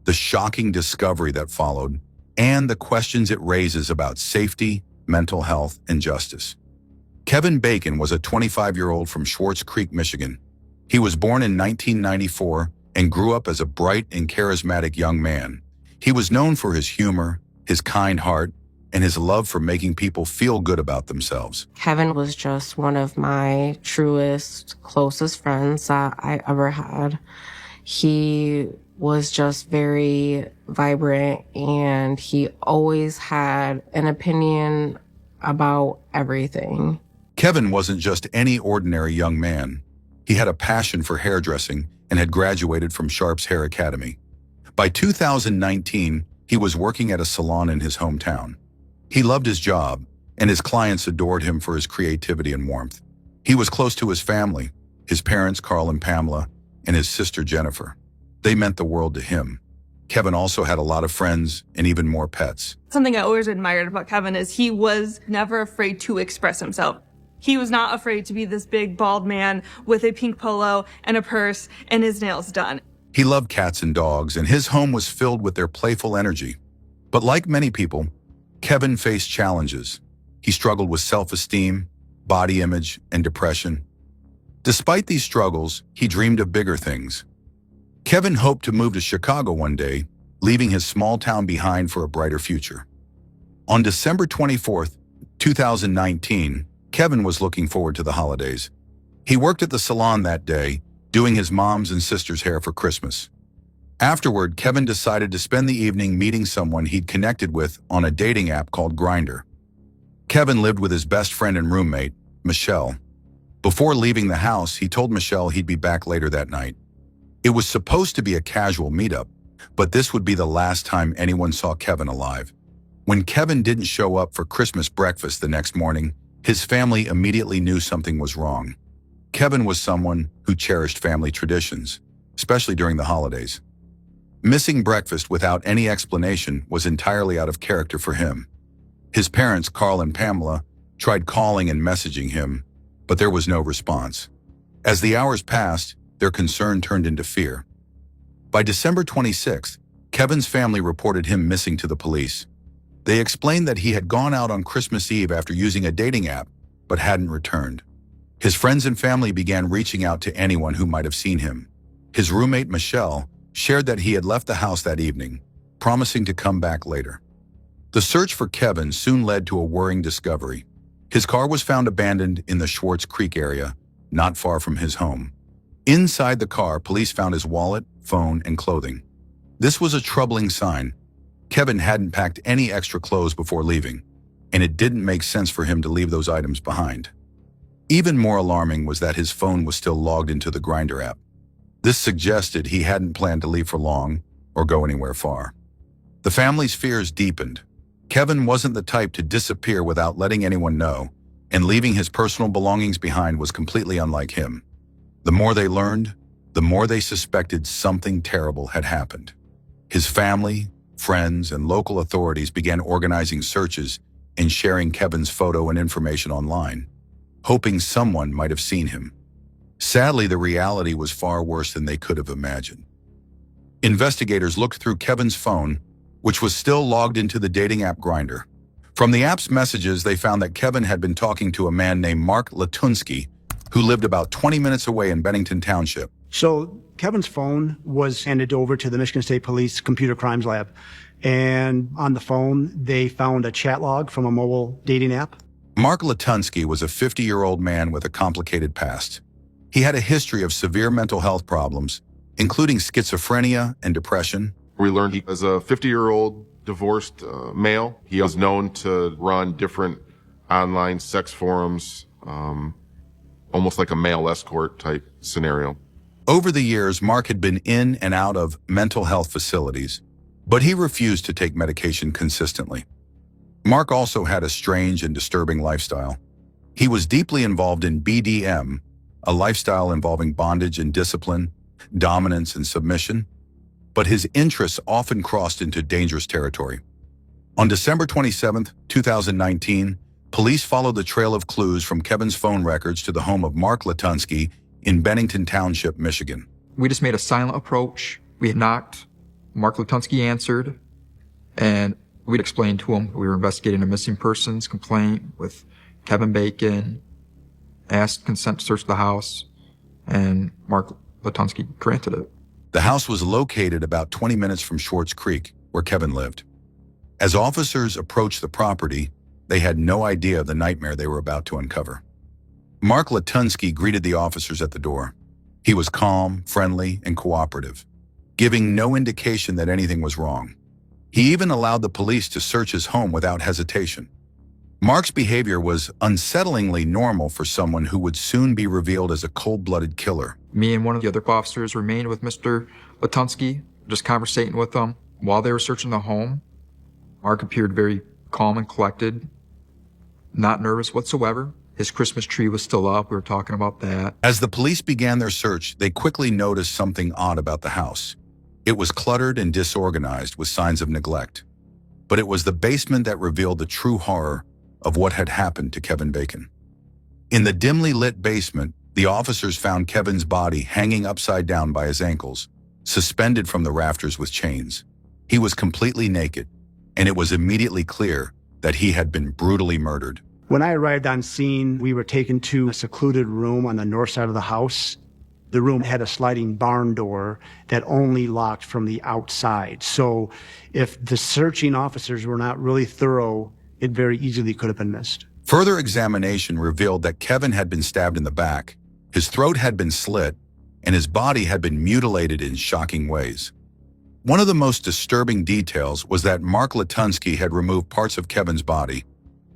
[SPEAKER 2] The shocking discovery that followed, and the questions it raises about safety, mental health, and justice. Kevin Bacon was a 25-year-old from Schwartz Creek, Michigan. He was born in 1994 and grew up as a bright and charismatic young man. He was known for his humor, his kind heart, and his love for making people feel good about themselves.
[SPEAKER 23] Kevin was just one of my truest, closest friends that I ever had. He was just very vibrant, and he always had an opinion about everything.
[SPEAKER 2] Kevin wasn't just any ordinary young man. He had a passion for hairdressing and had graduated from Sharp's Hair Academy. By 2019, he was working at a salon in his hometown. He loved his job, and his clients adored him for his creativity and warmth. He was close to his family, his parents, Carl and Pamela, and his sister, Jennifer. They meant the world to him. Kevin also had a lot of friends and even more pets.
[SPEAKER 24] Something I always admired about Kevin is he was never afraid to express himself. He was not afraid to be this big, bald man with a pink polo and a purse and his nails done.
[SPEAKER 2] He loved cats and dogs, and his home was filled with their playful energy. But like many people, Kevin faced challenges. He struggled with self-esteem, body image, and depression. Despite these struggles, he dreamed of bigger things. Kevin hoped to move to Chicago one day, leaving his small town behind for a brighter future. On December 24th, 2019, Kevin was looking forward to the holidays. He worked at the salon that day, doing his mom's and sister's hair for Christmas. Afterward, Kevin decided to spend the evening meeting someone he'd connected with on a dating app called Grindr. Kevin lived with his best friend and roommate, Michelle. Before leaving the house, he told Michelle he'd be back later that night. It was supposed to be a casual meetup, but this would be the last time anyone saw Kevin alive. When Kevin didn't show up for Christmas breakfast the next morning, his family immediately knew something was wrong. Kevin was someone who cherished family traditions, especially during the holidays. Missing breakfast without any explanation was entirely out of character for him. His parents, Carl and Pamela, tried calling and messaging him, but there was no response. As the hours passed, their concern turned into fear. By December 26th, Kevin's family reported him missing to the police. They explained that he had gone out on Christmas Eve after using a dating app, but hadn't returned. His friends and family began reaching out to anyone who might have seen him. His roommate, Michelle, shared that he had left the house that evening, promising to come back later. The search for Kevin soon led to a worrying discovery. His car was found abandoned in the Schwartz Creek area, not far from his home. Inside the car, police found his wallet, phone, and clothing. This was a troubling sign. Kevin hadn't packed any extra clothes before leaving, and it didn't make sense for him to leave those items behind. Even more alarming was that his phone was still logged into the Grindr app. This suggested he hadn't planned to leave for long or go anywhere far. The family's fears deepened. Kevin wasn't the type to disappear without letting anyone know, and leaving his personal belongings behind was completely unlike him. The more they learned, the more they suspected something terrible had happened. His family, friends, and local authorities began organizing searches and sharing Kevin's photo and information online, hoping someone might have seen him. Sadly, the reality was far worse than they could have imagined. Investigators looked through Kevin's phone, which was still logged into the dating app Grindr. From the app's messages, they found that Kevin had been talking to a man named Mark Latunsky, who lived about 20 minutes away in Bennington Township.
[SPEAKER 8] So Kevin's phone was handed over to the Michigan State Police Computer Crimes Lab. And on the phone, they found a chat log from a mobile dating app.
[SPEAKER 2] Mark Latunsky was a 50-year-old man with a complicated past. He had a history of severe mental health problems, including schizophrenia and depression.
[SPEAKER 21] We learned he was a 50-year-old divorced male. He was known to run different online sex forums, almost like a male escort type scenario.
[SPEAKER 2] Over the years, Mark had been in and out of mental health facilities, but he refused to take medication consistently. Mark also had a strange and disturbing lifestyle. He was deeply involved in BDM, a lifestyle involving bondage and discipline, dominance and submission, but his interests often crossed into dangerous territory. On December 27, 2019, police followed the trail of clues from Kevin's phone records to the home of Mark Latunsky in Bennington Township, Michigan.
[SPEAKER 1] We just made a silent approach. We had knocked. Mark Latunsky answered, and we'd explained to him we were investigating a missing persons complaint with Kevin Bacon, asked consent to search the house, and Mark Latunsky granted it.
[SPEAKER 2] The house was located about 20 minutes from Schwartz Creek, where Kevin lived. As officers approached the property, they had no idea of the nightmare they were about to uncover. Mark Latunsky greeted the officers at the door. He was calm, friendly, and cooperative, giving no indication that anything was wrong. He even allowed the police to search his home without hesitation. Mark's behavior was unsettlingly normal for someone who would soon be revealed as a cold-blooded killer.
[SPEAKER 1] Me and one of the other officers remained with Mr. Latunsky, just conversating with him. While they were searching the home, Mark appeared very calm and collected, not nervous whatsoever. His Christmas tree was still up. We were talking about that.
[SPEAKER 2] As the police began their search, they quickly noticed something odd about the house. It was cluttered and disorganized with signs of neglect. But it was the basement that revealed the true horror of what had happened to Kevin Bacon. In the dimly lit basement, the officers found Kevin's body hanging upside down by his ankles, suspended from the rafters with chains. He was completely naked, and it was immediately clear that he had been brutally murdered.
[SPEAKER 8] When I arrived on scene, we were taken to a secluded room on the north side of the house. The room had a sliding barn door that only locked from the outside. So if the searching officers were not really thorough, it very easily could have been missed.
[SPEAKER 2] Further examination revealed that Kevin had been stabbed in the back, his throat had been slit, and his body had been mutilated in shocking ways. One of the most disturbing details was that Mark Latunsky had removed parts of Kevin's body,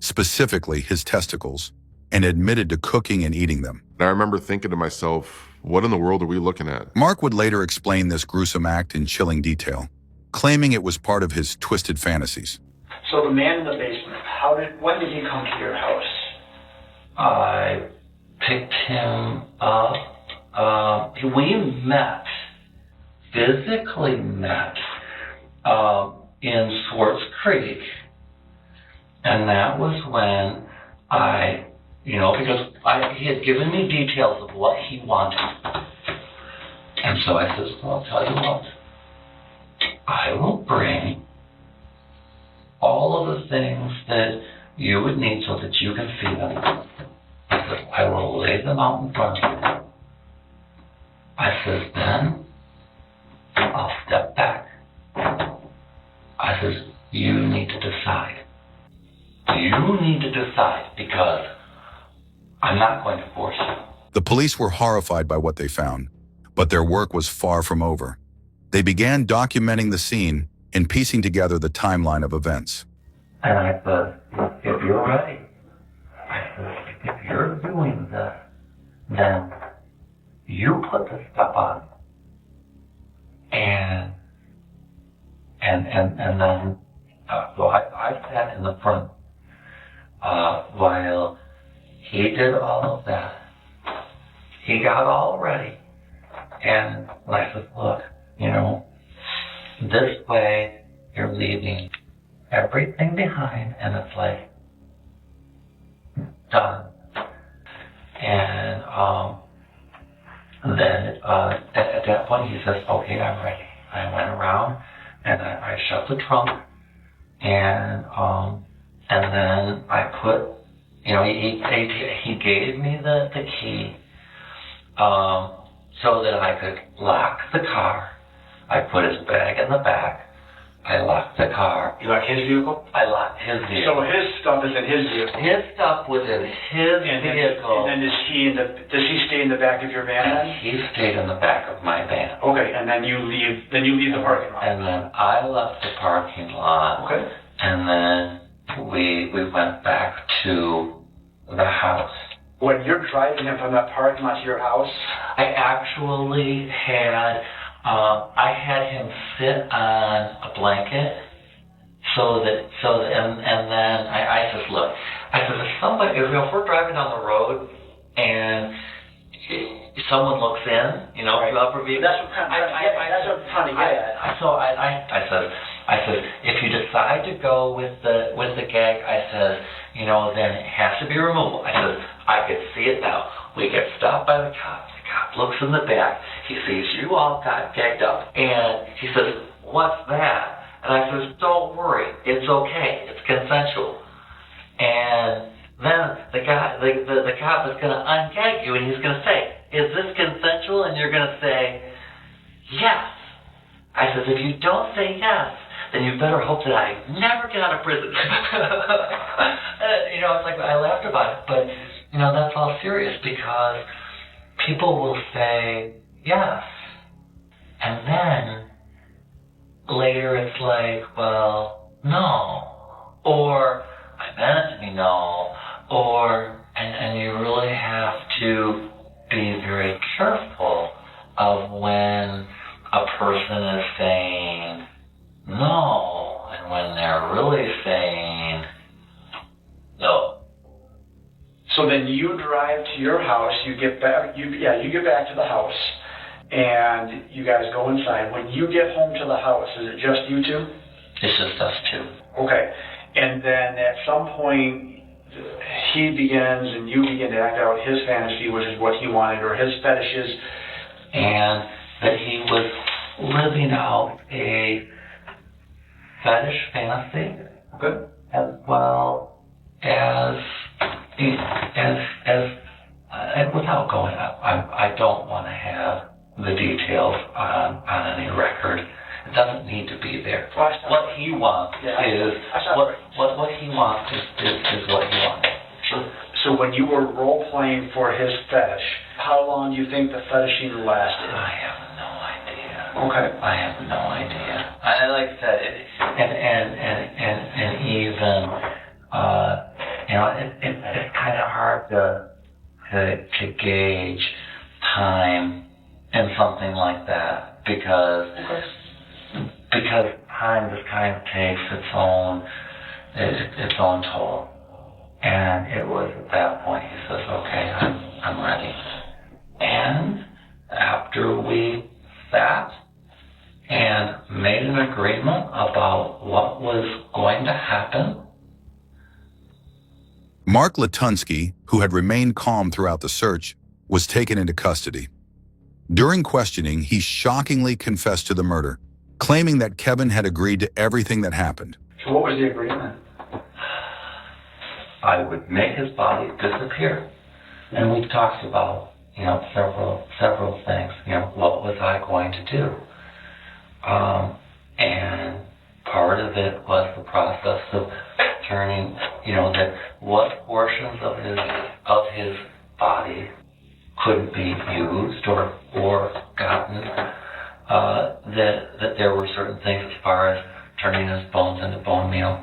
[SPEAKER 2] specifically his testicles, and admitted to cooking and eating them.
[SPEAKER 21] I remember thinking to myself, what in the world are we looking at?
[SPEAKER 2] Mark would later explain this gruesome act in chilling detail, claiming it was part of his twisted fantasies.
[SPEAKER 9] So the man in the basement, when did he come to your house?
[SPEAKER 6] I picked him up. We met, physically met, in Schwartz Creek. And that was when because he had given me details of what he wanted. And so I said, well, I'll tell you what, I will bring all of the things that you would need so that you can feed them. I said, I will lay them out in front of you. I says, then I'll step back. I says, you need to decide. You need to decide because I'm not going to force you.
[SPEAKER 2] The police were horrified by what they found, but their work was far from over. They began documenting the scene and piecing together the timeline of events.
[SPEAKER 6] And I said, if you're ready, I said, if you're doing this, then you put the stuff on. And then, so I sat in the front while he did all of that. He got all ready. And I said, look, this way you're leaving everything behind, and it's like, done. And then at that point he says, okay, I'm ready. I went around and I shut the trunk, and then I put, he gave me the key so that I could lock the car. I put his bag in the back. I locked the car.
[SPEAKER 9] You locked his vehicle?
[SPEAKER 6] I locked his vehicle.
[SPEAKER 9] So his stuff is in his vehicle.
[SPEAKER 6] His stuff was in his vehicle.
[SPEAKER 9] And then does he stay in the back of your van?
[SPEAKER 6] And he stayed in the back of my van.
[SPEAKER 9] Okay, and then you leave the parking lot.
[SPEAKER 6] And then I left the parking lot.
[SPEAKER 9] Okay.
[SPEAKER 6] And then we went back to the house.
[SPEAKER 9] When you're driving him from that parking lot to your house?
[SPEAKER 6] I actually had him sit on a blanket.
[SPEAKER 10] and then I says, look, I says, if we're driving down the road and someone looks in, you know,
[SPEAKER 9] Right.
[SPEAKER 10] upper view.
[SPEAKER 9] That's what I'm trying to get at.
[SPEAKER 10] So I said, if you decide to go with the gag, I said, you know, then it has to be removable. I said, I could see it now. We get stopped by the cop. The cop looks in the back. He sees you all got gagged up, and he says, what's that? And I says, don't worry, it's okay, it's consensual. And then the cop is going to ungag you, and he's going to say, is this consensual? And you're going to say, yes. I says, if you don't say yes, then you better hope that I never get out of prison. You know, it's like I laughed about it, but, you know, that's all serious because people will say yes. And then later it's like, well, no. Or I meant it to be no. Or, and you really have to be very careful of when a person is saying no and when they're really saying no.
[SPEAKER 9] So then you drive to your house, you get back to the house, and you guys go inside. When you get home to the house, is it just you two?
[SPEAKER 10] It's just us two.
[SPEAKER 9] Okay. And then at some point, he begins and you begin to act out his fantasy, which is what he wanted, or his fetishes.
[SPEAKER 10] And that he was living out a fetish fantasy,
[SPEAKER 9] good,
[SPEAKER 10] as well as without going up. I don't want to have the details on any record. It doesn't need to be there. What he wants is what he wants is what he wants.
[SPEAKER 9] So when you were role playing for his fetish, how long do you think the fetishing lasted?
[SPEAKER 10] I have no idea.
[SPEAKER 9] Okay.
[SPEAKER 10] I have no idea. I like I said, and even you know, it's kind of hard to gauge time in something like that because time just kind of takes its own toll. And it was at that point he says, okay, I'm ready. And after we sat and made an agreement about what was going to happen.
[SPEAKER 2] Mark Latunsky, who had remained calm throughout the search, was taken into custody. During questioning, he shockingly confessed to the murder, claiming that Kevin had agreed to everything that happened.
[SPEAKER 9] So what was the agreement?
[SPEAKER 10] I would make his body disappear. And we talked about, you know, several things. You know, what was I going to do? And part of it was the process of turning, you know, that what portions of his body couldn't be used or gotten. That there were certain things as far as turning his bones into bone meal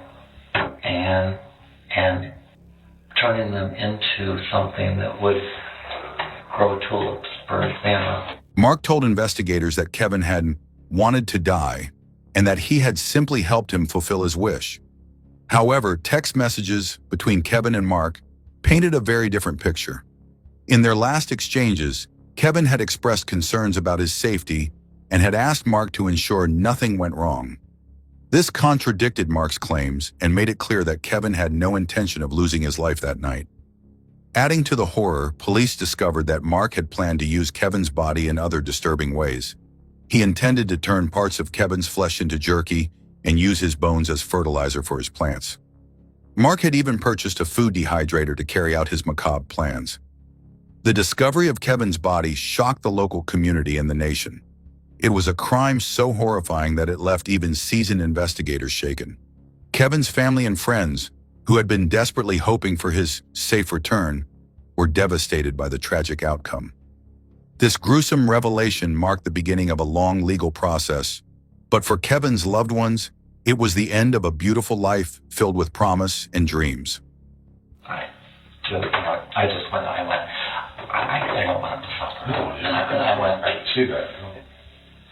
[SPEAKER 10] and turning them into something that would grow tulips for his family.
[SPEAKER 2] Mark told investigators that Kevin had wanted to die and that he had simply helped him fulfill his wish. However, text messages between Kevin and Mark painted a very different picture. In their last exchanges, Kevin had expressed concerns about his safety and had asked Mark to ensure nothing went wrong. This contradicted Mark's claims and made it clear that Kevin had no intention of losing his life that night. Adding to the horror, police discovered that Mark had planned to use Kevin's body in other disturbing ways. He intended to turn parts of Kevin's flesh into jerky and use his bones as fertilizer for his plants. Mark had even purchased a food dehydrator to carry out his macabre plans. The discovery of Kevin's body shocked the local community and the nation. It was a crime so horrifying that it left even seasoned investigators shaken. Kevin's family and friends, who had been desperately hoping for his safe return, were devastated by the tragic outcome. This gruesome revelation marked the beginning of a long legal process, but for Kevin's loved ones, it was the end of a beautiful life filled with promise and dreams.
[SPEAKER 10] I don't want him to suffer. I went right to that.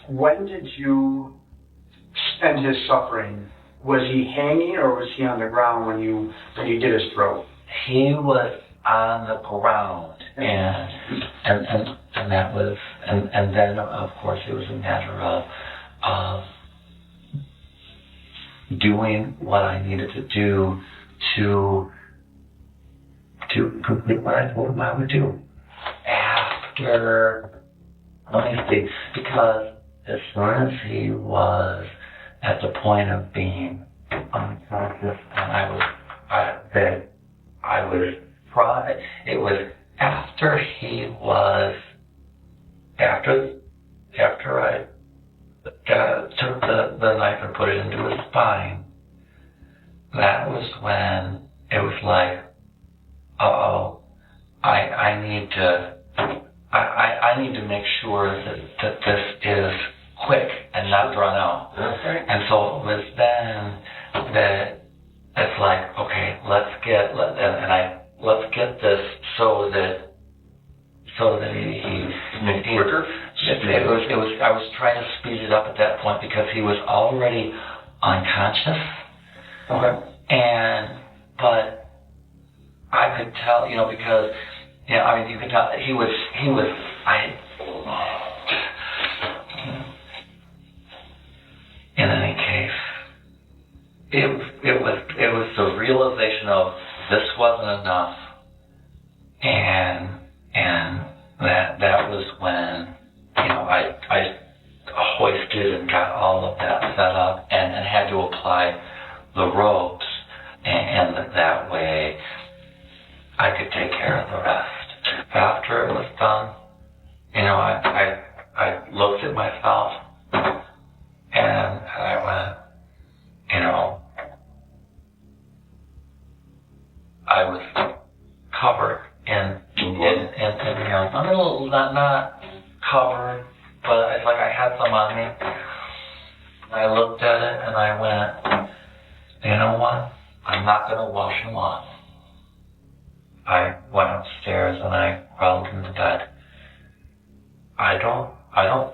[SPEAKER 9] When did you end his suffering Was he hanging or was he on the ground when you did his throat?
[SPEAKER 10] He was on the ground, and that was, and then of course it was a matter of doing what I needed to do to complete what I told him I would do. After, let me see, because as soon as he was at the point of being unconscious, and I was fried. It was after I took the knife and put it into his spine. That was when it was like, uh-oh, I need to make sure that this is quick and not drawn out. Okay. And so it was then that it's like, okay, let's get this so that he quicker. It was I was trying to speed it up at that point because he was already unconscious. Okay. But I could tell, because you could tell he was in any case, it was the realization of this wasn't enough, and that was when I hoisted and got all of that set up and had to apply the ropes, and that way I could take care of the rest. After it was done, I looked at myself and I went, I was covered in a little, not covered, but it's like I had some on me. I looked at it and I went, you know what? I'm not going to wash them off. I went upstairs and I crawled into bed. I don't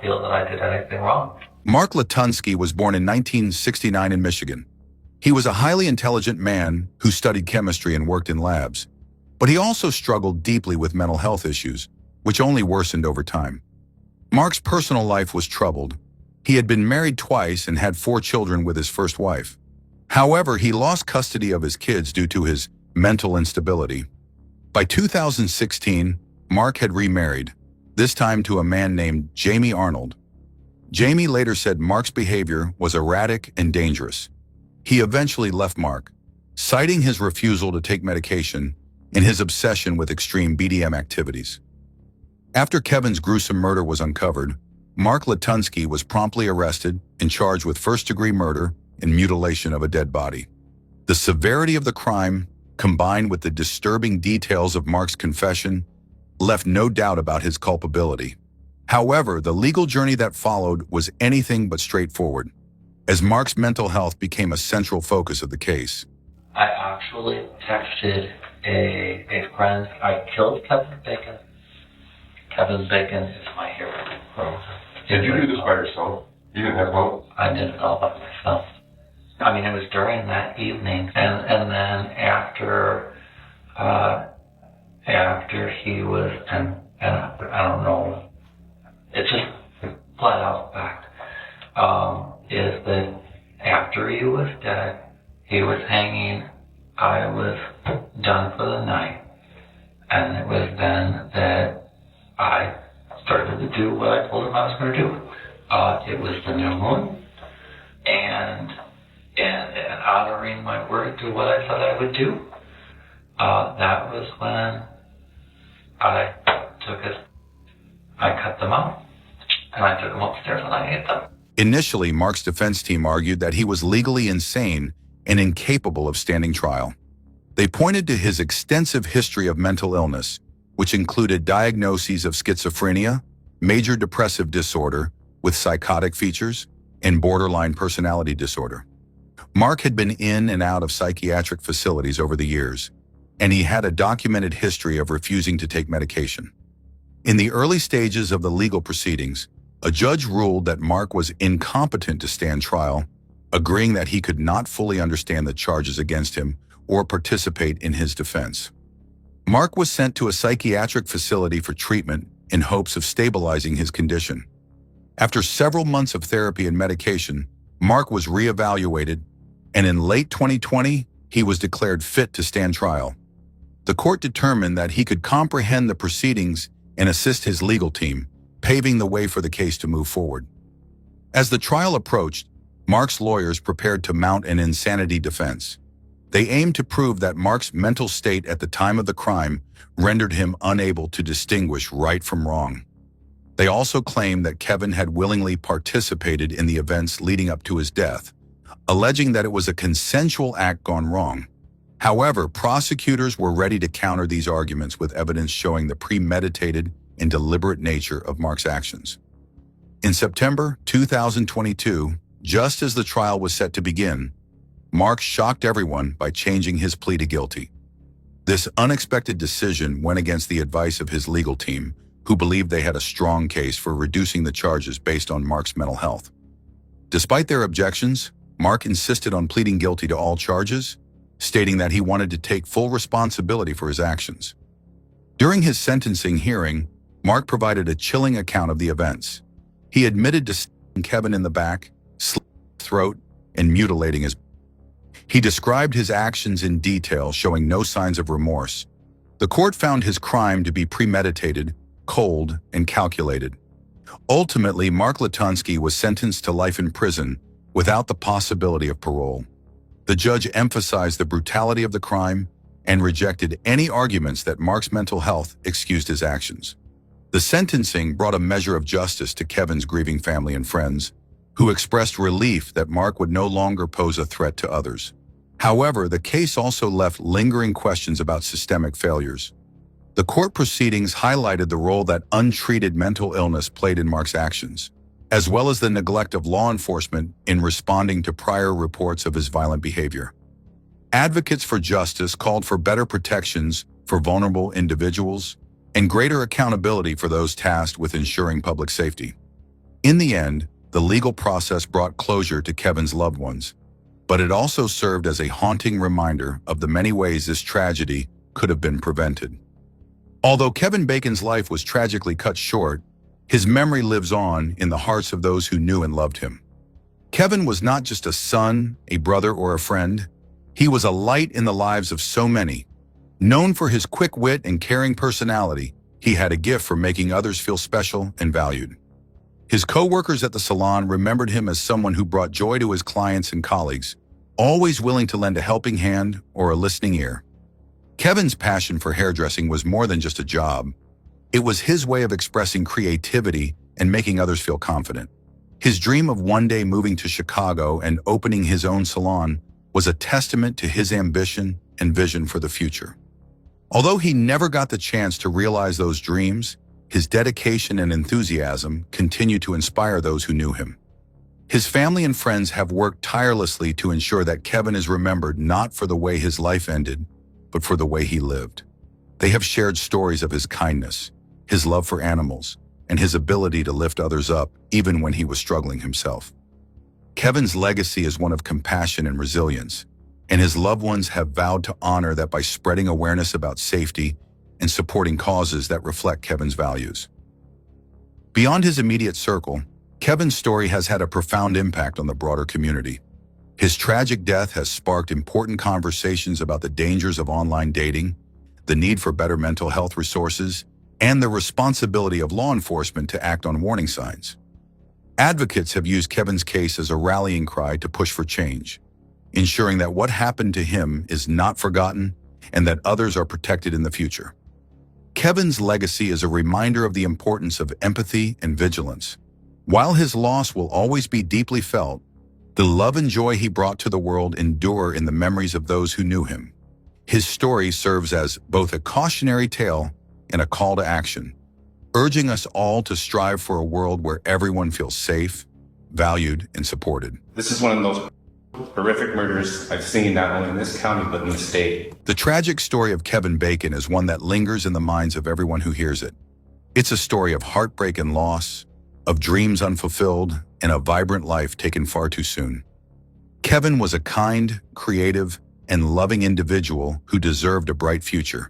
[SPEAKER 10] feel that I did anything wrong.
[SPEAKER 2] Mark Latunsky was born in 1969 in Michigan. He was a highly intelligent man who studied chemistry and worked in labs. But he also struggled deeply with mental health issues, which only worsened over time. Mark's personal life was troubled. He had been married twice and had 4 children with his first wife. However, he lost custody of his kids due to his mental instability. By 2016, Mark had remarried, this time to a man named Jamie Arnold. Jamie later said Mark's behavior was erratic and dangerous. He eventually left Mark, citing his refusal to take medication and his obsession with extreme BDM activities. After Kevin's gruesome murder was uncovered, Mark Latunsky was promptly arrested and charged with first-degree murder and mutilation of a dead body. The severity of the crime, combined with the disturbing details of Mark's confession, left no doubt about his culpability. However, the legal journey that followed was anything but straightforward, as Mark's mental health became a central focus of the case.
[SPEAKER 10] I actually texted a friend. I killed Kevin Bacon. Kevin Bacon is my hero.
[SPEAKER 21] Did you do this by yourself? You didn't have help?
[SPEAKER 10] I did it all by myself. I mean, it was during that evening, and then after he was, and I don't know, it's just flat out fact, is that after he was dead, he was hanging, I was done for the night, and it was then that I started to do what I told him I was going to do. It was the new moon, and honoring my word to what I said I would do. That was when I cut them out, and I took them upstairs and I ate them.
[SPEAKER 2] Initially, Mark's defense team argued that he was legally insane and incapable of standing trial. They pointed to his extensive history of mental illness, which included diagnoses of schizophrenia, major depressive disorder with psychotic features, and borderline personality disorder. Mark had been in and out of psychiatric facilities over the years, and he had a documented history of refusing to take medication. In the early stages of the legal proceedings, a judge ruled that Mark was incompetent to stand trial, agreeing that he could not fully understand the charges against him or participate in his defense. Mark was sent to a psychiatric facility for treatment in hopes of stabilizing his condition. After several months of therapy and medication, Mark was reevaluated, and in late 2020, he was declared fit to stand trial. The court determined that he could comprehend the proceedings and assist his legal team, paving the way for the case to move forward. As the trial approached, Mark's lawyers prepared to mount an insanity defense. They aimed to prove that Mark's mental state at the time of the crime rendered him unable to distinguish right from wrong. They also claimed that Kevin had willingly participated in the events leading up to his death, alleging that it was a consensual act gone wrong. However, prosecutors were ready to counter these arguments with evidence showing the premeditated and deliberate nature of Mark's actions. In September 2022, just as the trial was set to begin, Mark shocked everyone by changing his plea to guilty. This unexpected decision went against the advice of his legal team, who believed they had a strong case for reducing the charges based on Mark's mental health. Despite their objections, Mark insisted on pleading guilty to all charges, stating that he wanted to take full responsibility for his actions. During his sentencing hearing, Mark provided a chilling account of the events. He admitted to stabbing Kevin in the back, slitting his throat, and mutilating his body. He described his actions in detail, showing no signs of remorse. The court found his crime to be premeditated, cold, and calculated. Ultimately, Mark Latonsky was sentenced to life in prison without the possibility of parole. The judge emphasized the brutality of the crime and rejected any arguments that Mark's mental health excused his actions. The sentencing brought a measure of justice to Kevin's grieving family and friends, who expressed relief that Mark would no longer pose a threat to others. However, the case also left lingering questions about systemic failures. The court proceedings highlighted the role that untreated mental illness played in Mark's actions, as well as the neglect of law enforcement in responding to prior reports of his violent behavior. Advocates for justice called for better protections for vulnerable individuals and greater accountability for those tasked with ensuring public safety. In the end, the legal process brought closure to Kevin's loved ones, but it also served as a haunting reminder of the many ways this tragedy could have been prevented. Although Kevin Bacon's life was tragically cut short, his memory lives on in the hearts of those who knew and loved him. Kevin was not just a son, a brother, or a friend. He was a light in the lives of so many. Known for his quick wit and caring personality, he had a gift for making others feel special and valued. His co-workers at the salon remembered him as someone who brought joy to his clients and colleagues, always willing to lend a helping hand or a listening ear. Kevin's passion for hairdressing was more than just a job. It was his way of expressing creativity and making others feel confident. His dream of one day moving to Chicago and opening his own salon was a testament to his ambition and vision for the future. Although he never got the chance to realize those dreams, his dedication and enthusiasm continue to inspire those who knew him. His family and friends have worked tirelessly to ensure that Kevin is remembered not for the way his life ended, but for the way he lived. They have shared stories of his kindness, his love for animals, and his ability to lift others up even when he was struggling himself. Kevin's legacy is one of compassion and resilience, and his loved ones have vowed to honor that by spreading awareness about safety and supporting causes that reflect Kevin's values. Beyond his immediate circle, Kevin's story has had a profound impact on the broader community. His tragic death has sparked important conversations about the dangers of online dating, the need for better mental health resources, and the responsibility of law enforcement to act on warning signs. Advocates have used Kevin's case as a rallying cry to push for change, ensuring that what happened to him is not forgotten and that others are protected in the future. Kevin's legacy is a reminder of the importance of empathy and vigilance. While his loss will always be deeply felt, the love and joy he brought to the world endure in the memories of those who knew him. His story serves as both a cautionary tale and a call to action, urging us all to strive for a world where everyone feels safe, valued, and supported.
[SPEAKER 11] This is one of the most horrific murders I've seen, not only in this county, but in the state.
[SPEAKER 2] The tragic story of Kevin Bacon is one that lingers in the minds of everyone who hears it. It's a story of heartbreak and loss, of dreams unfulfilled, and a vibrant life taken far too soon. Kevin was a kind, creative, and loving individual who deserved a bright future.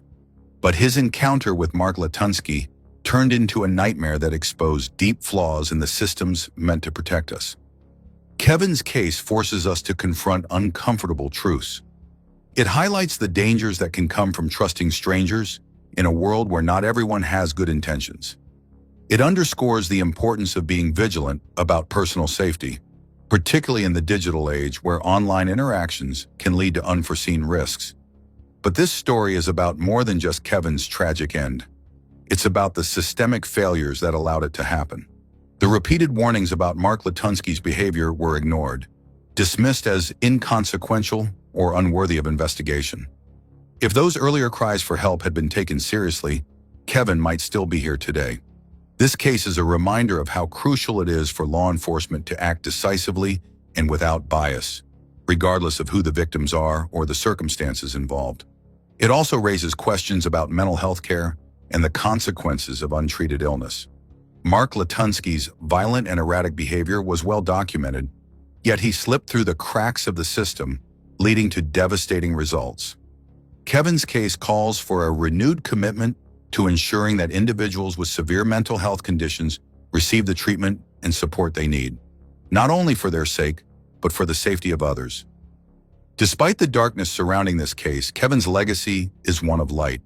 [SPEAKER 2] But his encounter with Mark Latunsky turned into a nightmare that exposed deep flaws in the systems meant to protect us. Kevin's case forces us to confront uncomfortable truths. It highlights the dangers that can come from trusting strangers in a world where not everyone has good intentions. It underscores the importance of being vigilant about personal safety, particularly in the digital age where online interactions can lead to unforeseen risks. But this story is about more than just Kevin's tragic end. It's about the systemic failures that allowed it to happen. The repeated warnings about Mark Latunsky's behavior were ignored, dismissed as inconsequential or unworthy of investigation. If those earlier cries for help had been taken seriously, Kevin might still be here today. This case is a reminder of how crucial it is for law enforcement to act decisively and without bias, regardless of who the victims are or the circumstances involved. It also raises questions about mental health care and the consequences of untreated illness. Mark Latunsky's violent and erratic behavior was well documented, yet he slipped through the cracks of the system, leading to devastating results. Kevin's case calls for a renewed commitment to ensuring that individuals with severe mental health conditions receive the treatment and support they need, not only for their sake, but for the safety of others. Despite the darkness surrounding this case, Kevin's legacy is one of light.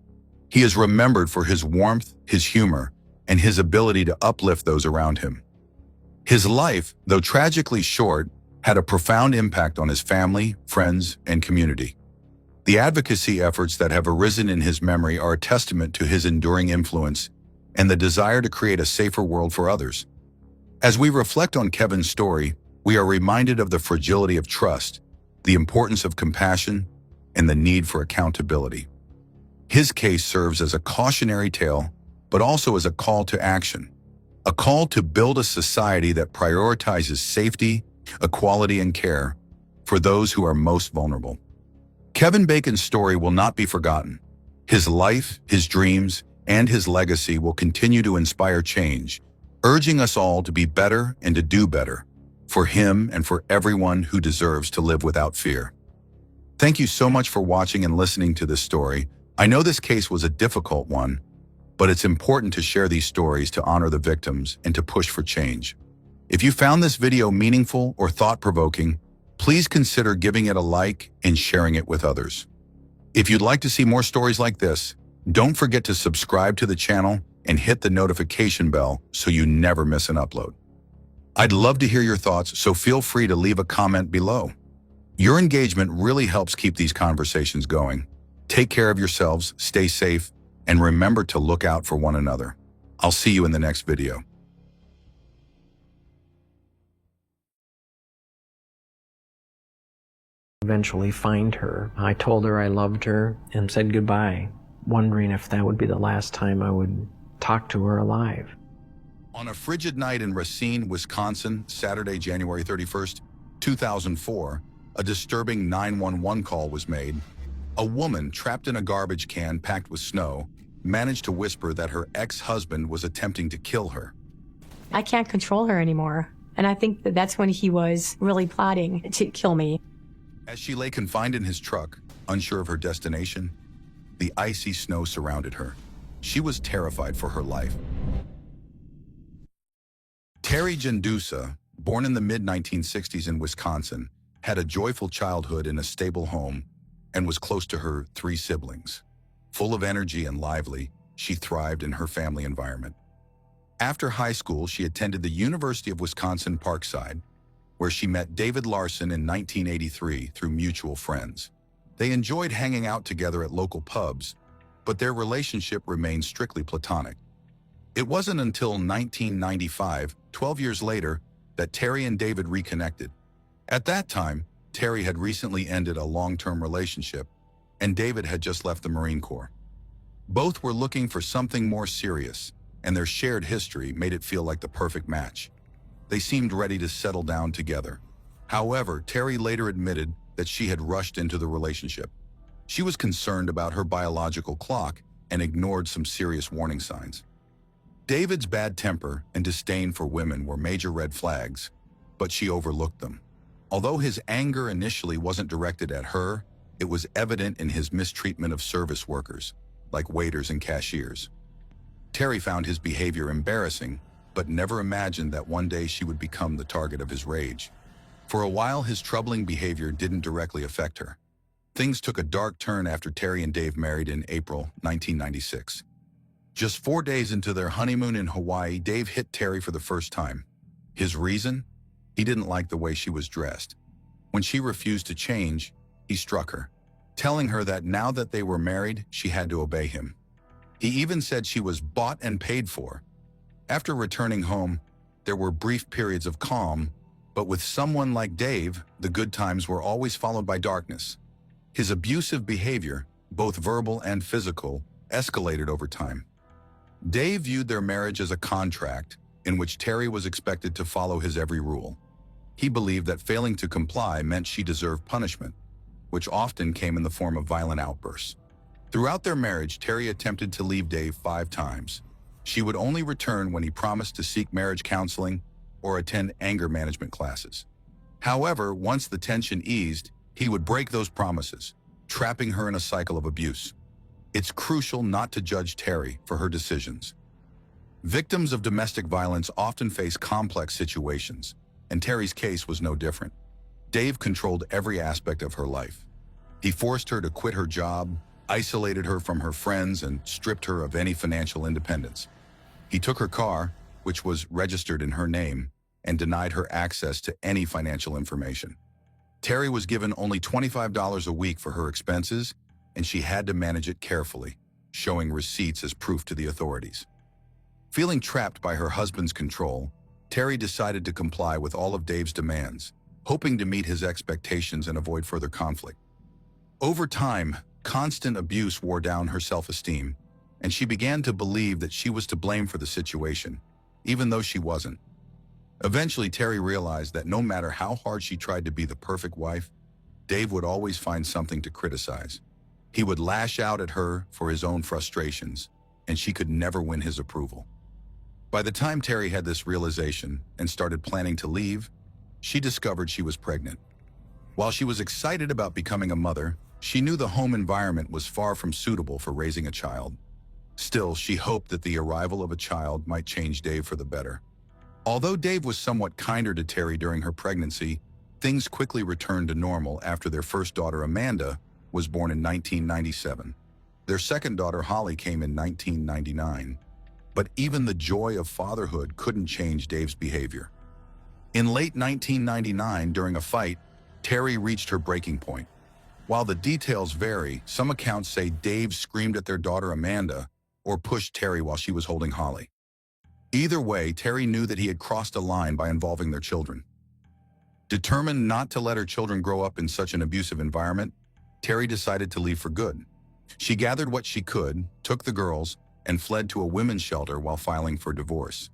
[SPEAKER 2] He is remembered for his warmth, his humor, and his ability to uplift those around him. His life, though tragically short, had a profound impact on his family, friends, and community. The advocacy efforts that have arisen in his memory are a testament to his enduring influence and the desire to create a safer world for others. As we reflect on Kevin's story, we are reminded of the fragility of trust, the importance of compassion, and the need for accountability. His case serves as a cautionary tale, but also as a call to action, a call to build a society that prioritizes safety, equality, and care for those who are most vulnerable. Kevin Bacon's story will not be forgotten. His life, his dreams, and his legacy will continue to inspire change, urging us all to be better and to do better, for him and for everyone who deserves to live without fear. Thank you so much for watching and listening to this story. I know this case was a difficult one, but it's important to share these stories to honor the victims and to push for change. If you found this video meaningful or thought-provoking, please consider giving it a like and sharing it with others. If you'd like to see more stories like this, don't forget to subscribe to the channel and hit the notification bell so you never miss an upload. I'd love to hear your thoughts, so feel free to leave a comment below. Your engagement really helps keep these conversations going. Take care of yourselves, stay safe, and remember to look out for one another. I'll see you in the next video.
[SPEAKER 13] Eventually find her. I told her I loved her and said goodbye, wondering if that would be the last time I would talk to her alive.
[SPEAKER 2] On a frigid night in Racine, Wisconsin, Saturday, January 31st, 2004, a disturbing 911 call was made. A woman trapped in a garbage can packed with snow managed to whisper that her ex-husband was attempting to kill her.
[SPEAKER 14] I can't control her anymore, and I think that that's when he was really plotting to kill me.
[SPEAKER 2] As she lay confined in his truck, unsure of her destination, the icy snow surrounded her. She was terrified for her life. Terry Gendusa, born in the mid-1960s in Wisconsin, had a joyful childhood in a stable home and was close to her 3 siblings. Full of energy and lively, she thrived in her family environment. After high school, she attended the University of Wisconsin-Parkside, where she met David Larson in 1983 through mutual friends. They enjoyed hanging out together at local pubs, but their relationship remained strictly platonic. It wasn't until 1995, 12 years later, that Terry and David reconnected. At that time, Terry had recently ended a long-term relationship, and David had just left the Marine Corps. Both were looking for something more serious, and their shared history made it feel like the perfect match. They seemed ready to settle down together. However, Terry later admitted that she had rushed into the relationship. She was concerned about her biological clock and ignored some serious warning signs. David's bad temper and disdain for women were major red flags, but she overlooked them. Although his anger initially wasn't directed at her, it was evident in his mistreatment of service workers, like waiters and cashiers. Terry found his behavior embarrassing, but never imagined that one day she would become the target of his rage. For a while, his troubling behavior didn't directly affect her. Things took a dark turn after Terry and Dave married in April 1996. Just 4 days into their honeymoon in Hawaii, Dave hit Terry for the first time. His reason? He didn't like the way she was dressed. When she refused to change, he struck her, telling her that now that they were married, she had to obey him. He even said she was bought and paid for. After returning home, there were brief periods of calm, but with someone like Dave, the good times were always followed by darkness. His abusive behavior, both verbal and physical, escalated over time. Dave viewed their marriage as a contract in which Terry was expected to follow his every rule. He believed that failing to comply meant she deserved punishment, which often came in the form of violent outbursts. Throughout their marriage, Terry attempted to leave Dave 5 times. She would only return when he promised to seek marriage counseling or attend anger management classes. However, once the tension eased, he would break those promises, trapping her in a cycle of abuse. It's crucial not to judge Terry for her decisions. Victims of domestic violence often face complex situations, and Terry's case was no different. Dave controlled every aspect of her life. He forced her to quit her job, isolated her from her friends, and stripped her of any financial independence. He took her car, which was registered in her name, and denied her access to any financial information. Terry was given only $25 a week for her expenses, and she had to manage it carefully, showing receipts as proof to the authorities. Feeling trapped by her husband's control, Terry decided to comply with all of Dave's demands, hoping to meet his expectations and avoid further conflict. Over time, constant abuse wore down her self-esteem, and she began to believe that she was to blame for the situation, even though she wasn't. Eventually, Terry realized that no matter how hard she tried to be the perfect wife, Dave would always find something to criticize. He would lash out at her for his own frustrations, and she could never win his approval. By the time Terry had this realization and started planning to leave, she discovered she was pregnant. While she was excited about becoming a mother, she knew the home environment was far from suitable for raising a child. Still, she hoped that the arrival of a child might change Dave for the better. Although Dave was somewhat kinder to Terry during her pregnancy, things quickly returned to normal after their first daughter, Amanda, was born in 1997. Their second daughter, Holly, came in 1999. But even the joy of fatherhood couldn't change Dave's behavior. In late 1999, during a fight, Terry reached her breaking point. While the details vary, some accounts say Dave screamed at their daughter, Amanda, or pushed Terry while she was holding Holly. Either way, Terry knew that he had crossed a line by involving their children. Determined not to let her children grow up in such an abusive environment, Terry decided to leave for good. She gathered what she could, took the girls, and fled to a women's shelter while filing for divorce.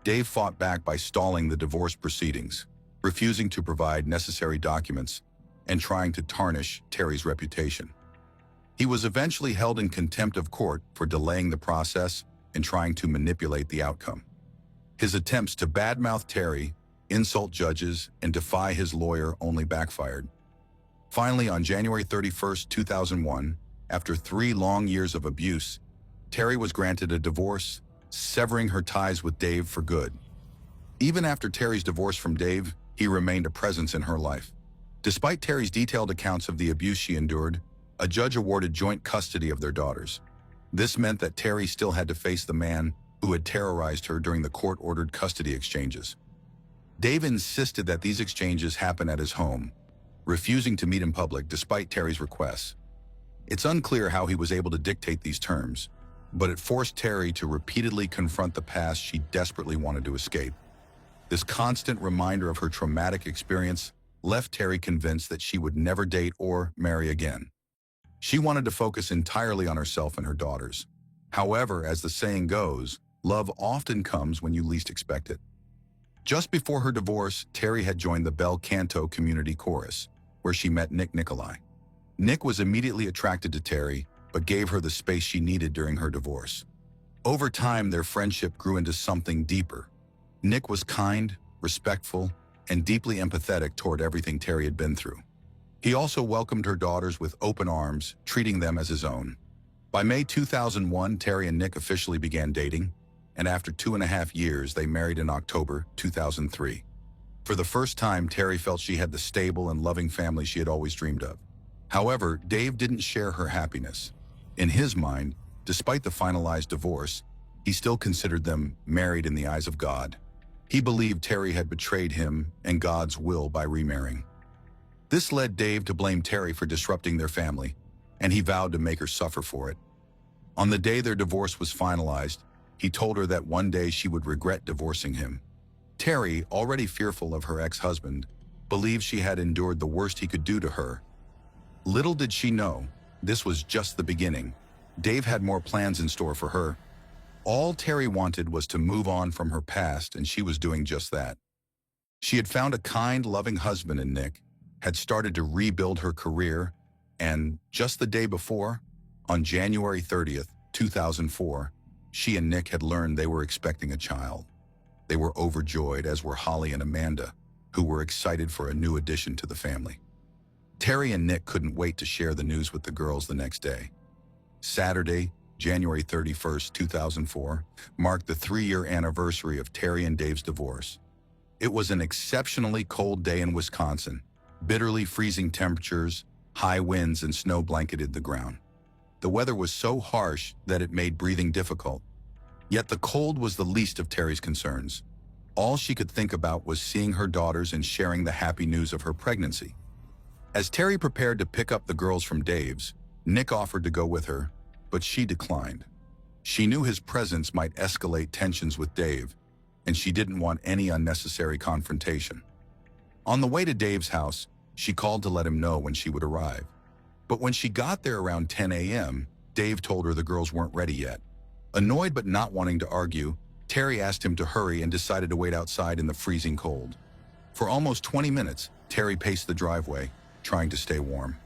[SPEAKER 2] Dave fought back by stalling the divorce proceedings, refusing to provide necessary documents, and trying to tarnish Terry's reputation. He was eventually held in contempt of court for delaying the process and trying to manipulate the outcome. His attempts to badmouth Terry, insult judges, and defy his lawyer only backfired. Finally, on January 31, 2001, after 3 long years of abuse, Terry was granted a divorce, severing her ties with Dave for good. Even after Terry's divorce from Dave, he remained a presence in her life. Despite Terry's detailed accounts of the abuse she endured, a judge awarded joint custody of their daughters. This meant that Terry still had to face the man who had terrorized her during the court-ordered custody exchanges. Dave insisted that these exchanges happen at his home, refusing to meet in public despite Terry's requests. It's unclear how he was able to dictate these terms, but it forced Terry to repeatedly confront the past she desperately wanted to escape. This constant reminder of her traumatic experience left Terry convinced that she would never date or marry again. She wanted to focus entirely on herself and her daughters. However, as the saying goes, love often comes when you least expect it. Just before her divorce, Terry had joined the Bel Canto Community Chorus, where she met Nick Nicolai. Nick was immediately attracted to Terry, but gave her the space she needed during her divorce. Over time, their friendship grew into something deeper. Nick was kind, respectful, and deeply empathetic toward everything Terry had been through. He also welcomed her daughters with open arms, treating them as his own. By May 2001, Terry and Nick officially began dating, and after 2.5 years, they married in October 2003. For the first time, Terry felt she had the stable and loving family she had always dreamed of. However, Dave didn't share her happiness. In his mind, despite the finalized divorce, he still considered them married in the eyes of God. He believed Terry had betrayed him and God's will by remarrying. This led Dave to blame Terry for disrupting their family, and he vowed to make her suffer for it. On the day their divorce was finalized, he told her that one day she would regret divorcing him. Terry, already fearful of her ex-husband, believed she had endured the worst he could do to her. Little did she know, this was just the beginning. Dave had more plans in store for her. All Terry wanted was to move on from her past, and she was doing just that. She had found a kind, loving husband in Nick, had started to rebuild her career, and just the day before, on January 30th, 2004, she and Nick had learned they were expecting a child. They were overjoyed, as were Holly and Amanda, who were excited for a new addition to the family. Terry and Nick couldn't wait to share the news with the girls the next day. Saturday, January 31st, 2004, marked the 3-year anniversary of Terry and Dave's divorce. It was an exceptionally cold day in Wisconsin. Bitterly freezing temperatures, high winds, and snow blanketed the ground. The weather was so harsh that it made breathing difficult. Yet the cold was the least of Terry's concerns. All she could think about was seeing her daughters and sharing the happy news of her pregnancy. As Terry prepared to pick up the girls from Dave's, Nick offered to go with her, but she declined. She knew his presence might escalate tensions with Dave, and she didn't want any unnecessary confrontation. On the way to Dave's house, she called to let him know when she would arrive. But when she got there around 10 a.m., Dave told her the girls weren't ready yet. Annoyed but not wanting to argue, Terry asked him to hurry and decided to wait outside in the freezing cold. For almost 20 minutes, Terry paced the driveway, trying to stay warm.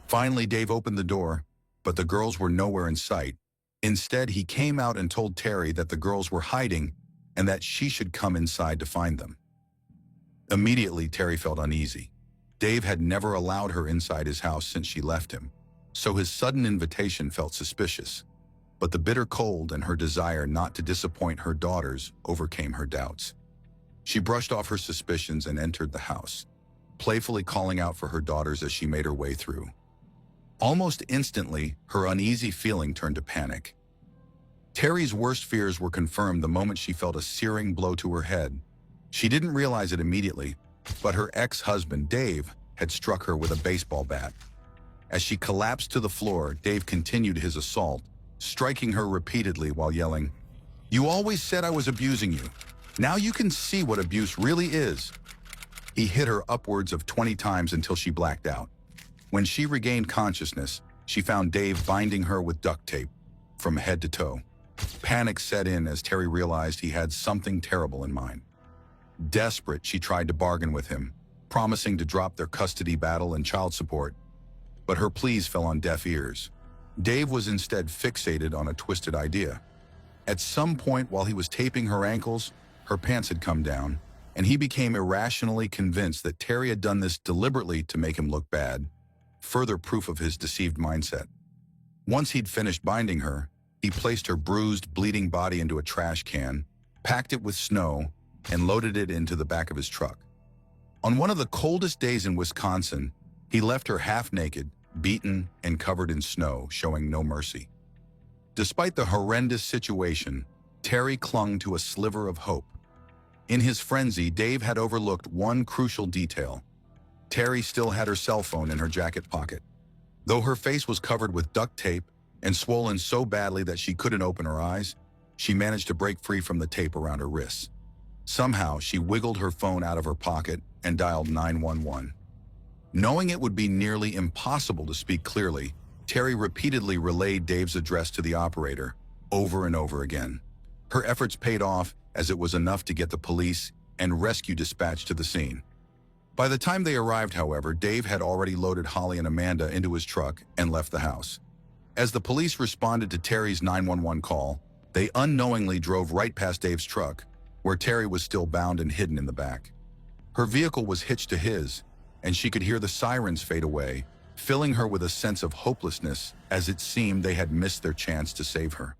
[SPEAKER 2] Finally, Dave opened the door, but the girls were nowhere in sight. Instead, he came out and told Terry that the girls were hiding and that she should come inside to find them. Immediately, Terry felt uneasy. Dave had never allowed her inside his house since she left him, so his sudden invitation felt suspicious. But the bitter cold and her desire not to disappoint her daughters overcame her doubts. She brushed off her suspicions and entered the house, playfully calling out for her daughters as she made her way through. Almost instantly, her uneasy feeling turned to panic. Terry's worst fears were confirmed the moment she felt a searing blow to her head. She didn't realize it immediately, but her ex-husband, Dave, had struck her with a baseball bat. As she collapsed to the floor, Dave continued his assault, striking her repeatedly while yelling, "You always said I was abusing you. Now you can see what abuse really is." He hit her upwards of 20 times until she blacked out. When she regained consciousness, she found Dave binding her with duct tape from head to toe. Panic set in as Terry realized he had something terrible in mind. Desperate, she tried to bargain with him, promising to drop their custody battle and child support. But her pleas fell on deaf ears. Dave was instead fixated on a twisted idea. At some point while he was taping her ankles, her pants had come down, and he became irrationally convinced that Terry had done this deliberately to make him look bad, further proof of his deceived mindset. Once he'd finished binding her, he placed her bruised, bleeding body into a trash can, packed it with snow, and loaded it into the back of his truck. On one of the coldest days in Wisconsin, he left her half naked, beaten, and covered in snow, showing no mercy. Despite the horrendous situation, Terry clung to a sliver of hope. In his frenzy, Dave had overlooked one crucial detail. Terry still had her cell phone in her jacket pocket. Though her face was covered with duct tape and swollen so badly that she couldn't open her eyes, she managed to break free from the tape around her wrists. Somehow, she wiggled her phone out of her pocket and dialed 911. Knowing it would be nearly impossible to speak clearly, Terry repeatedly relayed Dave's address to the operator, over and over again. Her efforts paid off, as it was enough to get the police and rescue dispatch to the scene. By the time they arrived, however, Dave had already loaded Holly and Amanda into his truck and left the house. As the police responded to Terry's 911 call, they unknowingly drove right past Dave's truck, where Terry was still bound and hidden in the back. Her vehicle was hitched to his, and she could hear the sirens fade away, filling her with a sense of hopelessness as it seemed they had missed their chance to save her.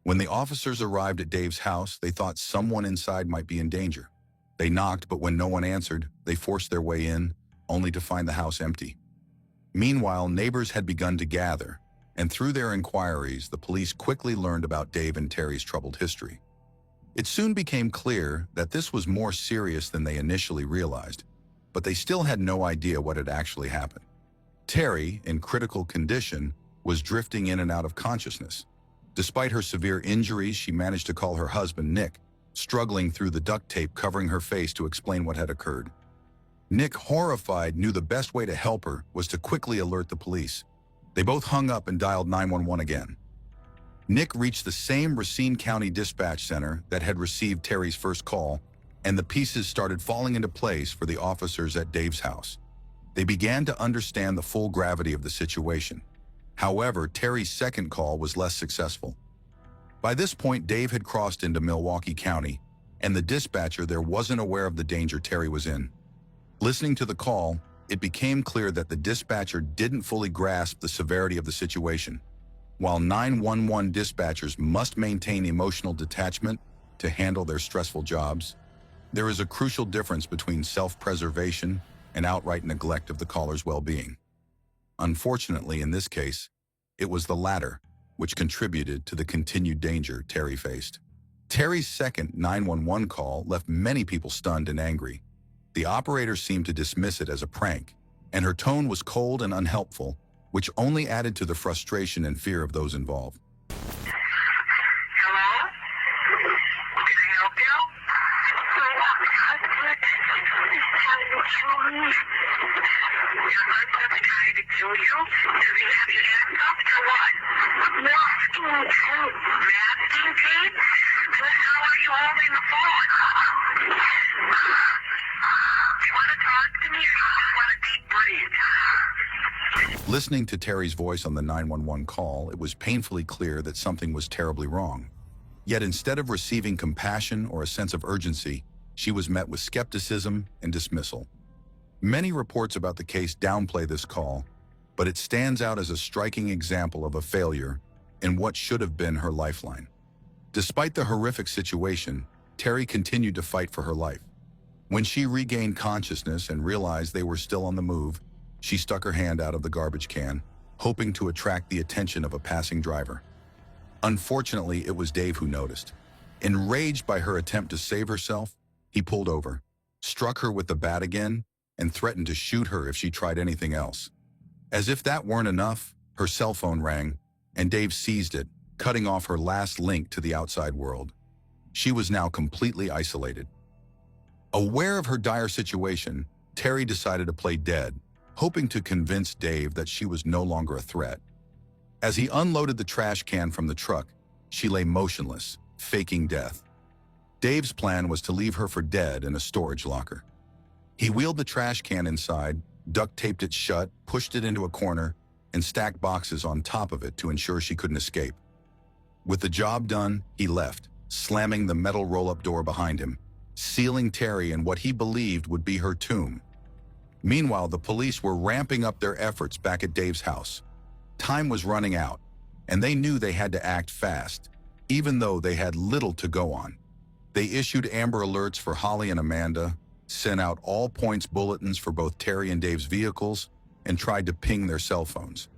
[SPEAKER 2] When the officers arrived at Dave's house, they thought someone inside might be in danger. They knocked, but when no one answered, they forced their way in, only to find the house empty. Meanwhile, neighbors had begun to gather, and through their inquiries, the police quickly learned about Dave and Terry's troubled history. It soon became clear that this was more serious than they initially realized, but they still had no idea what had actually happened. Terry, in critical condition, was drifting in and out of consciousness. Despite her severe injuries, she managed to call her husband, Nick, struggling through the duct tape covering her face to explain what had occurred. Nick, horrified, knew the best way to help her was to quickly alert the police. They both hung up and dialed 911 again. Nick reached the same Racine County Dispatch Center that had received Terry's first call, and the pieces started falling into place for the officers at Dave's house. They began to understand the full gravity of the situation. However, Terry's second call was less successful. By this point, Dave had crossed into Milwaukee County, and the dispatcher there wasn't aware of the danger Terry was in. Listening to the call, it became clear that the dispatcher didn't fully grasp the severity of the situation. While 911 dispatchers must maintain emotional detachment to handle their stressful jobs, there is a crucial difference between self-preservation and outright neglect of the caller's well-being. Unfortunately, in this case, it was the latter which contributed to the continued danger Terry faced. Terry's second 911 call left many people stunned and angry. The operator seemed to dismiss it as a prank, and her tone was cold and unhelpful, which only added to the frustration and fear of those involved.
[SPEAKER 15] Hello? Can I help you? My husband is trying to kill me. Your husband's trying to kill you? Does he have you handcuffed or what? Masking tape. Masking tape? Then how are you holding the phone? Do you want to talk to me or you just want to deep breathe?
[SPEAKER 2] Listening to Terry's voice on the 911 call, it was painfully clear that something was terribly wrong. Yet instead of receiving compassion or a sense of urgency, she was met with skepticism and dismissal. Many reports about the case downplay this call, but it stands out as a striking example of a failure in what should have been her lifeline. Despite the horrific situation, Terry continued to fight for her life. When she regained consciousness and realized they were still on the move, she stuck her hand out of the garbage can, hoping to attract the attention of a passing driver. Unfortunately, it was Dave who noticed. Enraged by her attempt to save herself, he pulled over, struck her with the bat again, and threatened to shoot her if she tried anything else. As if that weren't enough, her cell phone rang, and Dave seized it, cutting off her last link to the outside world. She was now completely isolated. Aware of her dire situation, Terry decided to play dead, hoping to convince Dave that she was no longer a threat. As he unloaded the trash can from the truck, she lay motionless, faking death. Dave's plan was to leave her for dead in a storage locker. He wheeled the trash can inside, duct taped it shut, pushed it into a corner, and stacked boxes on top of it to ensure she couldn't escape. With the job done, he left, slamming the metal roll-up door behind him, sealing Terry in what he believed would be her tomb. Meanwhile, the police were ramping up their efforts back at Dave's house. Time was running out, and they knew they had to act fast, even though they had little to go on. They issued Amber Alerts for Holly and Amanda, sent out all points bulletins for both Terry and Dave's vehicles, and tried to ping their cell phones.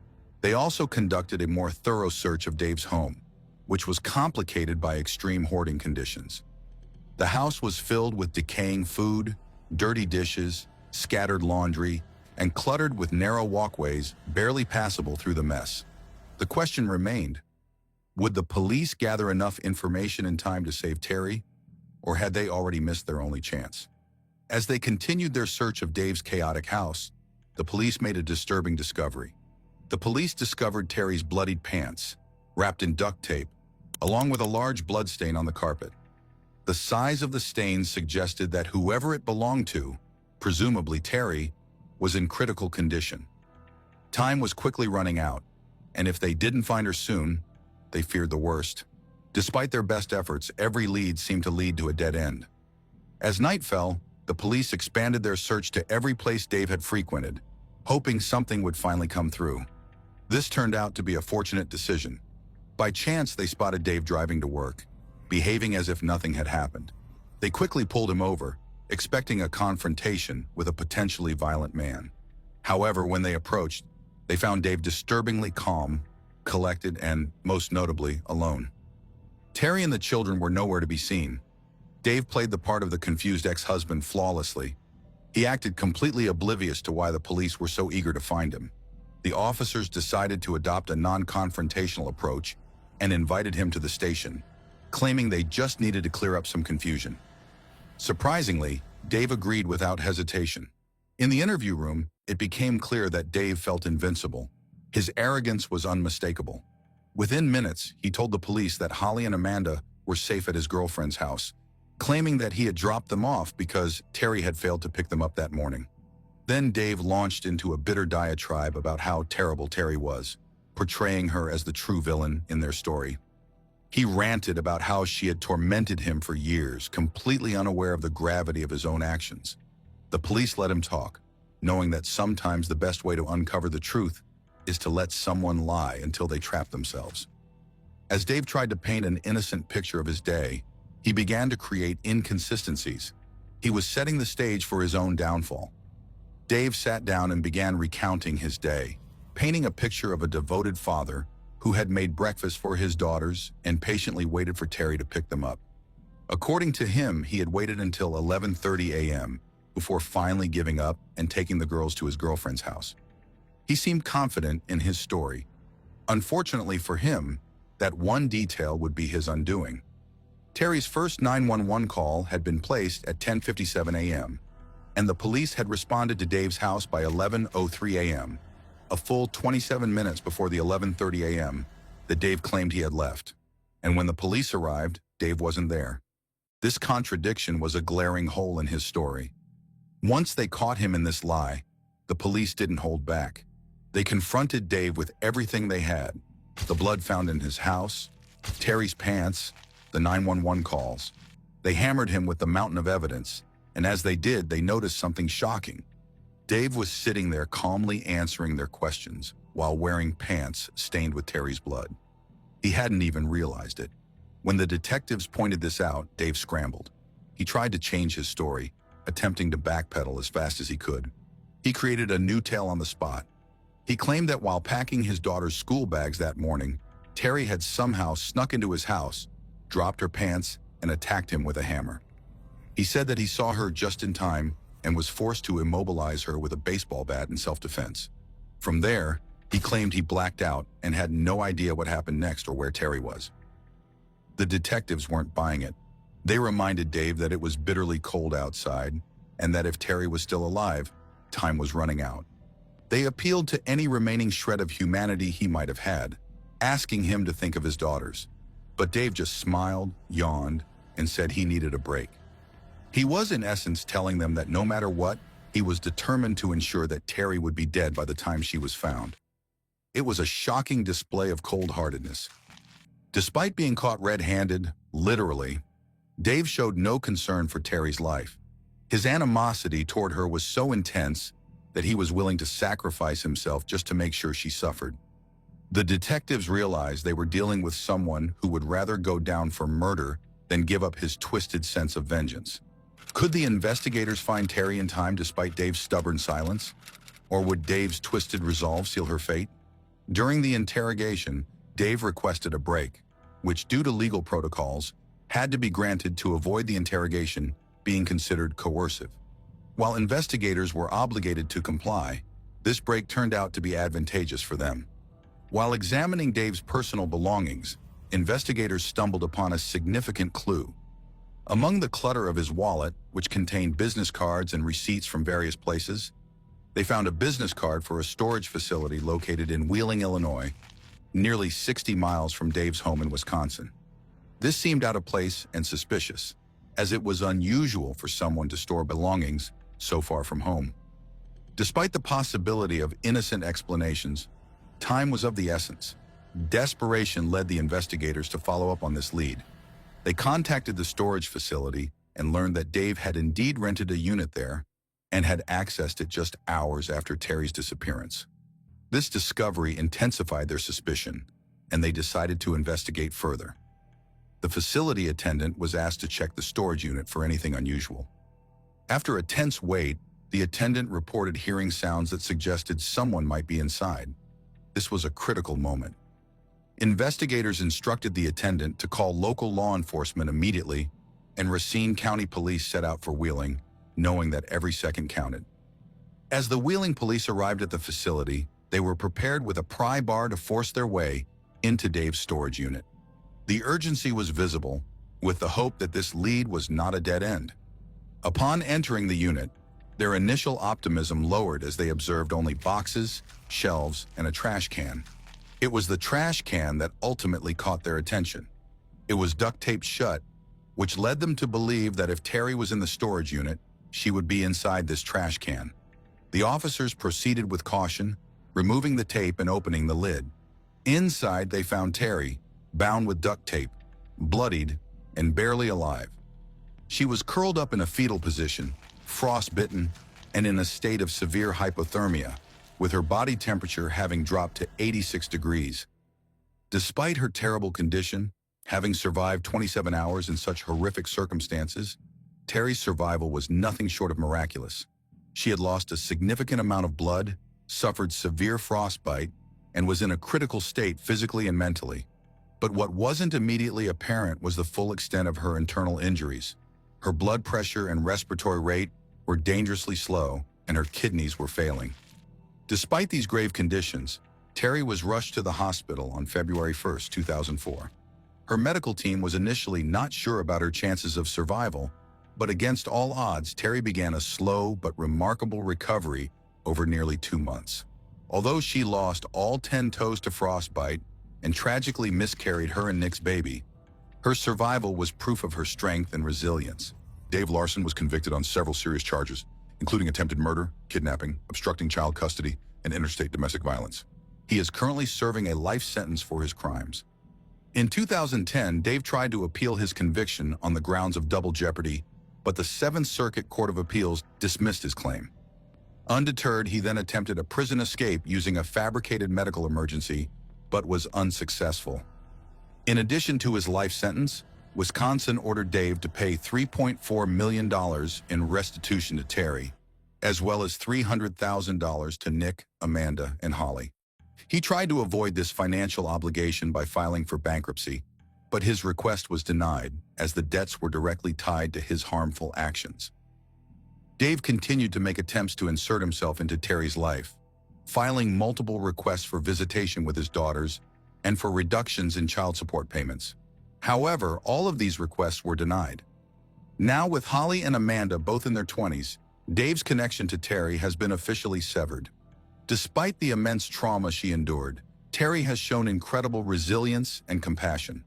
[SPEAKER 2] They also conducted a more thorough search of Dave's home, which was complicated by extreme hoarding conditions. The house was filled with decaying food, dirty dishes, scattered laundry, and cluttered with narrow walkways barely passable through the mess. The question remained, would the police gather enough information in time to save Terry, or had they already missed their only chance? As they continued their search of Dave's chaotic house, the police made a disturbing discovery. The police discovered Terry's bloodied pants, wrapped in duct tape, along with a large bloodstain on the carpet. The size of the stain suggested that whoever it belonged to, presumably Terry, was in critical condition. Time was quickly running out, and if they didn't find her soon, they feared the worst. Despite their best efforts, every lead seemed to lead to a dead end. As night fell, the the police expanded their search to every place Dave had frequented, hoping something would finally come through. This turned out to be a fortunate decision. By chance, they spotted Dave driving to work, behaving as if nothing had happened. They quickly pulled him over, expecting a confrontation with a potentially violent man. However, when they approached, they found Dave disturbingly calm, collected, and, most notably, alone. Terry and the children were nowhere to be seen. Dave played the part of the confused ex-husband flawlessly. He acted completely oblivious to why the police were so eager to find him. The officers decided to adopt a non-confrontational approach and invited him to the station, claiming they just needed to clear up some confusion. Surprisingly, Dave agreed without hesitation. In the interview room, it became clear that Dave felt invincible. His arrogance was unmistakable. Within minutes, he told the police that Holly and Amanda were safe at his girlfriend's house, claiming that he had dropped them off because Terry had failed to pick them up that morning. Then Dave launched into a bitter diatribe about how terrible Terry was, portraying her as the true villain in their story. He ranted about how she had tormented him for years, completely unaware of the gravity of his own actions. The police let him talk, knowing that sometimes the best way to uncover the truth is to let someone lie until they trap themselves. As Dave tried to paint an innocent picture of his day, he began to create inconsistencies. He was setting the stage for his own downfall. Dave sat down and began recounting his day, painting a picture of a devoted father who had made breakfast for his daughters and patiently waited for Terry to pick them up. According to him, he had waited until 11:30 a.m. before finally giving up and taking the girls to his girlfriend's house. He seemed confident in his story. Unfortunately for him, that one detail would be his undoing. Terry's first 911 call had been placed at 10:57 a.m., and the police had responded to Dave's house by 11:03 a.m., a full 27 minutes before the 11:30 a.m. that Dave claimed he had left. And when the police arrived, Dave wasn't there. This contradiction was a glaring hole in his story. Once they caught him in this lie, the police didn't hold back. They confronted Dave with everything they had: the blood found in his house, Terry's pants, the 911 calls. They hammered him with the mountain of evidence, and as they did, they noticed something shocking. Dave was sitting there calmly answering their questions while wearing pants stained with Terry's blood. He hadn't even realized it. When the detectives pointed this out, Dave scrambled. He tried to change his story, attempting to backpedal as fast as he could. He created a new tale on the spot. He claimed that while packing his daughter's school bags that morning, Terry had somehow snuck into his house, dropped her pants, and attacked him with a hammer. He said that he saw her just in time and was forced to immobilize her with a baseball bat in self-defense. From there, he claimed he blacked out and had no idea what happened next or where Terry was. The detectives weren't buying it. They reminded Dave that it was bitterly cold outside and that if Terry was still alive, time was running out. They appealed to any remaining shred of humanity he might have had, asking him to think of his daughters. But Dave just smiled, yawned, and said he needed a break. He was in essence telling them that no matter what, he was determined to ensure that Terry would be dead by the time she was found. It was a shocking display of cold-heartedness. Despite being caught red-handed, literally, Dave showed no concern for Terry's life. His animosity toward her was so intense that he was willing to sacrifice himself just to make sure she suffered. The detectives realized they were dealing with someone who would rather go down for murder than give up his twisted sense of vengeance. Could the investigators find Terry in time despite Dave's stubborn silence? Or would Dave's twisted resolve seal her fate? During the interrogation, Dave requested a break, which due to legal protocols, had to be granted to avoid the interrogation being considered coercive. While investigators were obligated to comply, this break turned out to be advantageous for them. While examining Dave's personal belongings, investigators stumbled upon a significant clue. Among the clutter of his wallet, which contained business cards and receipts from various places, they found a business card for a storage facility located in Wheeling, Illinois, nearly 60 miles from Dave's home in Wisconsin. This seemed out of place and suspicious, as it was unusual for someone to store belongings so far from home. Despite the possibility of innocent explanations, time was of the essence. Desperation led the investigators to follow up on this lead. They contacted the storage facility and learned that Dave had indeed rented a unit there and had accessed it just hours after Terry's disappearance. This discovery intensified their suspicion, and they decided to investigate further. The facility attendant was asked to check the storage unit for anything unusual. After a tense wait, the attendant reported hearing sounds that suggested someone might be inside. This was a critical moment. Investigators instructed the attendant to call local law enforcement immediately, and Racine County Police set out for Wheeling, knowing that every second counted. As the Wheeling police arrived at the facility, they were prepared with a pry bar to force their way into Dave's storage unit. The urgency was visible, with the hope that this lead was not a dead end. Upon entering the unit, their initial optimism lowered as they observed only boxes, shelves, and a trash can. It was the trash can that ultimately caught their attention. It was duct-taped shut, which led them to believe that if Terry was in the storage unit, she would be inside this trash can. The officers proceeded with caution, removing the tape and opening the lid. Inside, they found Terry, bound with duct tape, bloodied, and barely alive. She was curled up in a fetal position, frostbitten, and in a state of severe hypothermia, with her body temperature having dropped to 86 degrees. Despite her terrible condition, having survived 27 hours in such horrific circumstances, Terry's survival was nothing short of miraculous. She had lost a significant amount of blood, suffered severe frostbite, and was in a critical state physically and mentally. But what wasn't immediately apparent was the full extent of her internal injuries. Her blood pressure and respiratory rate were dangerously slow, and her kidneys were failing. Despite these grave conditions, Terry was rushed to the hospital on February 1, 2004. Her medical team was initially not sure about her chances of survival, but against all odds, Terry began a slow but remarkable recovery over nearly 2 months. Although she lost all 10 toes to frostbite and tragically miscarried her and Nick's baby, her survival was proof of her strength and resilience.
[SPEAKER 16] Dave Larson was convicted on several serious charges, including attempted murder, kidnapping, obstructing child custody, and interstate domestic violence.
[SPEAKER 2] He is currently serving a life sentence for his crimes. In 2010, Dave tried to appeal his conviction on the grounds of double jeopardy, but the Seventh Circuit Court of Appeals dismissed his claim. Undeterred, he then attempted a prison escape using a fabricated medical emergency, but was unsuccessful. In addition to his life sentence, Wisconsin ordered Dave to pay $3.4 million in restitution to Terry, as well as $300,000 to Nick, Amanda, and Holly. He tried to avoid this financial obligation by filing for bankruptcy, but his request was denied as the debts were directly tied to his harmful actions. Dave continued to make attempts to insert himself into Terry's life, filing multiple requests for visitation with his daughters and for reductions in child support payments. However, all of these requests were denied. Now, with Holly and Amanda both in their 20s, Dave's connection to Terry has been officially severed. Despite the immense trauma she endured, Terry has shown incredible resilience and compassion.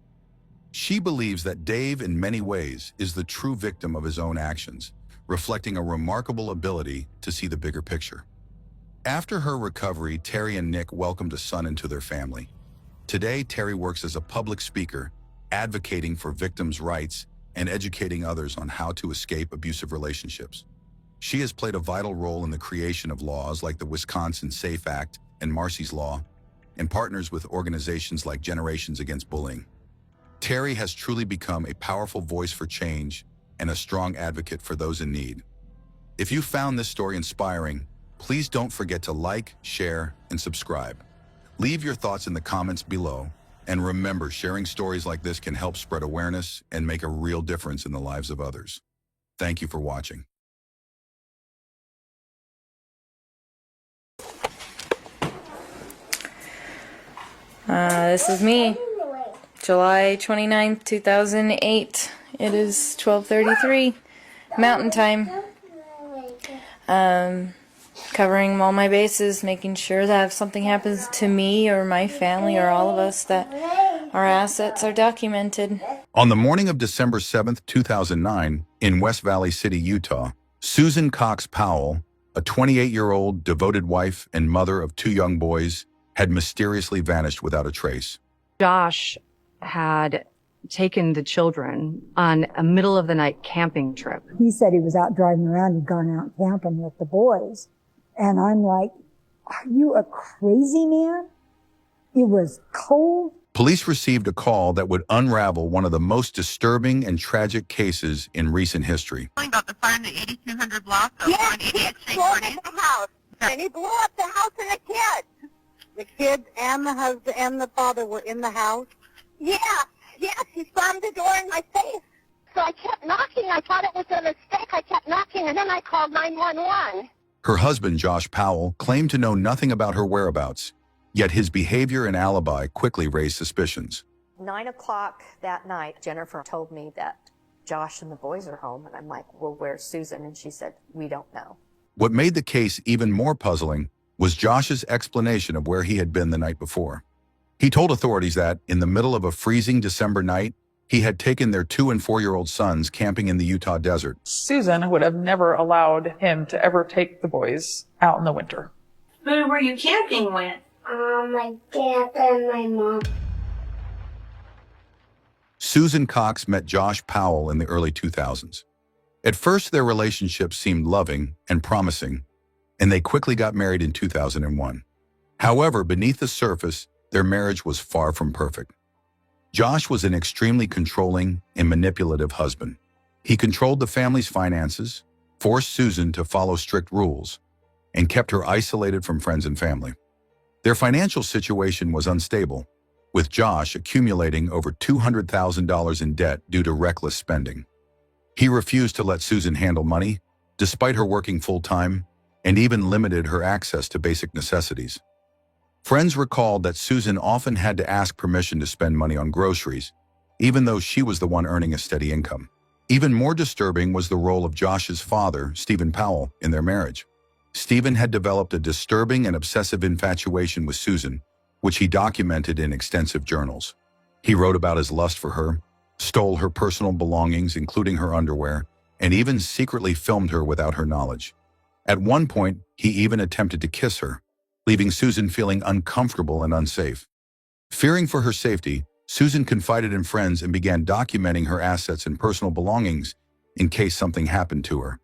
[SPEAKER 2] She believes that Dave, in many ways, is the true victim of his own actions, reflecting a remarkable ability to see the bigger picture. After her recovery, Terry and Nick welcomed a son into their family. Today, Terry works as a public speaker, advocating for victims' rights and educating others on how to escape abusive relationships. She has played a vital role in the creation of laws like the Wisconsin SAFE Act and Marsy's Law, and partners with organizations like Generations Against Bullying. Terry has truly become a powerful voice for change and a strong advocate for those in need. If you found this story inspiring, please don't forget to like, share, and subscribe. Leave your thoughts in the comments below, and remember, sharing stories like this can help spread awareness and make a real difference in the lives of others. Thank you for watching.
[SPEAKER 17] This is me, July 29th, 2008. It is 12:33 Mountain Time. Covering all my bases, making sure that if something happens to me or my family or all of us, that our assets are documented.
[SPEAKER 2] On the morning of December 7th, 2009, in West Valley City, Utah, Susan Cox Powell, a 28-year-old devoted wife and mother of 2 young boys, had mysteriously vanished without a trace.
[SPEAKER 18] Josh had
[SPEAKER 7] taken the children on a middle of the night camping trip.
[SPEAKER 12] He said he was out driving around. He'd gone out camping with the boys. And I'm like, are you a crazy man? It was cold.
[SPEAKER 2] Police received a call that would unravel one of the most disturbing and tragic cases in recent history.
[SPEAKER 15] About the fire in the 8200 block of 188th St. Courtney. The house, and he blew up the house and the kids. The kids and the husband and the father were in the house? Yeah, he slammed the door in my face. So I kept knocking. I thought it was a mistake. I kept knocking, and then I called 911.
[SPEAKER 2] Her husband, Josh Powell, claimed to know nothing about her whereabouts, yet his behavior and alibi quickly raised suspicions.
[SPEAKER 18] 9 o'clock that night, Jennifer told me that Josh and the boys are home, and I'm like, well, where's Susan? And she said, we don't know.
[SPEAKER 2] What made the case even more puzzling was Josh's explanation of where he had been the night before. He told authorities that, in the middle of a freezing December night, he had taken their 2- and 4-year-old sons camping in the Utah desert.
[SPEAKER 22] Susan would have never allowed him to ever take the boys out in the winter.
[SPEAKER 15] Who were you camping with? My dad and my mom.
[SPEAKER 2] Susan Cox met Josh Powell in the early 2000s. At first, their relationship seemed loving and promising, and they quickly got married in 2001. However, beneath the surface, their marriage was far from perfect. Josh was an extremely controlling and manipulative husband. He controlled the family's finances, forced Susan to follow strict rules, and kept her isolated from friends and family. Their financial situation was unstable, with Josh accumulating over $200,000 in debt due to reckless spending. He refused to let Susan handle money, despite her working full-time, and even limited her access to basic necessities. Friends recalled that Susan often had to ask permission to spend money on groceries, even though she was the one earning a steady income. Even more disturbing was the role of Josh's father, Stephen Powell, in their marriage. Stephen had developed a disturbing and obsessive infatuation with Susan, which he documented in extensive journals. He wrote about his lust for her, stole her personal belongings, including her underwear, and even secretly filmed her without her knowledge. At one point, he even attempted to kiss her, leaving Susan feeling uncomfortable and unsafe. Fearing for her safety, Susan confided in friends and began documenting her assets and personal belongings in case something happened to her.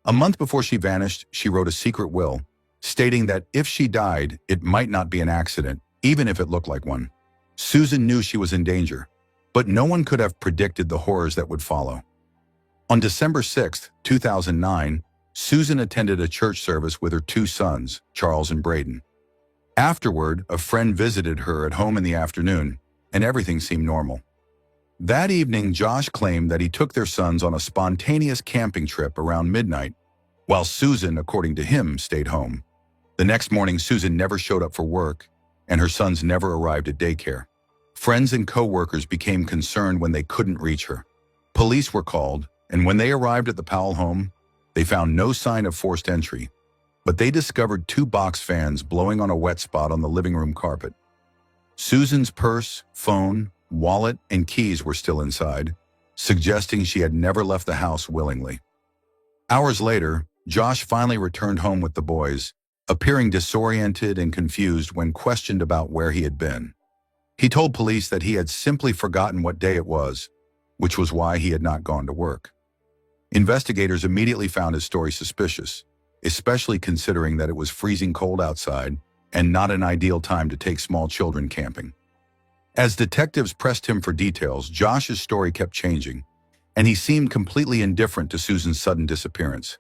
[SPEAKER 2] A month before she vanished, she wrote a secret will, stating that if she died, it might not be an accident, even if it looked like one. Susan knew she was in danger, but no one could have predicted the horrors that would follow. On December 6, 2009, Susan attended a church service with her 2 sons, Charles and Braden. Afterward, a friend visited her at home in the afternoon, and everything seemed normal. That evening, Josh claimed that he took their sons on a spontaneous camping trip around midnight, while Susan, according to him, stayed home. The next morning, Susan never showed up for work, and her sons never arrived at daycare. Friends and co-workers became concerned when they couldn't reach her. Police were called, and when they arrived at the Powell home, they found no sign of forced entry, but they discovered 2 box fans blowing on a wet spot on the living room carpet. Susan's purse, phone, wallet, and keys were still inside, suggesting she had never left the house willingly. Hours later, Josh finally returned home with the boys, appearing disoriented and confused when questioned about where he had been. He told police that he had simply forgotten what day it was, which was why he had not gone to work. Investigators immediately found his story suspicious, especially considering that it was freezing cold outside and not an ideal time to take small children camping. As detectives pressed him for details, Josh's story kept changing, and he seemed completely indifferent to Susan's sudden disappearance.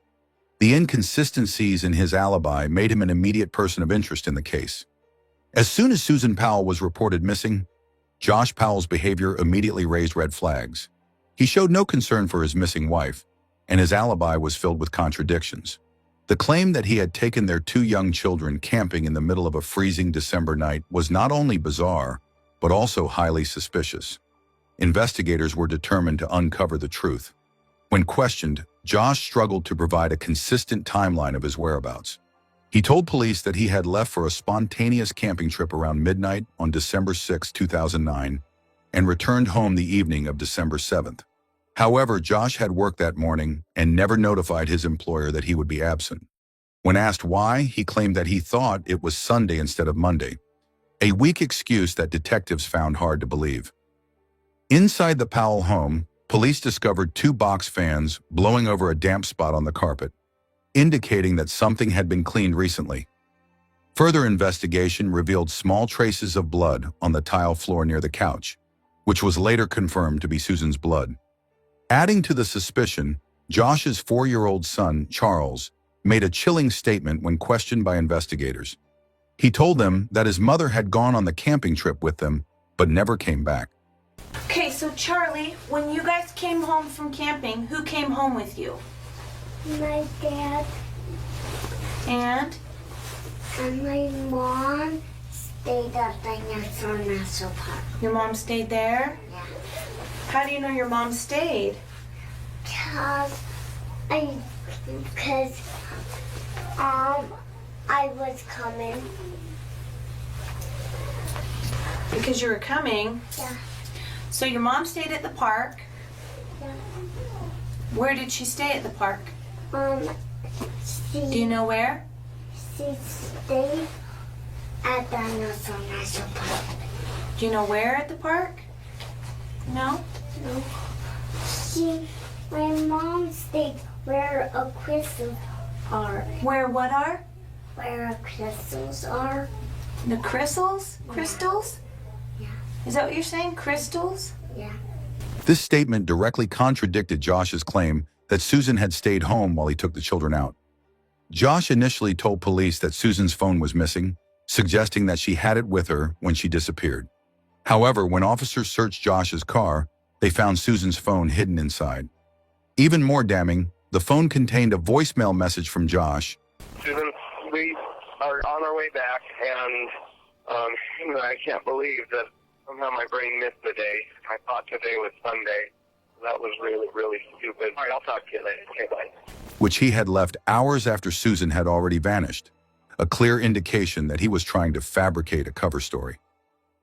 [SPEAKER 2] The inconsistencies in his alibi made him an immediate person of interest in the case. As soon as Susan Powell was reported missing, Josh Powell's behavior immediately raised red flags. He showed no concern for his missing wife, and his alibi was filled with contradictions. The claim that he had taken their 2 young children camping in the middle of a freezing December night was not only bizarre, but also highly suspicious. Investigators were determined to uncover the truth. When questioned, Josh struggled to provide a consistent timeline of his whereabouts. He told police that he had left for a spontaneous camping trip around midnight on December 6, 2009, and returned home the evening of December 7th. However, Josh had work that morning and never notified his employer that he would be absent. When asked why, he claimed that he thought it was Sunday instead of Monday, a weak excuse that detectives found hard to believe. Inside the Powell home, police discovered 2 box fans blowing over a damp spot on the carpet, indicating that something had been cleaned recently. Further investigation revealed small traces of blood on the tile floor near the couch, which was later confirmed to be Susan's blood. Adding to the suspicion, Josh's 4-year-old son, Charles, made a chilling statement when questioned by investigators. He told them that his mother had gone on the camping trip with them, but never came back.
[SPEAKER 3] Okay, so Charlie, when you guys came home from camping, who came home with you?
[SPEAKER 15] My dad
[SPEAKER 3] And?
[SPEAKER 15] and my mom stayed at Dinosaur National Park.
[SPEAKER 3] Your mom stayed there?
[SPEAKER 15] Yeah.
[SPEAKER 3] How do you know your mom stayed?
[SPEAKER 15] Because I was coming.
[SPEAKER 3] Because you were coming?
[SPEAKER 15] Yeah.
[SPEAKER 3] So your mom stayed at the park.
[SPEAKER 15] Yeah.
[SPEAKER 3] Where did she stay at the park?
[SPEAKER 15] Do
[SPEAKER 3] you know where?
[SPEAKER 15] She stayed at Dinosaur National Park.
[SPEAKER 3] Do you know where at the park? No?
[SPEAKER 15] No. My mom stayed where a crystals are.
[SPEAKER 3] Where what are?
[SPEAKER 15] Where crystals are.
[SPEAKER 3] The crystals?
[SPEAKER 15] Yeah.
[SPEAKER 3] Crystals?
[SPEAKER 15] Yeah.
[SPEAKER 3] Is that what you're saying? Crystals?
[SPEAKER 15] Yeah.
[SPEAKER 2] This statement directly contradicted Josh's claim that Susan had stayed home while he took the children out. Josh initially told police that Susan's phone was missing, suggesting that she had it with her when she disappeared. However, when officers searched Josh's car, they found Susan's phone hidden inside. Even more damning, the phone contained a voicemail message from Josh.
[SPEAKER 4] Susan, we are on our way back, and I can't believe that somehow my brain missed the day. I thought today was Sunday. That was really, really stupid. All right, I'll talk to you later. Okay, bye.
[SPEAKER 2] Which he had left hours after Susan had already vanished, a clear indication that he was trying to fabricate a cover story.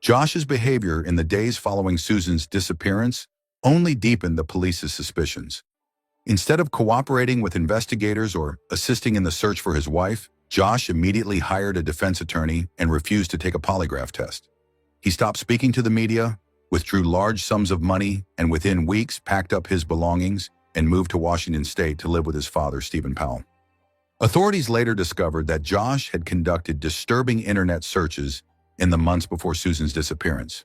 [SPEAKER 2] Josh's behavior in the days following Susan's disappearance only deepened the police's suspicions. Instead of cooperating with investigators or assisting in the search for his wife, Josh immediately hired a defense attorney and refused to take a polygraph test. He stopped speaking to the media, withdrew large sums of money, and within weeks packed up his belongings and moved to Washington State to live with his father, Stephen Powell. Authorities later discovered that Josh had conducted disturbing internet searches in the months before Susan's disappearance.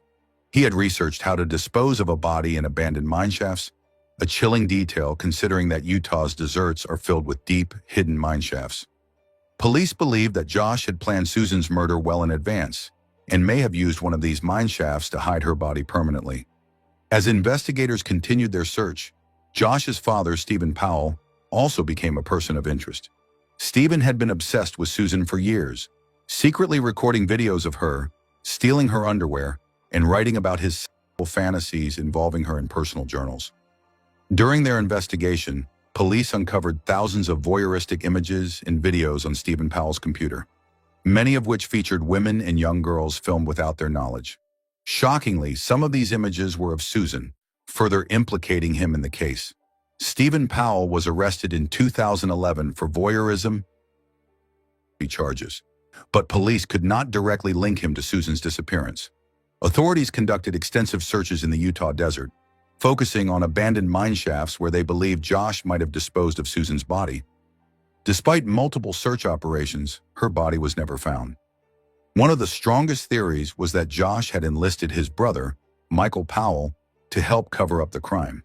[SPEAKER 2] He had researched how to dispose of a body in abandoned mineshafts, a chilling detail considering that Utah's deserts are filled with deep, hidden mineshafts. Police believe that Josh had planned Susan's murder well in advance and may have used one of these mineshafts to hide her body permanently. As investigators continued their search, Josh's father, Stephen Powell, also became a person of interest. Stephen had been obsessed with Susan for years, secretly recording videos of her, stealing her underwear, and writing about his sexual fantasies involving her in personal journals. During their investigation, police uncovered thousands of voyeuristic images and videos on Stephen Powell's computer, many of which featured women and young girls filmed without their knowledge. Shockingly, some of these images were of Susan, further implicating him in the case. Stephen Powell was arrested in 2011 for voyeurism charges, but police could not directly link him to Susan's disappearance. Authorities conducted extensive searches in the Utah desert, focusing on abandoned mineshafts where they believed Josh might have disposed of Susan's body. Despite multiple search operations, her body was never found. One of the strongest theories was that Josh had enlisted his brother, Michael Powell, to help cover up the crime.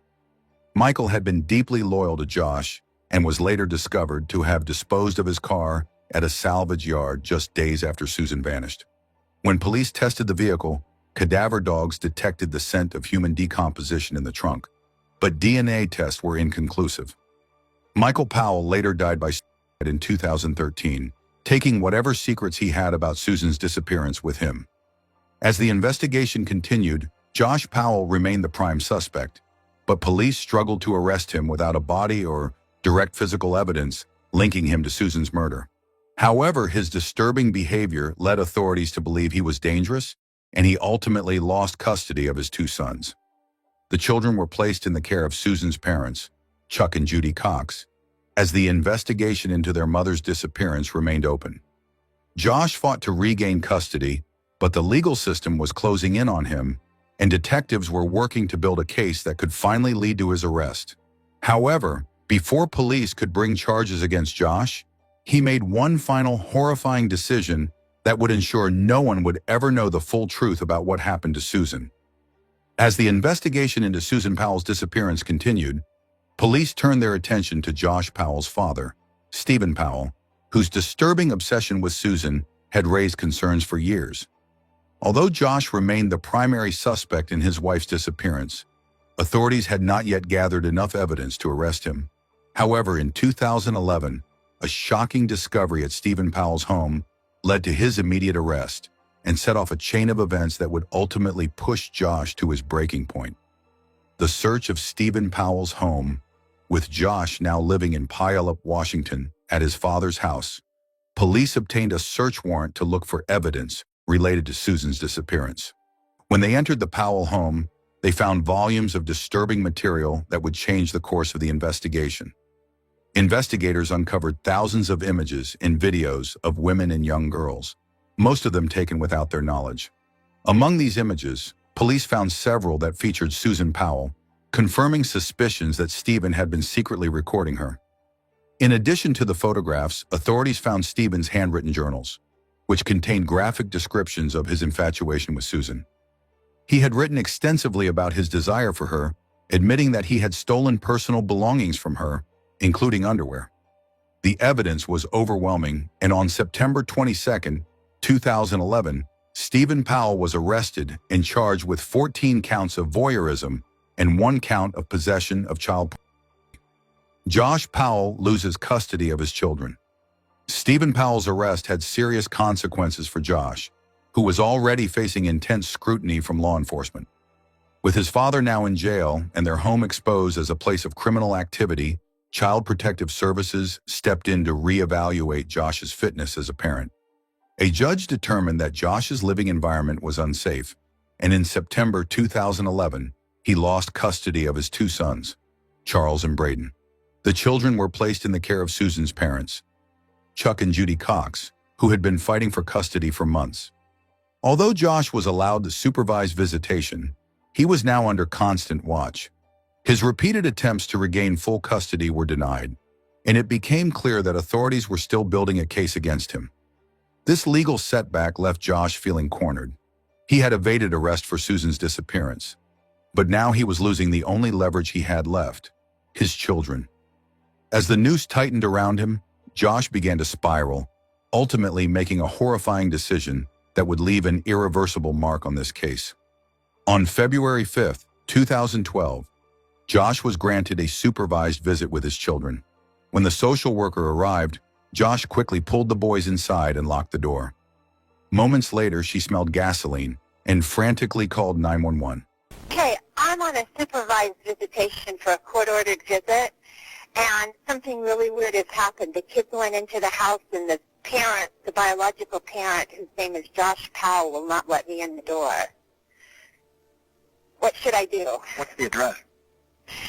[SPEAKER 2] Michael had been deeply loyal to Josh and was later discovered to have disposed of his car at a salvage yard just days after Susan vanished. When police tested the vehicle, cadaver dogs detected the scent of human decomposition in the trunk, but DNA tests were inconclusive. Michael Powell later died by suicide in 2013, taking whatever secrets he had about Susan's disappearance with him. As the investigation continued, Josh Powell remained the prime suspect, but police struggled to arrest him without a body or direct physical evidence linking him to Susan's murder. However, his disturbing behavior led authorities to believe he was dangerous, and he ultimately lost custody of his 2 sons. The children were placed in the care of Susan's parents, Chuck and Judy Cox, as the investigation into their mother's disappearance remained open. Josh fought to regain custody, but the legal system was closing in on him, and detectives were working to build a case that could finally lead to his arrest. However, before police could bring charges against Josh, he made one final horrifying decision that would ensure no one would ever know the full truth about what happened to Susan. As the investigation into Susan Powell's disappearance continued, police turned their attention to Josh Powell's father, Stephen Powell, whose disturbing obsession with Susan had raised concerns for years. Although Josh remained the primary suspect in his wife's disappearance, authorities had not yet gathered enough evidence to arrest him. However, in 2011, a shocking discovery at Stephen Powell's home led to his immediate arrest and set off a chain of events that would ultimately push Josh to his breaking point. The search of Stephen Powell's home, with Josh now living in Puyallup, Washington, at his father's house, police obtained a search warrant to look for evidence related to Susan's disappearance. When they entered the Powell home, they found volumes of disturbing material that would change the course of the investigation. Investigators uncovered thousands of images and videos of women and young girls, most of them taken without their knowledge. Among these images, police found several that featured Susan Powell, confirming suspicions that Stephen had been secretly recording her. In addition to the photographs, authorities found Stephen's handwritten journals, which contained graphic descriptions of his infatuation with Susan. He had written extensively about his desire for her, admitting that he had stolen personal belongings from her, including underwear. The evidence was overwhelming, and on September 22, 2011, Stephen Powell was arrested and charged with 14 counts of voyeurism and 1 count of possession of child pornography. Josh Powell loses custody of his children. Stephen Powell's arrest had serious consequences for Josh, who was already facing intense scrutiny from law enforcement. With his father now in jail and their home exposed as a place of criminal activity, Child Protective Services stepped in to reevaluate Josh's fitness as a parent. A judge determined that Josh's living environment was unsafe, and in September 2011, he lost custody of his 2 sons, Charles and Braden. The children were placed in the care of Susan's parents, Chuck and Judy Cox, who had been fighting for custody for months. Although Josh was allowed to supervise visitation, he was now under constant watch. His repeated attempts to regain full custody were denied, and it became clear that authorities were still building a case against him. This legal setback left Josh feeling cornered. He had evaded arrest for Susan's disappearance, but now he was losing the only leverage he had left, his children. As the noose tightened around him, Josh began to spiral, ultimately making a horrifying decision that would leave an irreversible mark on this case. On February 5, 2012, Josh was granted a supervised visit with his children. When the social worker arrived, Josh quickly pulled the boys inside and locked the door. Moments later, she smelled gasoline and frantically called 911.
[SPEAKER 15] Okay, I'm on a supervised visitation for a court-ordered visit, and something really weird has happened. The kids went into the house, and the parent, the biological parent, whose name is Josh Powell, will not let me in the door. What should I do?
[SPEAKER 5] What's the address?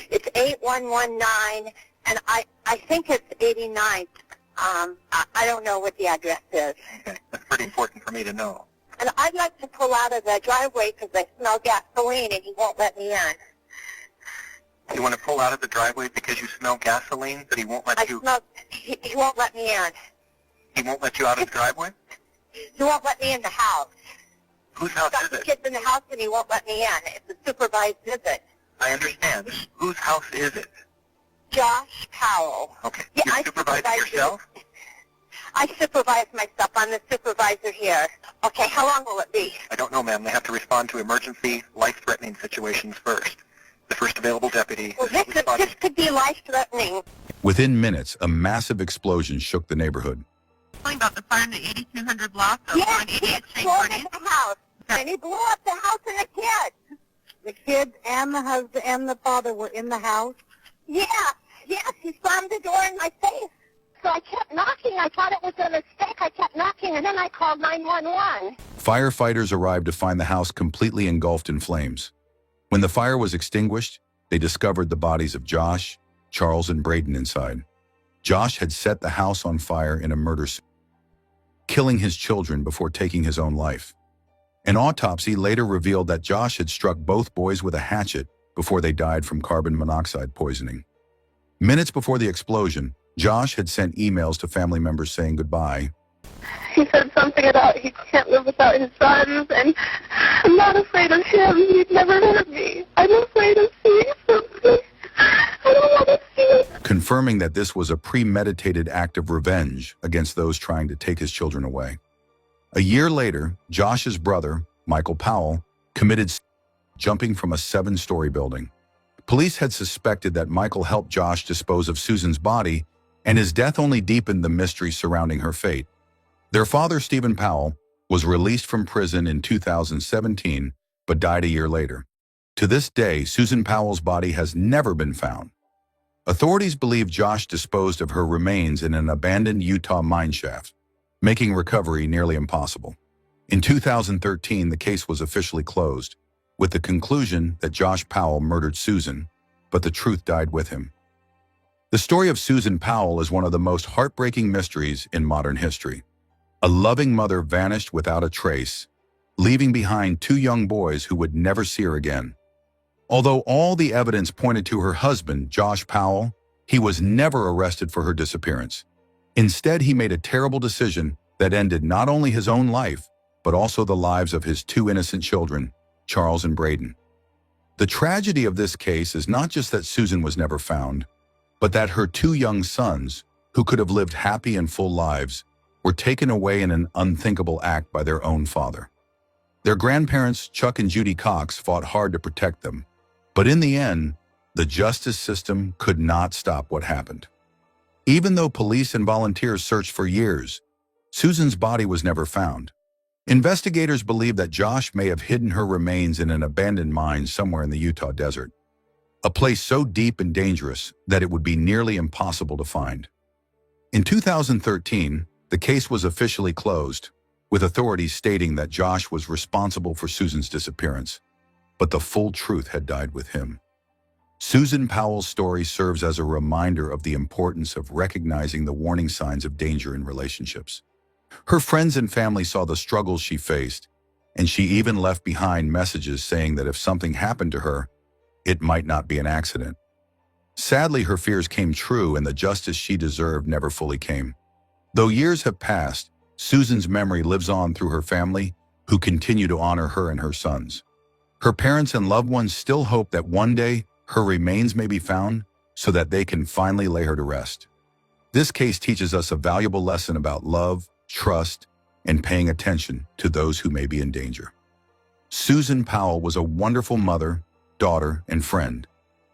[SPEAKER 15] It's 8119, and I think it's 89th. I don't know what the address is.
[SPEAKER 5] Okay, that's pretty important for me to know.
[SPEAKER 15] And I'd like to pull out of the driveway because I smell gasoline, and he won't let me in.
[SPEAKER 5] You want to pull out of the driveway because you smell gasoline, but he won't let you...
[SPEAKER 15] He won't let me in.
[SPEAKER 5] He won't let you out of the driveway?
[SPEAKER 15] He won't let me in the house.
[SPEAKER 5] Whose house is
[SPEAKER 15] Got the
[SPEAKER 5] it?
[SPEAKER 15] kids in the house, and he won't let me in. It's a supervised visit.
[SPEAKER 5] I understand. Whose house is it?
[SPEAKER 15] Josh Powell.
[SPEAKER 5] Okay.
[SPEAKER 15] Yeah,
[SPEAKER 5] You
[SPEAKER 15] I
[SPEAKER 5] supervise
[SPEAKER 15] supervise
[SPEAKER 5] yourself?
[SPEAKER 15] I supervise myself. I'm the supervisor here. Okay, how long will it be?
[SPEAKER 5] I don't know, ma'am. They have to respond to emergency, life-threatening situations first. The first available deputy
[SPEAKER 15] Well,
[SPEAKER 5] is responding.
[SPEAKER 15] this could be life-threatening.
[SPEAKER 2] Within minutes, a massive explosion shook the neighborhood.
[SPEAKER 15] About the fire in the 8200 block of 188th Street, the house. And he blew up the house and the kids. The kids and the husband and the father were in the house? Yes, he slammed the door in my face. So I kept knocking. I thought it was a mistake. I kept knocking, and then I called 911.
[SPEAKER 2] Firefighters arrived to find the house completely engulfed in flames. When the fire was extinguished, they discovered the bodies of Josh, Charles, and Braden inside. Josh had set the house on fire in a murder scene, killing his children before taking his own life. An autopsy later revealed that Josh had struck both boys with a hatchet before they died from carbon monoxide poisoning. Minutes before the explosion, Josh had sent emails to family members saying goodbye.
[SPEAKER 15] He said something about he can't live without his sons, and I'm not afraid of him. He'd never hurt me. I'm afraid of seeing something. I don't want to see it.
[SPEAKER 2] Confirming that this was a premeditated act of revenge against those trying to take his children away. A year later, Josh's brother, Michael Powell, committed jumping from a 7-story building. Police had suspected that Michael helped Josh dispose of Susan's body, and his death only deepened the mystery surrounding her fate. Their father, Stephen Powell, was released from prison in 2017, but died a year later. To this day, Susan Powell's body has never been found. Authorities believe Josh disposed of her remains in an abandoned Utah mine shaft, making recovery nearly impossible. In 2013, the case was officially closed, with the conclusion that Josh Powell murdered Susan, but the truth died with him. The story of Susan Powell is one of the most heartbreaking mysteries in modern history. A loving mother vanished without a trace, leaving behind 2 young boys who would never see her again. Although all the evidence pointed to her husband, Josh Powell, he was never arrested for her disappearance. Instead, he made a terrible decision that ended not only his own life, but also the lives of his 2 innocent children, Charles and Braden. The tragedy of this case is not just that Susan was never found, but that her 2 young sons, who could have lived happy and full lives, were taken away in an unthinkable act by their own father. Their grandparents, Chuck and Judy Cox, fought hard to protect them, but in the end, the justice system could not stop what happened. Even though police and volunteers searched for years, Susan's body was never found. Investigators believe that Josh may have hidden her remains in an abandoned mine somewhere in the Utah desert, a place so deep and dangerous that it would be nearly impossible to find. In 2013, the case was officially closed, with authorities stating that Josh was responsible for Susan's disappearance, but the full truth had died with him. Susan Powell's story serves as a reminder of the importance of recognizing the warning signs of danger in relationships. Her friends and family saw the struggles she faced, and she even left behind messages saying that if something happened to her, it might not be an accident. Sadly, her fears came true, and the justice she deserved never fully came. Though years have passed, Susan's memory lives on through her family, who continue to honor her and her sons. Her parents and loved ones still hope that one day her remains may be found so that they can finally lay her to rest. This case teaches us a valuable lesson about love, trust, and paying attention to those who may be in danger. Susan Powell was a wonderful mother, daughter, and friend,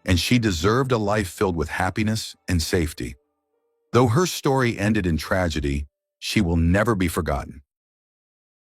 [SPEAKER 2] and she deserved a life filled with happiness and safety. Though her story ended in tragedy, she will never be forgotten.